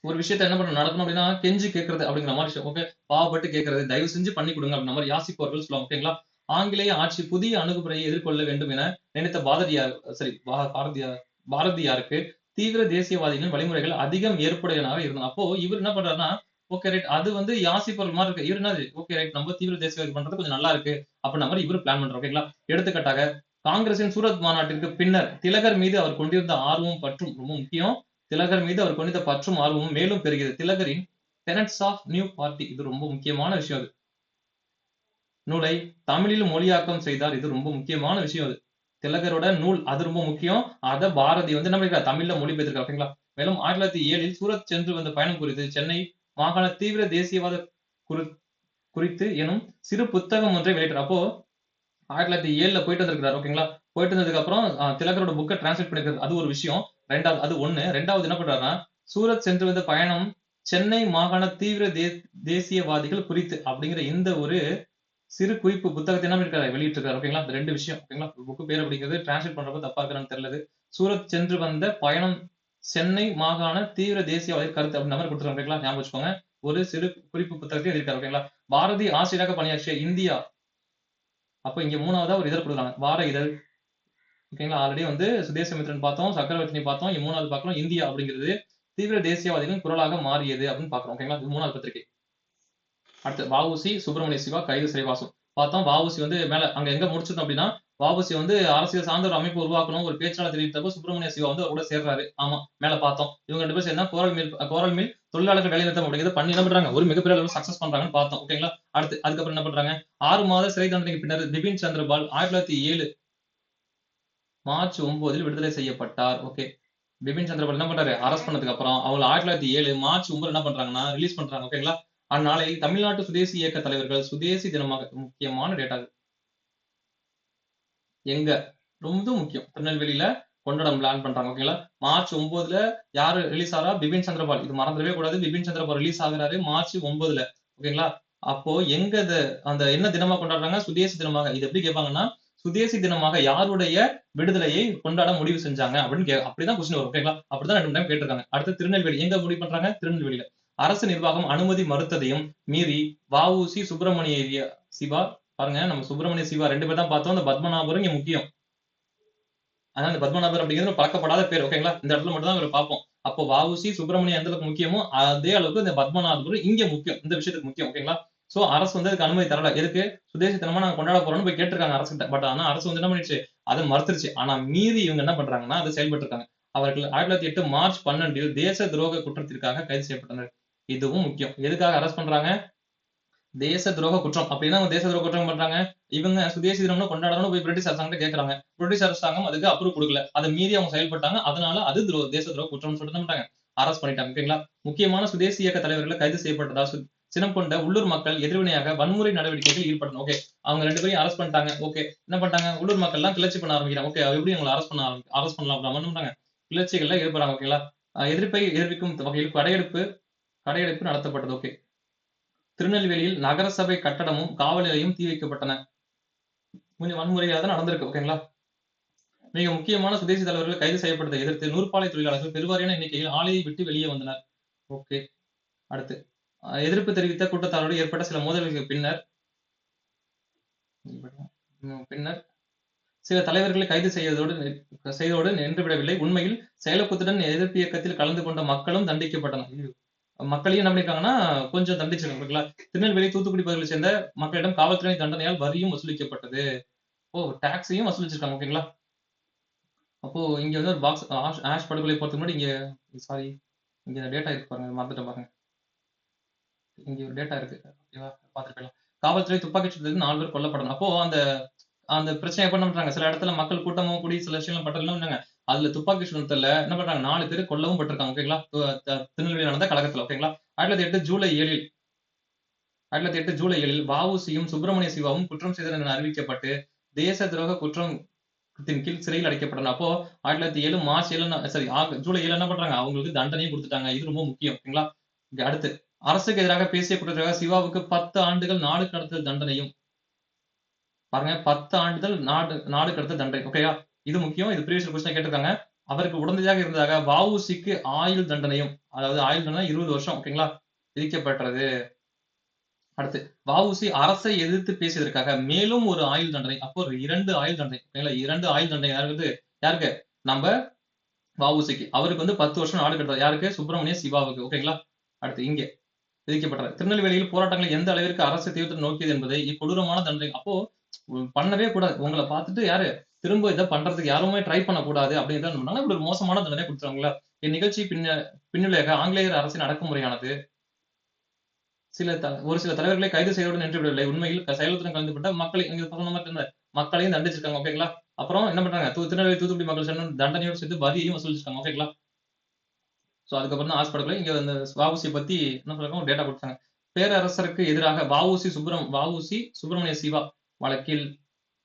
ஒரு விஷயத்த என்ன பண்ணணும் நடக்கணும் அப்படின்னா கெஞ்சி கேட்கறது அப்படிங்கிற மாதிரி விஷயம். ஓகே, பாவப்பட்டு கேட்கறது, தயவு செஞ்சு பண்ணி கொடுங்க அப்படின்ற மாதிரி யாசிப்பவர்கள் சொல்லுவாங்க. ஓகேங்களா. ஆங்கிலேய ஆட்சி புதிய அணுகுமுறையை எதிர்கொள்ள வேண்டும் என நினைத்த பாரதியாருக்கு தீவிர தேசியவாதிகளின் வழிமுறைகள் அதிகம் ஏற்புடையவனாக இருந்தான். அப்போ இவர் என்ன பண்றாருன்னா, ஓகே ரைட், அது வந்து யாசிப்பவர்கள் மாதிரி இருக்கு. இவர் என்னது, ஓகே ரைட், நம்ம தீவிர தேசியவாதி பண்றது கொஞ்சம் நல்லா இருக்கு அப்படின்ற மாதிரி இவரு பிளான் பண்றாரு. ஓகேங்களா. எடுத்துக்காட்டாக காங்கிரசின் சூரத் மாநாட்டிற்கு பின்னர் திலகர் மீது அவர் கொண்டிருந்த ஆர்வம் பற்றும் ரொம்ப முக்கியம். திலகர் மீது அவர் கொண்டிருந்த பற்றும் ஆர்வமும் மேலும் பெருகியது. திலகரின் டெனட்ஸ் ஆஃப் நியூ பார்ட்டி, இது ரொம்ப முக்கியமான விஷயம். அது நூலை தமிழில் மொழியாக்கம் செய்தார். இது ரொம்ப முக்கியமான விஷயம். அது திலகரோட நூல், அது ரொம்ப முக்கியம். அத பாரதி வந்து என்ன பண்ணிருக்காரு, தமிழ்ல மொழிபெயர்த்திருக்காரு. ஓகேங்களா. மேலும் 1907 சூரத் சென்று வந்த பயணம் குறித்து சென்னை மாகாண தீவிர தேசியவாத குறித்து எனும் சிறு புத்தகம் ஒன்றை வெளியிட்டார். அப்போ 1907 போயிட்டு வந்திருக்காரு. ஓகேங்களா. போயிட்டு வந்ததுக்கு அப்புறம் திலகரோட புக்கை டிரான்ஸ்லேட் பண்ணிருக்காரு. அது ஒரு விஷயம். ரெண்டாவது அது ஒண்ணு. ரெண்டாவது என்ன பண்றாருன்னா, சூரத் சென்று வந்த பயணம் சென்னை மாகாண தீவிர தேசியவாதிகள் குறித்து அப்படிங்கிற இந்த ஒரு சிறு குறிப்பு புத்தகத்தை என்ன பண்ணிருக்காரு, வெளியிட்டிருக்காரு. ஓகேங்களா. இந்த ரெண்டு விஷயம். ஓகேங்களா. புக்கு பேர் அப்படிங்கிறது டிரான்ஸ்லேட் பண்றப்ப தப்பா இருக்கிறான்னு தெரியல. சூரத் சென்று வந்த பயணம் சென்னை மாகாண தீவிர தேசியவாதி கருத்து அப்படின்ற மாதிரி கொடுத்துருக்காங்க. ஓகேங்களா. ஞாபகம் வச்சுக்கோங்க. ஒரு சிறு குறிப்பு புத்தகத்தை எழுதியிருக்காரு. ஓகேங்களா. பாரதி ஆசிரியராக பணியாற்றிய இந்தியா, அப்ப இங்க மூணாவதா ஒரு இதழ் கொடுக்குறாங்க, வார இதழ். ஓகேங்களா. ஆல்ரெடி வந்து சுதேசமித்ரன் பார்த்தோம், சக்கரவர்த்தினி பார்த்தோம். மூணாவது பார்க்கலாம் இந்தியா அப்படிங்கிறது தீவிர தேசியவாதிகளின் குரலாக மாறியது அப்படின்னு பாக்குறோம். ஓகேங்களா. இது மூணாவது பத்திரிகை. அடுத்து வஉசி சுப்பிரமணிய சிவா கைது சிறைவாசம் பார்த்தோம். வஉசி வந்து மேல அங்க எங்க முடிச்சிருந்தோம் அப்படின்னா, வஉசி வந்து அரசியல் சார்ந்த ஒரு அமைப்பு உருவாக்கணும், ஒரு பேச்சாளர் தெரிவித்தப்போ சுப்பிரமணிய சிவா வந்து அவர் கூட சேர்றாரு. ஆமா, மேல பார்த்தோம். இவங்க ரெண்டு பேரும் சேர்ந்தா கோரல் மில் தொழிலாளர்கள் வேலை நிறுத்தம் அப்படிங்கிறது பண்ணி என்ன பண்றாங்க, ஒரு மிகப்பெரிய அளவு சக்சஸ் பண்றாங்கன்னு பார்த்தோம். ஓகேங்களா. அடுத்து அதுக்கப்புறம் என்ன பண்றாங்க, 6 மாத சிறை தண்டனைக்கு பின்னர் பிபின் சந்திரபால் 1907 மார்ச் 9 விடுதலை செய்யப்பட்டார். ஓகே. பிபின் சந்திரபால் என்ன பண்றாரு, அரெஸ்ட் பண்ணதுக்கு அப்புறம் அவங்க 1907 மார்ச் 9 என்ன பண்றாங்கன்னா ரிலீஸ் பண்றாங்க. ஓகேங்களா. அந்நாளை தமிழ்நாட்டு சுதேசி இயக்க தலைவர்கள் சுதேசி தினமாக, முக்கியமான டேட்டா எங்க ரொம்ப முக்கியம், திருநெல்வேலியில கொண்டாட பிளான் பண்றாங்க. ஓகேங்களா. மார்ச் 9 யாரு ரிலீஸ் ஆறா, பிபின் சந்திரபால். இது மறந்துடவே கூடாது. பிபின் சந்திரபால் ரிலீஸ் ஆகுறாரு மார்ச் 9. ஓகேங்களா. அப்போ எங்க அந்த என்ன தினமா கொண்டாடுறாங்க, சுதேசி தினமாக. இது எப்படி கேட்பாங்கன்னா, சுதேசி தினமாக யாருடைய விடுதலையை கொண்டாட முடிவு செஞ்சாங்க அப்படின்னு அப்படிதான் கொஸ்டின் வரும். ஓகேங்களா. அப்படிதான் 2 டைம் கேட்டிருக்காங்க. அடுத்து திருநெல்வேலி எங்க முடிவு பண்றாங்க, திருநெல்வேலியில. அரசு நிர்வாகம் அனுமதி மறுத்ததையும் மீறி வஉசி சுப்பிரமணிய சிவா, பாருங்க நம்ம சுப்பிரமணிய சிவா 2 பேர் தான் பார்த்தோம். அந்த பத்மநாபரும் இங்க முக்கியம். ஆனா இந்த பத்மநாபர் அப்படிங்கிறது பழக்கப்படாத பேர். ஓகேங்களா. இந்த இடத்துல மட்டும் தான் இவரை பார்ப்போம். அப்போ வஉசி சுப்பிரமணியம் எந்த அளவுக்கு முக்கியமோ அதே அளவுக்கு இந்த பத்மநாபர் இங்க முக்கியம், இந்த விஷயத்துக்கு முக்கியம். ஓகேங்களா. சோ அரசு வந்து அதுக்கு அனுமதி தரல. எதுக்கு, சுதேசி தினமா நாங்க கொண்டாட போறோம்னு போய் கேட்டிருக்காங்க அரசுகிட்ட. பட் ஆனா அரசு வந்து என்ன பண்ணிடுச்சு, அதை மறுத்துருச்சு. ஆனா மீறி இவங்க என்ன பண்றாங்கன்னா அதை செயல்பட்டு இருக்காங்க. அவர்கள் 1908 மார்ச் 12 தேச துரோக குற்றத்திற்காக கைது செய்யப்பட்டனர். இதுவும் முக்கியம். எதுக்காக அரெஸ்ட் பண்றாங்க, தேச துரோக குற்றம். அப்படின்னா அவங்க தேச துரோக குற்றம் பண்றாங்க. இவங்க சுதேசி தினம்னு கொண்டாடணும்னு போய் பிரிட்டிஷ் அரசாங்கத்தை கேட்கறாங்க. பிரிட்டிஷ் அரசாங்கம் அதுக்கு அப்ரூவ் கொடுக்கல. அதை மீறி அவங்க செயல்பட்டாங்க. அதனால அது தேச துரோக குற்றம்னு சொல்லிட்டு என்ன பண்றாங்க, அரெஸ்ட் பண்ணிட்டாங்க. ஓகேங்களா. முக்கியமான சுதேசி இயக்க தலைவர்கள் கைது செய்யப்பட்டதா சினம் கொண்ட உள்ளூர் மக்கள் எதிர்வினையாக வன்முறை நடவடிக்கைகள் ஈடுபட்டனர். ஓகே. அவங்க 2 பேரையும் அரெஸ்ட் பண்ணிட்டாங்க. ஓகே. என்ன பண்ணிட்டாங்க, உள்ளூர் மக்கள் எல்லாம் கிளர்ச்சி பண்ண ஆரம்பிக்கிறாங்க. ஓகே, எப்படி அவங்களை அரெஸ்ட் பண்ணலாம் அப்படின்னு என்ன பண்றாங்க, கிளர்ச்சிகள்ல ஈடுபடுறாங்க. ஓகேங்களா. எதிர்ப்பை எதிர்க்கும் வகையில் கடையெடுப்பு நடத்தப்பட்டது. ஓகே. திருநெல்வேலியில் நகரசபை கட்டடமும் காவல் நிலையம் தீ வைக்கப்பட்டன. கொஞ்சம் வன்முறையாக தான் நடந்திருக்கு. ஓகேங்களா. மிக முக்கியமான சுதேசி தலைவர்கள் கைது செய்யப்பட்டதை எதிர்த்து நூற்பாலை தொழிலாளர்கள் பெருவாரியான எண்ணிக்கையில் ஆலையை விட்டு வெளியே வந்தனர். ஓகே. அடுத்து எதிர்ப்பு தெரிவித்த கூட்டத்தாரோடு ஏற்பட்ட சில மோதல்களுக்கு பின்னர் சில தலைவர்களை கைது செய்ததோடு நின்றுவிடவில்லை. உண்மையில் செயலக்குத்துடன் எதிர்ப்பு இயக்கத்தில் கலந்து கொண்ட மக்களும் தண்டிக்கப்பட்டனர். மக்களையும் என்ன பண்ணிருக்காங்கன்னா கொஞ்சம் தண்டிச்சிருக்காங்க. திருநெல்வேலி தூத்துக்குடி பகுதிகளை சேர்ந்த மக்களிடம் காவல்துறை தண்டனையால் வரியும் வசூலிக்கப்பட்டது. டாக்ஸையும் வசூலிச்சிருக்காங்க. ஓகேங்களா. அப்போ இங்க வந்து ஒரு பாக்ஸ் ஆஷ் படுகொலை போறதுக்கு முன்னாடி இங்க, சாரி, இங்க டேட்டா இருக்கு பாருங்க, மறந்துட்டேன் பாருங்க. இங்க ஒரு டேட்டா இருக்கு. ஓகேவா, பாத்துருக்கலாம். காவல்துறை துப்பாக்கி சூட்டில் 4 பேர் கொல்லப்படணும். அப்போ அந்த அந்த பிரச்சனை எப்ப என்ன பண்றாங்க, சில இடத்துல மக்கள் கூட்டமும் கூடி சில விஷயங்கள் பண்றாங்க. அதுல துப்பாக்கி சூட்டத்துல என்ன பண்றாங்க, 4 பேர் கொல்லவும் பட்டிருக்காங்க. ஓகேங்களா. திருநெல்வேலி நடந்த கழகத்துல. ஓகேங்களா. 1908 ஜூலை 7 வஉசியும் சுப்பிரமணிய சிவாவும் குற்றம் செய்தனர் என அறிவிக்கப்பட்டு தேச துரோக குற்றத்தின் கீழ் சிறையில் அடைக்கப்பட்டனர். அப்போ 1907 மார்ச் 7 சாரி ஜூலை 7 என்ன பண்றாங்க, அவங்களுக்கு தண்டனையும் கொடுத்துட்டாங்க. இது ரொம்ப முக்கியம். ஓகேங்களா. இங்க அடுத்து, அரசுக்கு எதிராக பேசிய குற்றத்திற்காக சிவாவுக்கு 10 ஆண்டுகள் நாடு கடத்தல் தண்டனையும். பாருங்க, 10 ஆண்டுகள் நாடு நாடு கடத்தல் தண்டனை. ஓகேயா. இது முக்கியம். இது ப்ரீவியஸ் கொஸ்டின் கேட்டிருக்காங்க. அவருக்கு உடந்தையாக இருந்ததாக வ.உ.சி.க்கு ஆயுள் தண்டனையும், அதாவது ஆயுள் தண்டனை 20 வருஷம் ஓகேங்களா விதிக்கப்பட்டது. அடுத்து, வ.உ.சி. அரசை எதிர்த்து பேசியதற்காக மேலும் ஒரு ஆயுள் தண்டனை. அப்போ ஒரு 2 ஆயுள் தண்டனை. ஓகேங்களா. 2 ஆயுள் தண்டனை யாருக்கு? நம்ம வ.உ.சி.க்கு. அவருக்கு வந்து 10 வருஷம் நாடு கடத்தல். யாருக்கு? சுப்பிரமணிய சிவாவுக்கு. ஓகேங்களா. அடுத்து இங்கே விதிக்கப்பட்டது. திருநெல்வேலியில் போராட்டங்களை எந்த அளவிற்கு அரசு தீவிரத்தை நோக்கியது என்பதை இக்கொடூரமான தண்டனை. அப்போ பண்ணவே கூடாது. உங்களை பார்த்துட்டு யாரு திரும்ப இதை பண்றதுக்கு யாருமே ட்ரை பண்ணக்கூடாது அப்படிங்கிறத ஒரு மோசமான தண்டனை கொடுத்துருவாங்களா. இந்நிகழ்ச்சி பின்னுலக ஆங்கிலேயர் அரசின் அடக்குமுறையானது ஒரு சில தலைவர்களை கைது செய்வதுடன் நின்றுவிடவில்லை. உண்மையில் செயலுடன் கலந்துபட்ட மக்களை மக்களையும் தண்டிச்சிருக்காங்க. ஓகேங்களா. அப்புறம் என்ன பண்றாங்க, திருநெல்வேலி தூத்துக்குடி மக்கள் சொன்ன தண்டனையோடு சேர்த்து வரியையும் வசூலிச்சிருக்காங்க. ஓகேங்களா. சோ அதுக்கப்புறம் தான் ஆஸ்படுகொலை. இங்க இந்த வ.உ.சி. பத்தி என்ன சொல்றாங்க, டேட்டா கொடுத்தாங்க. பேரரசருக்கு எதிராக வ.உ.சி. சுப்பிரமணிய சிவா வழக்கில்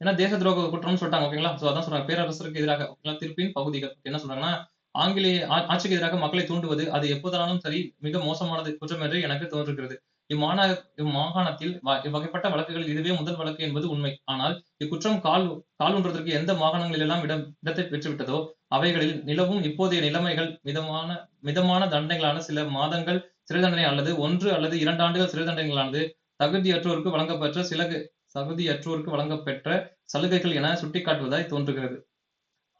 ஏன்னா தேச துரோக குற்றம்னு சொல்லிட்டாங்க. ஓகேங்களா. சோ அதான் சொல்றாங்க, பேரரசருக்கு எதிராக தீர்ப்பின் பகுதிகள் என்ன சொல்றாங்கன்னா, ஆங்கிலேய ஆட்சிக்கு எதிராக மக்களை தூண்டுவது அது எப்போதானாலும் சரி மிக மோசமானது குற்றம் என்று எனக்கு தோன்றுகிறது. இம்மாகாணத்தில் இவ்வகைப்பட்ட வழக்குகள் இதுவே முதல் வழக்கு என்பது உண்மை. ஆனால் இக்குற்றம் காலூன்றதற்கு எந்த மாகாணங்களிலெல்லாம் இடத்தை பெற்றுவிட்டதோ அவைகளில் நிலவும் இப்போதைய நிலைமைகள் மிதமான தண்டனைகளான சில மாதங்கள் சிறை தண்டனை அல்லது 1 அல்லது 2 ஆண்டுகள் சிறை தண்டனைகளானது தகுதியற்றோருக்கு வழங்கப்பெற்ற சலுகைகள் என சுட்டிக்காட்டுவதாய் தோன்றுகிறது.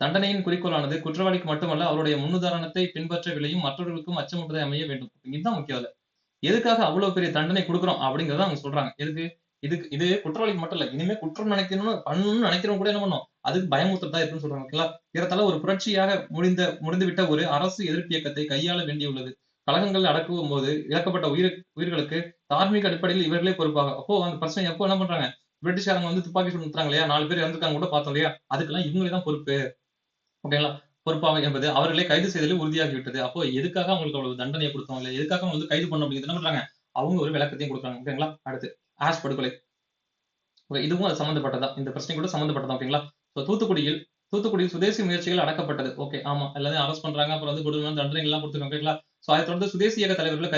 தண்டனையின் குறிக்கோளானது குற்றவாளிக்கு மட்டுமல்ல அவருடைய முன்னுதாரணத்தை பின்பற்றவில்லையும் மற்றவர்களுக்கும் அச்சமூட்டுவதை அமைய வேண்டும். இதுதான் முக்கியம். எதுக்காக அவ்வளவு பெரிய தண்டனை கொடுக்குறோம் அப்படிங்கறத அவங்க சொல்றாங்க. இது குற்றவாளிக்கு மட்டும் இல்ல, இனிமே குற்றம் பண்ணணும்னு நினைக்கிறவங்க கூட என்ன பண்ணும், அதுக்கு பயமுறுத்ததா இருக்குன்னு சொல்றாங்க. ஓகேங்களா. ஏறத்தாழ ஒரு புரட்சியாக முடிந்துவிட்ட ஒரு அரசு எதிர்ப்பு இயக்கத்தை கையாள வேண்டியுள்ளது. கழகங்கள் அடக்கும் போது இழக்கப்பட்ட உயிர்களுக்கு தார்மீக அடிப்படையில் இவர்களே பொறுப்பாக. அப்போ அந்த பிரச்சனை எப்போ என்ன பண்றாங்க, பிரிட்டிஷ்காரங்க வந்து துப்பாக்கி சூடு நடத்துறாங்க இல்லையா, 4 பேர் இறந்துருக்காங்க கூட பார்த்தோம் இல்லையா, அதுக்கெல்லாம் இவங்களே தான் பொறுப்பு. ஓகேங்களா. பொறுப்பாக என்பது அவர்களை கைது செய்ததில் உறுதியாகிவிட்டது. அப்போ எதுக்காக அவங்களுக்கு அவ்வளவு தண்டனையை கொடுத்தோம், இல்ல எதுக்காக அவங்க வந்து கைது பண்ணணும் அப்படிங்கிறது என்ன பண்றாங்க, அவங்க ஒரு விளக்கத்தையும் கொடுக்குறாங்க. ஓகேங்களா. அடுத்து, ஆஷ் படுகொலை. இதுவும் அது சம்பந்தப்பட்டதான். இந்த பிரச்சனை கூட சம்பந்தப்பட்டதான். ஓகேங்களா. தூத்துக்குடியில் சுதேசி முயற்சிகள் அடக்கப்பட்டது. ஓகே, ஆமா, எல்லாத்தையும் அரெஸ்ட் பண்றாங்க. அப்புறம் வந்து கொடூரமான தண்டனைகள் எல்லாம் கொடுத்துருக்காங்க. ஓகேங்களா. சோ அதை தொடர்ந்து சுதேசி இயக்க தலைவர்கள்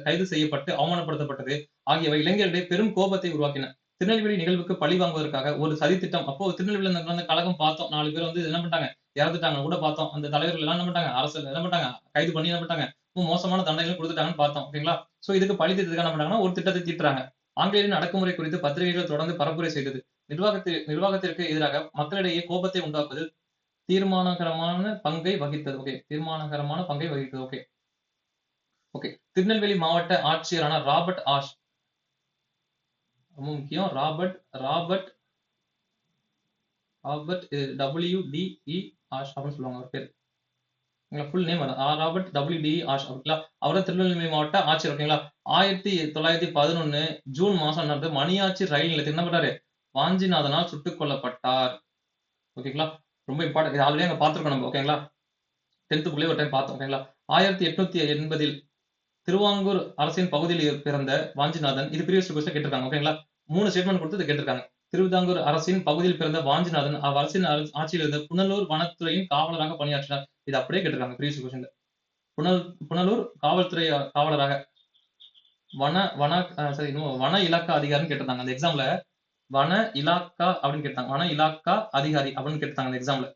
கைது செய்யப்பட்டு அவமானப்படுத்தப்பட்டது ஆகியவை இளைஞர்களிடையே பெரும் கோபத்தை உருவாக்கின. திருநெல்வேலி நிகழ்வுக்கு பழி வாங்குவதற்காக ஒரு சதித்திட்டம். அப்போ திருநெல்வேலியில் நடந்த கழகம் பார்த்தோம், 4 பேர் வந்து என்ன பண்ணிட்டாங்க, இறந்துட்டாங்க கூட பார்த்தோம். அந்த தலைவர்கள் எல்லாம் என்ன பண்ணிட்டாங்க, அரசு என்ன பண்ணிட்டாங்க, கைது பண்ணி என்ன பண்ணிட்டாங்க, மோசமான தண்டனைகள் கொடுத்துட்டாங்கன்னு பார்த்தோம். ஓகேங்களா. சோ இதுக்கு பழி தீர்த்துக்கு என்ன பண்ணாங்கன்னா ஒரு திட்டத்தை தீட்டுறாங்க. ஆங்கிலேயரின் அடக்குமுறை குறித்து பத்திரிகைகள் தொடர்ந்து பரப்புரை செய்தது. நிர்வாகத்திற்கு எதிராக மக்களிடையே கோபத்தை உண்டாக்குவதில் தீர்மானகரமான பங்கை வகித்தது. ஓகே. ஓகே. திருநெல்வேலி மாவட்ட ஆட்சியரான ராபர்ட் ஆஷ், ரொம்ப முக்கியம், ராபர்ட் W.D.E. ஆஷ் அப்படின்னு சொல்லுவாங்க அவர் பேர். Full name Robert W.D.E. Ash. ஓகேங்களா. அவரை திருநெல்வேலி மாவட்ட ஆட்சியர். ஓகேங்களா. 1911 ஜூன் மாசம் நடந்த மணியாச்சி ரயில் நிலையத்தில் என்ன பண்றாரு, வாஞ்சிநாதனால் சுட்டுக் கொல்லப்பட்டார். ஓகேங்களா. ரொம்ப இம்பார்ட்டன்ட். இது ஆல்ரெடி அங்க பார்த்திருக்கோம் நம்ம. ஓகேங்களா. 10th புக்லயே ஒரு டைம் பார்த்தோம். ஓகேங்களா. 1880 திருவாங்கூர் அரசின் பகுதியில் பிறந்த வாஞ்சிநாதன், இது ப்ரீவியஸ் கொஸ்டின் கேட்டிருக்காங்க. ஓகேங்களா. 3 ஸ்டேட்மெண்ட் கொடுத்து கேட்டிருக்காங்க. திருவிதாங்கூர் அரசின் பகுதியில் பிறந்த வாஞ்சிநாதன் அவ்வரசின் ஆட்சியில் இருந்த புனலூர் வனத்துறையின் காவலராக பணியாற்றினார். இது அப்படியே கேட்டிருக்காங்க ப்ரீவியஸ் கொஸ்டின்ல. புனலூர் காவல்துறை காவலராக வன இலாக்கா அதிகாரின்னு கேட்டிருந்தாங்க அந்த எக்ஸாம்ல. வன இலாக்கா அப்படின்னு கேட்டாங்க, வன இலாக்கா அதிகாரி அப்படின்னு கேட்டாங்க அந்த எக்ஸாம்ல.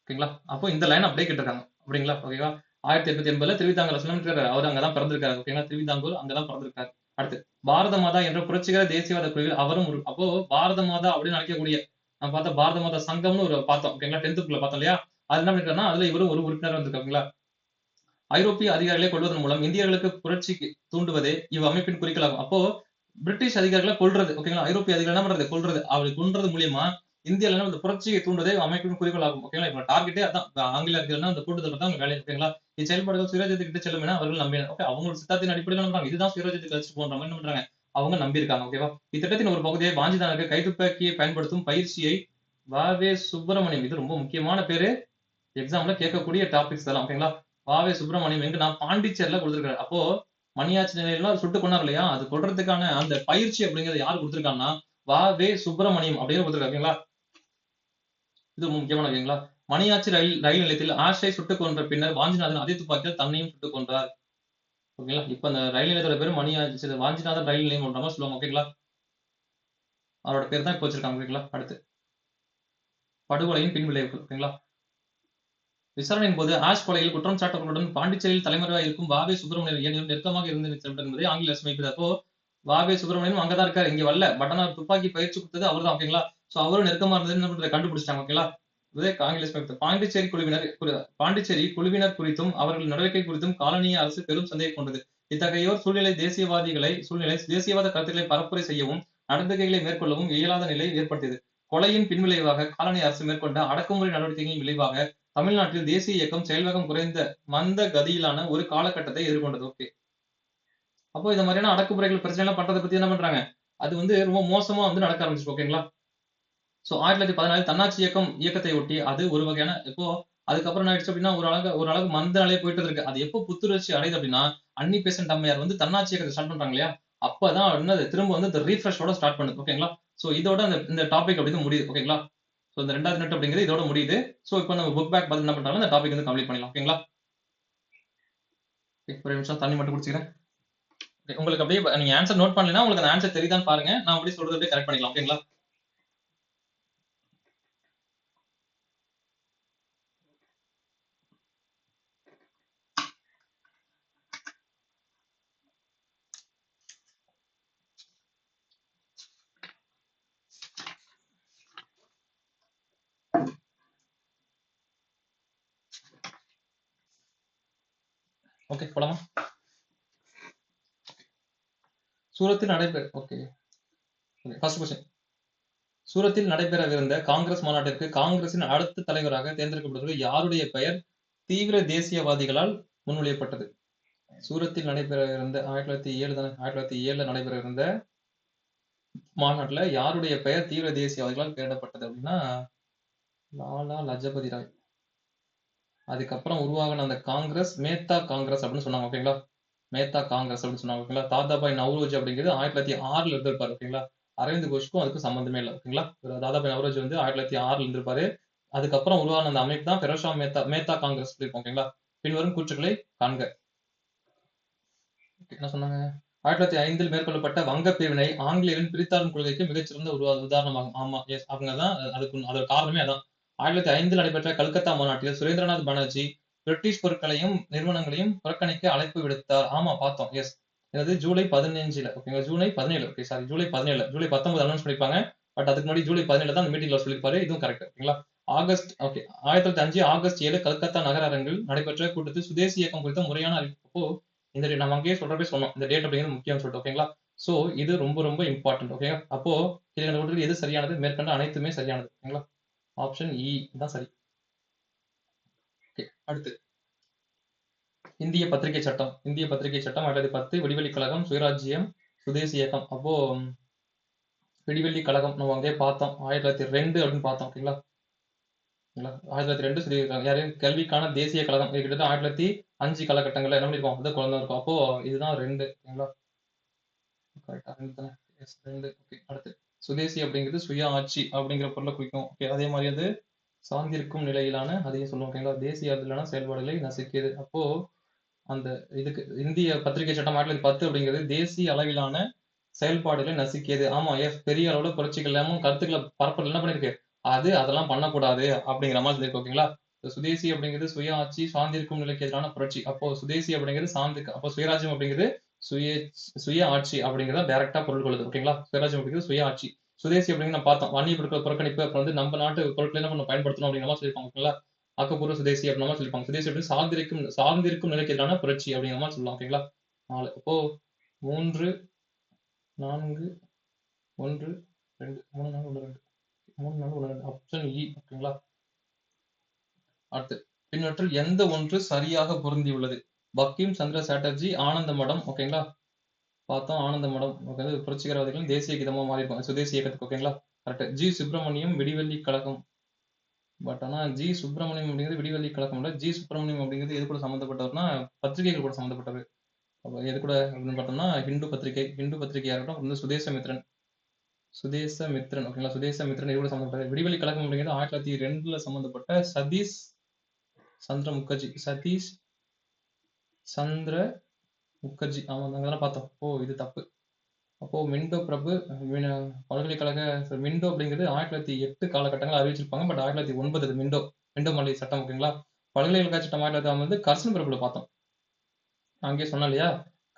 ஓகேங்களா. அப்போ இந்த லைன் அப்படியே கேட்டிருக்காங்க. அப்படிங்களா. ஓகேவா. 1880 திருவிதாங்கூர் அரசு அவர் அங்கதான் பிறந்திருக்காரு. ஓகேங்களா. திருவிதாங்கூர் அங்கதான் பிறந்திருக்காரு. அடுத்து, பாரத மாதா என்ற புரட்சிகர தேசியவாத குழுவில் அவரும் அப்போ பாரத மாதா அப்படின்னு அழைக்கக்கூடிய நம்ம பார்த்தா பாரத மாதா சங்கம்னு ஒரு பார்த்தோம். ஓகேங்களா. 10th புக்ல பார்த்தோம் இல்லையா. அது என்ன பண்ணிருக்காருன்னா அதுல இவரும் ஒரு உறுப்பினர் வந்திருக்காங்களா. ஐரோப்பிய அதிகாரிகளை கொள்வதன் மூலம் இந்தியர்களுக்கு புரட்சிக்கு தூண்டுவதே இவ்வமைப்பின் குறிக்கோளாகும். அப்போ பிரிட்டிஷ் அதிகாரிகளை கொல்றது. ஓகேங்களா. ஐரோப்பிய அதிகாரி என்ன பண்றது, கொல்றது. அவரை கொல்றது மூலியமா இந்தியால இந்த புரட்சியை தூண்டுவதே அமைப்பின் குறிக்கோளாகும். ஓகேங்களா. இப்ப டார்கெட்டே அதான், ஆங்கிலேயர்கள் அந்த கூட்டுதல் தான் வேலை. ஓகேங்களா. இச்செயல்பாடுகள் சுயராஜ்யத்துக்கிட்ட செல்லும் என அவர்கள் நம்பினர். ஓகே, அவங்களோட சித்தாத்தின் அடிப்படையில் நம்புறாங்க, இதுதான் சுயராஜ்யத்துக்கு அழைச்சு போன்ற மாதிரி என்ன பண்றாங்க, அவங்க நம்பியிருக்காங்க. ஓகேவா. இத்திட்டத்தின் ஒரு பகுதியை வாஞ்சிநாதனுக்கு கைத்துப்பாக்கியை பயன்படுத்தும் பயிற்சியை வ.வே. சுப்பிரமணியம், இது ரொம்ப முக்கியமான பேரு, எக்ஸாம்ல கேட்கக்கூடிய டாபிக்ஸ் எல்லாம். ஓகேங்களா. வ.வே. சுப்பிரமணியம் எங்க நான் பாண்டிச்சேரியில கொடுத்திருக்காரு. அப்போ மணியாச்சி நிலையெல்லாம் சுட்டு கொண்டார் இல்லையா, அது கொல்றதுக்கான அந்த பயிற்சி அப்படிங்கறது யாரு கொடுத்திருக்காங்கன்னா வே சுப்பிரமணியம் அப்படின்னு கொடுத்துருக்காங்க ஓகேங்களா. இது முக்கியமான ஓகேங்களா. மணியாச்சி ரயில் நிலையத்தில் ஆஷை சுட்டுக் கொன்ற பின்னர் வாஞ்சிநாதன் அதே துப்பாக்கியால் தன்னையும் சுட்டுக் கொன்றார். ஓகேங்களா. இப்ப அந்த ரயில் நிலையத்தோட பேரு மணியாச்சி வாஞ்சிநாதன் ரயில் நிலையம் பண்ற மாதிரி சொல்லுவாங்க ஓகேங்களா. அவரோட பேர் தான் இப்போ வச்சிருக்காங்க ஓகேங்களா. அடுத்து படுகொலையின் பின்விளைவுகள் ஓகேங்களா. விசாரணையின் போது ஆஷ் கொலையில் குற்றம் சாட்டப்பட்டுடன் பாண்டிச்சேரியில் தலைமறைவாக இருக்கும் வாவே சுப்பிரமணியன் நெருக்கமாக இருந்து என்பதை ஆங்கில அரசு வைக்குது. அப்போ வாவே சுப்பிரமணியன் அங்கதான் இருக்காரு, இங்க வரல. பட் ஆனா துப்பாக்கி பயிற்சி கொடுத்தது அவர் தான் ஓகேங்களா. சோ அவரும் நெருக்கமா இருந்தது கண்டுபிடிச்சிட்டாங்க ஓகேங்களா. இதே ஆங்கில பாண்டிச்சேரி குழுவினர் குறித்தும் அவர்கள் நடவடிக்கை குறித்தும் காலனிய அரசு பெரும் சந்தேகம் கொண்டது. இத்தகையோர் சூழ்நிலை தேசியவாத கருத்துக்களை பரப்புரை செய்யவும் நடவடிக்கைகளை மேற்கொள்ளவும் இயலாத நிலை ஏற்படுத்தியது. கொலையின் பின்விளைவாக காலனி அரசு மேற்கொண்ட அடக்குமுறை நடவடிக்கைகளின் விளைவாக தமிழ்நாட்டில் தேசிய இயக்கம் செயல்வேகம் குறைந்த மந்த கதியிலான ஒரு காலகட்டத்தை எதிர்கொண்டது. ஓகே, அப்போ இந்த மாதிரியான அடக்குமுறைகள் பிரச்சனை எல்லாம் பண்றதை பத்தி என்ன பண்றாங்க, அது வந்து ரொம்ப மோசமா வந்து நடக்க ஆரம்பிச்சு ஓகேங்களா. சோ 1914 தன்னாட்சி இயக்கத்தை ஒட்டி அது ஒரு வகையான இப்போ அதுக்கப்புறம் என்ன ஆயிடுச்சு அப்படின்னா ஒரு அளவு மந்த நிலையை போயிட்டு இருக்கு. அது எப்போ புத்துணர்ச்சி அடையுது அப்படின்னா அன்னி பெசன்ட் அம்மையார் வந்து தன்னாட்சி இயக்கத்தை ஸ்டார்ட் பண்றாங்க இல்லையா, அப்பதான் என்னது திரும்ப வந்து இந்த ரீஃப்ரெஷோட ஸ்டார்ட் பண்ணுது ஓகேங்களா. சோ இதோட இந்த டாபிக் அப்படின்னு முடியுது ஓகேங்களா. சோ இந்த 2வது நெட் அப்படிங்கிறது இதோட முடியுது. சோ இப்போ நம்ம புக் பேக் பார்த்து என்ன பண்றாங்க, இந்த டாபிக் வந்து கம்ப்ளீட் பண்ணிடலாம் ஓகேங்களா. ஒரு நிமிஷம் தண்ணி மட்டும் குடிச்சுக்கிறேன். உங்களுக்கு அப்படியே நீங்க ஆன்சர் நோட் பண்ணலைன்னா உங்களுக்கு அந்த ஆன்சர் தெரியுதான்னு பாருங்க, நான் அப்படியே சொல்றது அப்படியே கரெக்ட் பண்ணிக்கலாம் ஓகேங்களா. ஓகே போலாமா. சூரத்தில் சூரத்தில் நடைபெறவிருந்த காங்கிரஸ் மாநாட்டிற்கு காங்கிரசின் அடுத்த தலைவராக தேர்ந்தெடுக்கப்பட்டது யாருடைய பெயர் தீவிர தேசியவாதிகளால் முன்மொழியப்பட்டது. சூரத்தில் நடைபெறவிருந்த 1907 நடைபெறவிருந்த மாநாட்டுல யாருடைய பெயர் தீவிர தேசியவாதிகளால் பெயரிடப்பட்டது அப்படின்னா லாலா லஜபதி ராய். அதுக்கப்புறம் உருவாகின அந்த காங்கிரஸ் மேத்தா காங்கிரஸ் அப்படின்னு சொன்னாங்க ஓகேங்களா. மேத்தா காங்கிரஸ் அப்படின்னு சொன்னாங்க ஓகேங்களா. தாதாபாய் நவ்ரோஜி அப்படிங்கிறது 1906 இருந்திருப்பாரு ஓகேங்களா. அரவிந்த் கோஷ்க்கும் அதுக்கு சம்பந்தமே இல்லை ஓகேங்களா. தாதாபாய் நவ்ரோஜி வந்து 1906 இருந்திருப்பாரு. அதுக்கப்புறம் உருவான அந்த அமைப்பு தான் பெரோஷா மேத்தா காங்கிரஸ் இருக்கும் ஓகேங்களா. பின்வரும் கூற்றுக்களை காண்க. என்ன சொன்னாங்க, 1905 மேற்கொள்ளப்பட்ட வங்க பிரிவினை ஆங்கிலேயரின் பிரித்தாளும் கொள்கைக்கு மிகச்சிறந்த உதாரணமாகும். ஆமா எஸ், அவங்கதான் அதோட காரணமே அதான். 1905 நடைபெற்ற கல்கத்தா மாநாட்டில் சுரேந்திரநாத் பானர்ஜி பிரிட்டிஷ் பொருட்களையும் நிறுவனங்களையும் புறக்கணிக்க அழைப்பு விடுத்தார். ஆமா பார்த்தோம் எஸ். இது ஜூலை 15 ஓகேங்களா. July 17 okay sorry July 17 July 19 announce பண்ணிருப்பாங்க. பட் அதுக்கு முன்னாடி ஜூலை 17 தான் அந்த மீட்டிங்ல சொல்லியிருப்பாரு. இதுவும் கரெக்ட் ஓகேங்களா. ஆகஸ்ட் 1905 ஆகஸ்ட் 7 கல்கத்தா நகர அரங்கில் நடைபெற்ற கூட்டத்தில் சுதேசி இயக்கம் குறித்த முறையான அறிவிப்பு. இந்த நம்ம அங்கேயே சொல்றப்பே சொன்னோம், இந்த டேட் அப்படிங்கிறது முக்கியம்னு சொல்லிட்டு ஓகேங்களா. சோ இது ரொம்ப ரொம்ப இம்பார்ட்டன்ட் ஓகேங்களா. அப்போ கீழ்கண்ட எது சரியானது, மேற்கண்ட அனைத்துமே சரியானது ஓகேங்களா. ஆப்ஷன் இ தான் சரி. ஓகே, அடுத்து இந்திய பத்திரிகை சட்டம் 2010 விடிவெள்ளி கழகம் சுயராஜ்யம் சுதேசி இயக்கம். அப்போ விடிவெள்ளி கழகம் நம்ம அங்கேயே பார்த்தோம் 1902 அப்படின்னு பார்த்தோம் ஓகேங்களா. 1902 சொல்லியிருக்காங்க. யாரு, கல்விக்கான தேசிய கழகம். இது கிட்டத்தட்ட 1905 காலகட்டங்கள்ல என்ன பண்ணிருக்கோம், அது குழந்தை இருக்கும். அப்போ இதுதான் 2 ஓகேங்களா. கரெக்டா 2 தானே. எஸ் 2. ஓகே, அடுத்து சுதேசி அப்படிங்கிறது சுய ஆட்சி அப்படிங்கிற பொருளை குறிக்கும். ஓகே, அதே மாதிரி அது சார்ந்திருக்கும் நிலையிலான அதையும் சொல்லுவோம் ஓகேங்களா. தேசிய அளவிலான செயல்பாடுகளை நசுக்கியது. அப்போ அந்த இதுக்கு இந்திய பத்திரிகை சட்டம் 1910 அப்படிங்கிறது தேசிய அளவிலான செயல்பாடுகளை நசுக்கியது. ஆமா எஸ், பெரிய அளவுல புரட்சிகள் இல்லாம கருத்துக்களை பரப்பல் என்ன பண்ணிருக்கு, அதெல்லாம் பண்ணக்கூடாது அப்படிங்கிற மாதிரி சொல்லியிருக்கு ஓகேங்களா. சுதேசி அப்படிங்கிறது சுய ஆட்சி சார்ந்திருக்கும் நிலைக்கு எதிரான புரட்சி. அப்போ சுதேசி அப்படிங்கிறது சார்ந்து, அப்போ சுயராஜ்யம் அப்படிங்கிறது சுய சுய ஆட்சி அப்படிங்கிறத டைரக்டா பொருள் கொள்ளுது ஓகேங்களா. சுயராஜ்யம் அப்படிங்கிறது சுய ஆட்சி. சுதேசி அப்படின்னு நம்ம பார்த்தோம், வன்னிய பொருட்கள் புறக்கணிப்பு, அப்புறம் வந்து நம்ம நாட்டு பொருட்களை என்ன பண்ண பயன்படுத்தணும் அப்படிங்கிற மாதிரி சொல்லியிருப்பாங்க ஓகேங்களா. ஆக்கப்பூர்வ சுதேசி அப்படின்ற சொல்லியிருப்பாங்க. சுதேசி அப்படின்னு சார்ந்திருக்கும் நிலைக்கு எதிரான புரட்சி அப்படிங்கிற மாதிரி சொல்லலாம் ஓகேங்களா. 4 அப்போ 3 4 1 2 3 4 1 2 3 4 1 2 ஆப்ஷன் இ ஓகேங்களா. அடுத்து பின்னவற்றில் எந்த ஒன்று சரியாக பொருந்தியுள்ளது. பக்கிம் சந்திர சாட்டர்ஜி ஆனந்த மடம் ஓகேங்களா. பார்த்தோம் ஆனந்த மடம் புரட்சிகரவாதிகளின் தேசிய கீதமா மாறி இருக்கும் சுதேசி இயக்கத்துக்கு ஓகேங்களா. Correct. G Subramaniam Vidivelli Kazhagam. But ஆனா ஜி சுப்பிரமணியம் அப்படிங்கிறது விடிவெள்ளி கழகம் இல்ல. ஜி சுப்பிரமணியம் அப்படிங்கிறது எது கூட சம்மந்தப்பட்டவர்னா பத்திரிகைகள் கூட சம்மந்தப்பட்டவர். எது கூட அப்படின்னு பார்த்தோம்னா ஹிந்து பத்திரிகையா இருக்கட்டும், வந்து சுதேசமித்ரன் சுதேசமித்ரன் ஓகேங்களா. சுதேசமித்ரன் இவரோட சம்மந்தப்பட்ட விடிவெளி கழகம் அப்படிங்கிறது 1902ல சம்மந்தப்பட்ட சதீஷ் சந்திர முகர்ஜி. சதீஷ் சந்திர முகர்ஜி. ஆமாம், நாங்க தானே பார்த்தோம். ஓ, இது தப்பு. அப்போ மின்டோ பிரபு பல்கலைக்கழக மின்டோ அப்படிங்கிறது 1908 காலகட்டங்கள் அறிவிச்சிருப்பாங்க. பட் 1909 இது மின்டோ மலை சட்டம் ஓகேங்களா. பல்கலைக்கழக சட்டம் 1909 வந்து கர்சன் பிரபுல பார்த்தோம். அங்கேயே சொன்னேன் இல்லையா,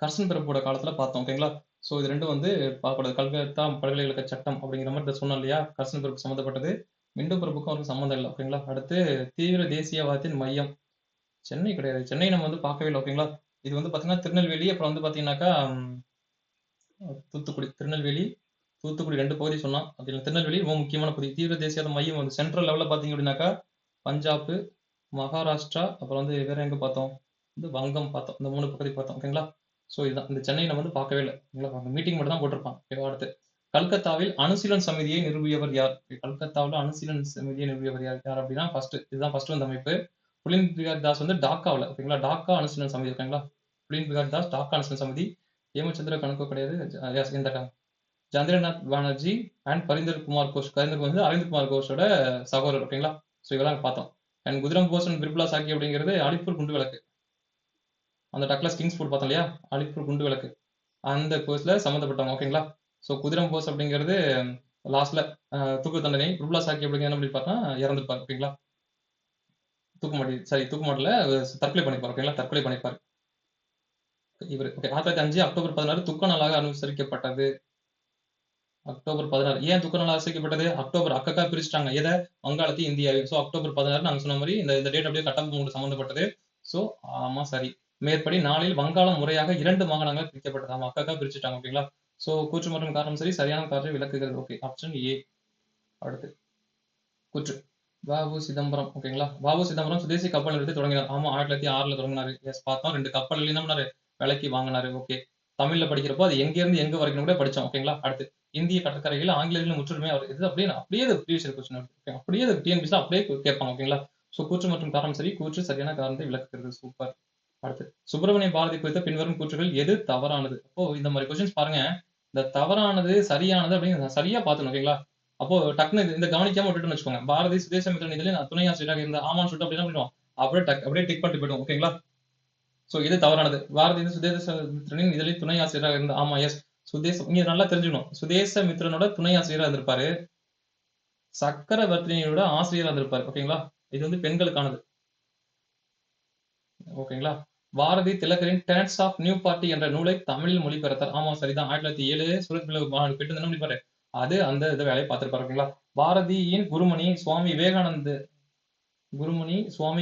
கர்சன் பிரபுவோட காலத்துல பார்த்தோம் ஓகேங்களா. ஸோ இது ரெண்டும் வந்து பார்க்கக்கூடாது. கல்கத்தா பல்கலைக்கழக சட்டம் அப்படிங்கிற மாதிரி சொன்னோம் இல்லையா, கர்சன் பிரபு சம்மந்தப்பட்டது. மின்டோ பிரபுக்கும் அவருக்கு சம்மந்தம் இல்லை ஓகேங்களா. அடுத்து தீவிர தேசியவாதத்தின் மையம் சென்னை கிடையாது. சென்னை நம்ம வந்து பார்க்கவே இல்லை ஓகேங்களா. இது வந்து பார்த்தீங்கன்னா திருநெல்வேலி, அப்புறம் வந்து பார்த்தீங்கன்னாக்கா தூத்துக்குடி. தூத்துக்குடி 2 பகுதி சொன்னான். அதில் திருநெல்வேலி ரொம்ப முக்கியமான பகுதி. தீவிர தேசியவாத மையம் வந்து சென்ட்ரல் லெவலில் பார்த்தீங்க அப்படின்னாக்கா பஞ்சாப், மகாராஷ்டிரா, அப்புறம் வந்து வேற எங்க பார்த்தோம், வந்து வங்கம் பார்த்தோம். இந்த 3 பகுதி பார்த்தோம் ஓகேங்களா. ஸோ இதுதான் இந்த சென்னை நம்ம வந்து பார்க்கவே இல்லை ஓகேங்களா. மீட்டிங் மட்டும் தான் போட்டிருப்பான் ஓகேவா. அடுத்து கல்கத்தாவில் அணுசீலன் சமிதியை நிறுவியவர் யார்? கல்கத்தாவில் அணுசீலன் சமிதியை நிறுவியவர் யார் யார் அப்படின்னா இதுதான் ஃபர்ஸ்ட் வந்த அமைப்பு. புலின் பிகார் தாஸ் வந்து டாக்காவில் ஓகேங்களா. டாக்கா அணுசீலன் சமிதி ஓகேங்களா. புலின் பிகார் தாஸ் டாக்கா அணுசீலன் சமிதி. ஹேமச்சந்திர கணக்கு கிடையாது. இந்த சந்திரநாத் பானர்ஜி அண்ட் பரிந்தர் குமார் கோஷ். வந்து அரவிந்த் குமார் கோஷோட சகோதரர் ஓகேங்களா. ஸோ இதெல்லாம் பார்த்தோம். அண்ட் குதிரம் போஸ் அண்ட் பிர்புலா சாக்கி அப்படிங்கிறது அலிப்பூர் குண்டு விளக்கு. அந்த டக்ளஸ் கிங்ஸ் ஃபுட் பார்த்தோம் இல்லையா, அலிப்பூர் குண்டு விளக்கு அந்த கோர்ஸ்ல சம்மந்தப்பட்டவங்க ஓகேங்களா. ஸோ குதிரம் போஸ் அப்படிங்கிறது லாஸ்ட்ல தூக்கு தண்டனை. பிர்புலா சாக்கி அப்படிங்கிறது எப்படி பார்த்தா இறந்துருப்பார் ஓகேங்களா. தூக்கு மாட்டில தற்கொலை பண்ணிப்பார் ஓகேங்களா. தற்கொலை பண்ணிப்பார் இவர் ஓகே. 1905 அக்டோபர் 16 துக்க நாளாக அனுசரிக்கப்பட்டது. அக்டோபர் 16 ஏன் துக்க நாள் அனுசரிக்கப்பட்டது? அக்டோபர் அக்கா பிரிச்சுட்டாங்க எதை, வங்காளத்தையும் இந்தியாவையும். ஸோ அக்டோபர் 16 நாங்க சொன்ன மாதிரி இந்த டேட் அப்படியே கட்டம் உங்களுக்கு சம்மந்தப்பட்டது. ஸோ ஆமா சரி. மேற்படி நாளில் வங்காளம் முறையாக 2 மாகாணங்கள் பிரிக்கப்பட்டது. ஆமா, அக்கா பிரிச்சுட்டாங்க ஓகேங்களா. ஸோ கூற்று மற்றும் காரணம் சரி, சரியான காரணத்தை விளக்குகிறது. Okay, option A. அடுத்து கூற்று வாவு சிதம்பரம் ஓகேங்களா. வாவு சிதம்பரம் சுதேசி கப்பல் நிறுத்தி தொடங்கினார். ஆமா, 1906ல தொடங்கினாரு. எஸ் பார்த்தோம். 2 கப்பல் என்ன பண்ணாரு, விலைக்கு வாங்கினாரு. ஓகே, தமிழ்ல படிக்கிறப்போ அது எங்க இருந்து எங்க வரைக்கும் கூட படிச்சோம் ஓகேங்களா. அடுத்து இந்திய கடற்கரையில் ஆங்கிலேயர்கள் முற்றுரிமை அவர். இது அப்படியே ப்ரீவியஸ் கொஸ்டின் அப்படியே டிஎன்பிஎஸ்ல அப்படியே கேட்பாங்க ஓகேங்களா. ஸோ கூற்று மற்றும் காரணம் சரி, கூற்று சரியான காரணத்தை விளக்குகிறது. சூப்பர். அடுத்து சுப்பிரமணிய பாரதி குறித்த பின்வரும் கூற்றுகள் எது தவறானது? அப்போ இந்த மாதிரி கொஸ்டின்ஸ் பாருங்க, இந்த தவறானது சரியானது அப்படின்னு சரியா பார்த்துணும் ஓகேங்களா. அப்போ டக்குனு இந்த கவனிக்காம விட்டுட்டுன்னு வச்சுக்கோங்க. பாரதி சுதேசமித்திரன் இதுல நான் துணை ஆசிரியராக இருந்த ஆமான்னு சொல்லிட்டு அப்படின்னா பண்ணிடுவோம், அப்படியே டிக் பண்ணிட்டு போயிடுவோம் ஓகேங்களா. சோ இது தவறானது. பாரதி சுதேசமித்திரனின் இதழில் துணை ஆசிரியராக இருந்த ஆமா எஸ். இங்க நல்லா தெரிஞ்சுக்கணும், சுதேசமித்திரனோட துணை ஆசிரியராக இருந்திருப்பாரு, சக்கரவர்த்தினியோட ஆசிரியராக இருந்திருப்பாரு ஓகேங்களா. இது வந்து பெண்களுக்கானது ஓகேங்களா. பாரதி திலகரின் டெனட்ஸ் ஆஃப் நியூ பார்ட்டி என்ற நூலை தமிழில் மொழிபெயர்த்தார். ஆமா சரிதான். 1907 சூரத் போயிட்டு என்ன பண்ணிப்பாரு, அது அந்த இதை வேலையை பார்த்திருப்பாரு ஓகேங்களா. பாரதியின் குருமணி சுவாமி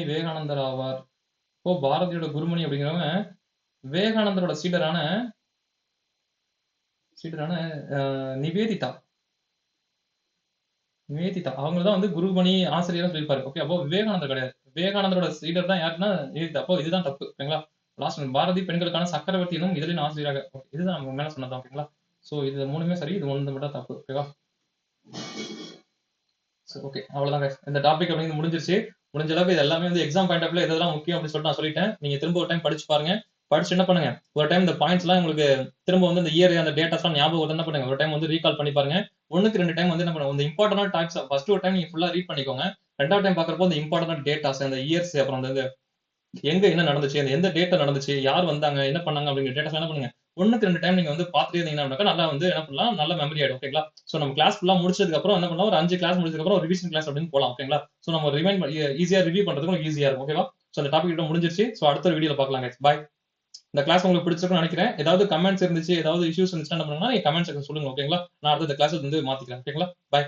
விவேகானந்தர் ஆவார். இப்போ பாரதியோட குருமணி அப்படிங்கிறவங்க விவேகானந்தரோட சீடரான நிவேதிதா அவங்கதான் வந்து குருமணி ஆசிரியர் சொல்லியிருப்பாரு. ஓகே, அப்போ விவேகானந்தர் கிடையாது. விவேகானந்தரோட சீடர் தான் யாருன்னா நிவேதிதா. அப்போ இதுதான் தப்பு ஓகேங்களா. லாஸ்ட் பாரதி பெண்களுக்கான சக்கரவர்த்தி எனும் இதழின் ஆசிரியராக. இதுதான் நம்ம மேல சொன்னதான் ஓகேங்களா. சோ இது 3மே சரி, இது 1 மட்டும் தப்பு ஓகேவா. ஓகே, அவ்வளவுதாங்க இந்த டாபிக் அப்படிங்கிறது முடிஞ்சிருச்சு. முடிஞ்ச அளவுக்கு இது எல்லாமே வந்து எக்ஸாம் பாயிண்ட் ஆஃப் வியூ எதெல்லாம் முக்கியம் அப்படின்னு சொல்லிட்டு நான் சொல்லிட்டேன். நீங்க திரும்ப ஒரு டைம் படிச்சு பாருங்க. படிச்சு என்ன பண்ணுங்க, ஒரு டைம் இந்த பாயிண்ட்ஸ் எல்லாம் உங்களுக்கு திரும்ப வந்து இந்த இயர் அந்த டேட்டாஸ் எல்லாம் ஞாபகம் என்ன பண்ணுங்க, ஒரு டைம் வந்து ரீகால் பண்ணி பாருங்க. 1க்கு 2 டைம் வந்து என்ன பண்ணுங்க, இந்த இம்பார்ட்டன்ட் டாபிக்ஸ் ஃபர்ஸ்ட் ஒரு டைம் நீங்க ஃபுல்லா ரீட் பண்ணிக்கோங்க. 2வது டைம் பாக்குறப்போ இந்த இம்பார்ட்டன்ட் டேட்டாஸ், அந்த இயர்ஸ், அப்புறம் அந்த எங்க என்ன நடந்துச்சு, அந்த எந்த டேட்ல நடந்துச்சு, யார் வந்தாங்க, என்ன பண்ணாங்க அப்படிங்கிற டேட்டாஸ் என்ன பண்ணுங்க 1க்கு 2 டைம் நீங்க வந்து பாத்துட்டே இருந்தீங்கன்னா நல்லா வந்து என்ன பண்ணலாம், நல்ல மெமரி ஆயிடும் ஓகேங்களா. சோ நம்ம கிளாஸ் ஃபுல்லா முடிச்சதுக்கு அப்புறம் என்ன பண்ணலாம், ஒரு 5 கிளாஸ் முடிச்சதுக்கு அப்புறம் ஒரு ரிவிஷன் கிளாஸ் அப்படின்னு போலாம் ஓகேங்களா. சோ நம்ம ஈஸியா ரிவ்யூ பண்றதுக்கு ஈஸியா இருக்கும் ஓகேவா. சோ அந்த டாபிக் கிட்ட முடிஞ்சிருச்சு. சோ அடுத்த ஒரு வீடியோல பார்க்கலாம் கைஸ். பாய். இந்த கிளாஸ் உங்களுக்கு பிடிச்சிருக்கும்னு நினைக்கிறேன். ஏதாவது கமெண்ட்ஸ் இருந்துச்சு, ஏதாவது இஷ்யூஸ் இருந்துச்சுன்னா என்ன பண்ணுங்கன்னா நீங்க கமெண்ட் செக்ஷன் சொல்லுங்க ஓகேங்களா. நான் அடுத்த கிளாஸ் வந்து மாத்திக்கிறேன் ஓகேங்களா. பாய்.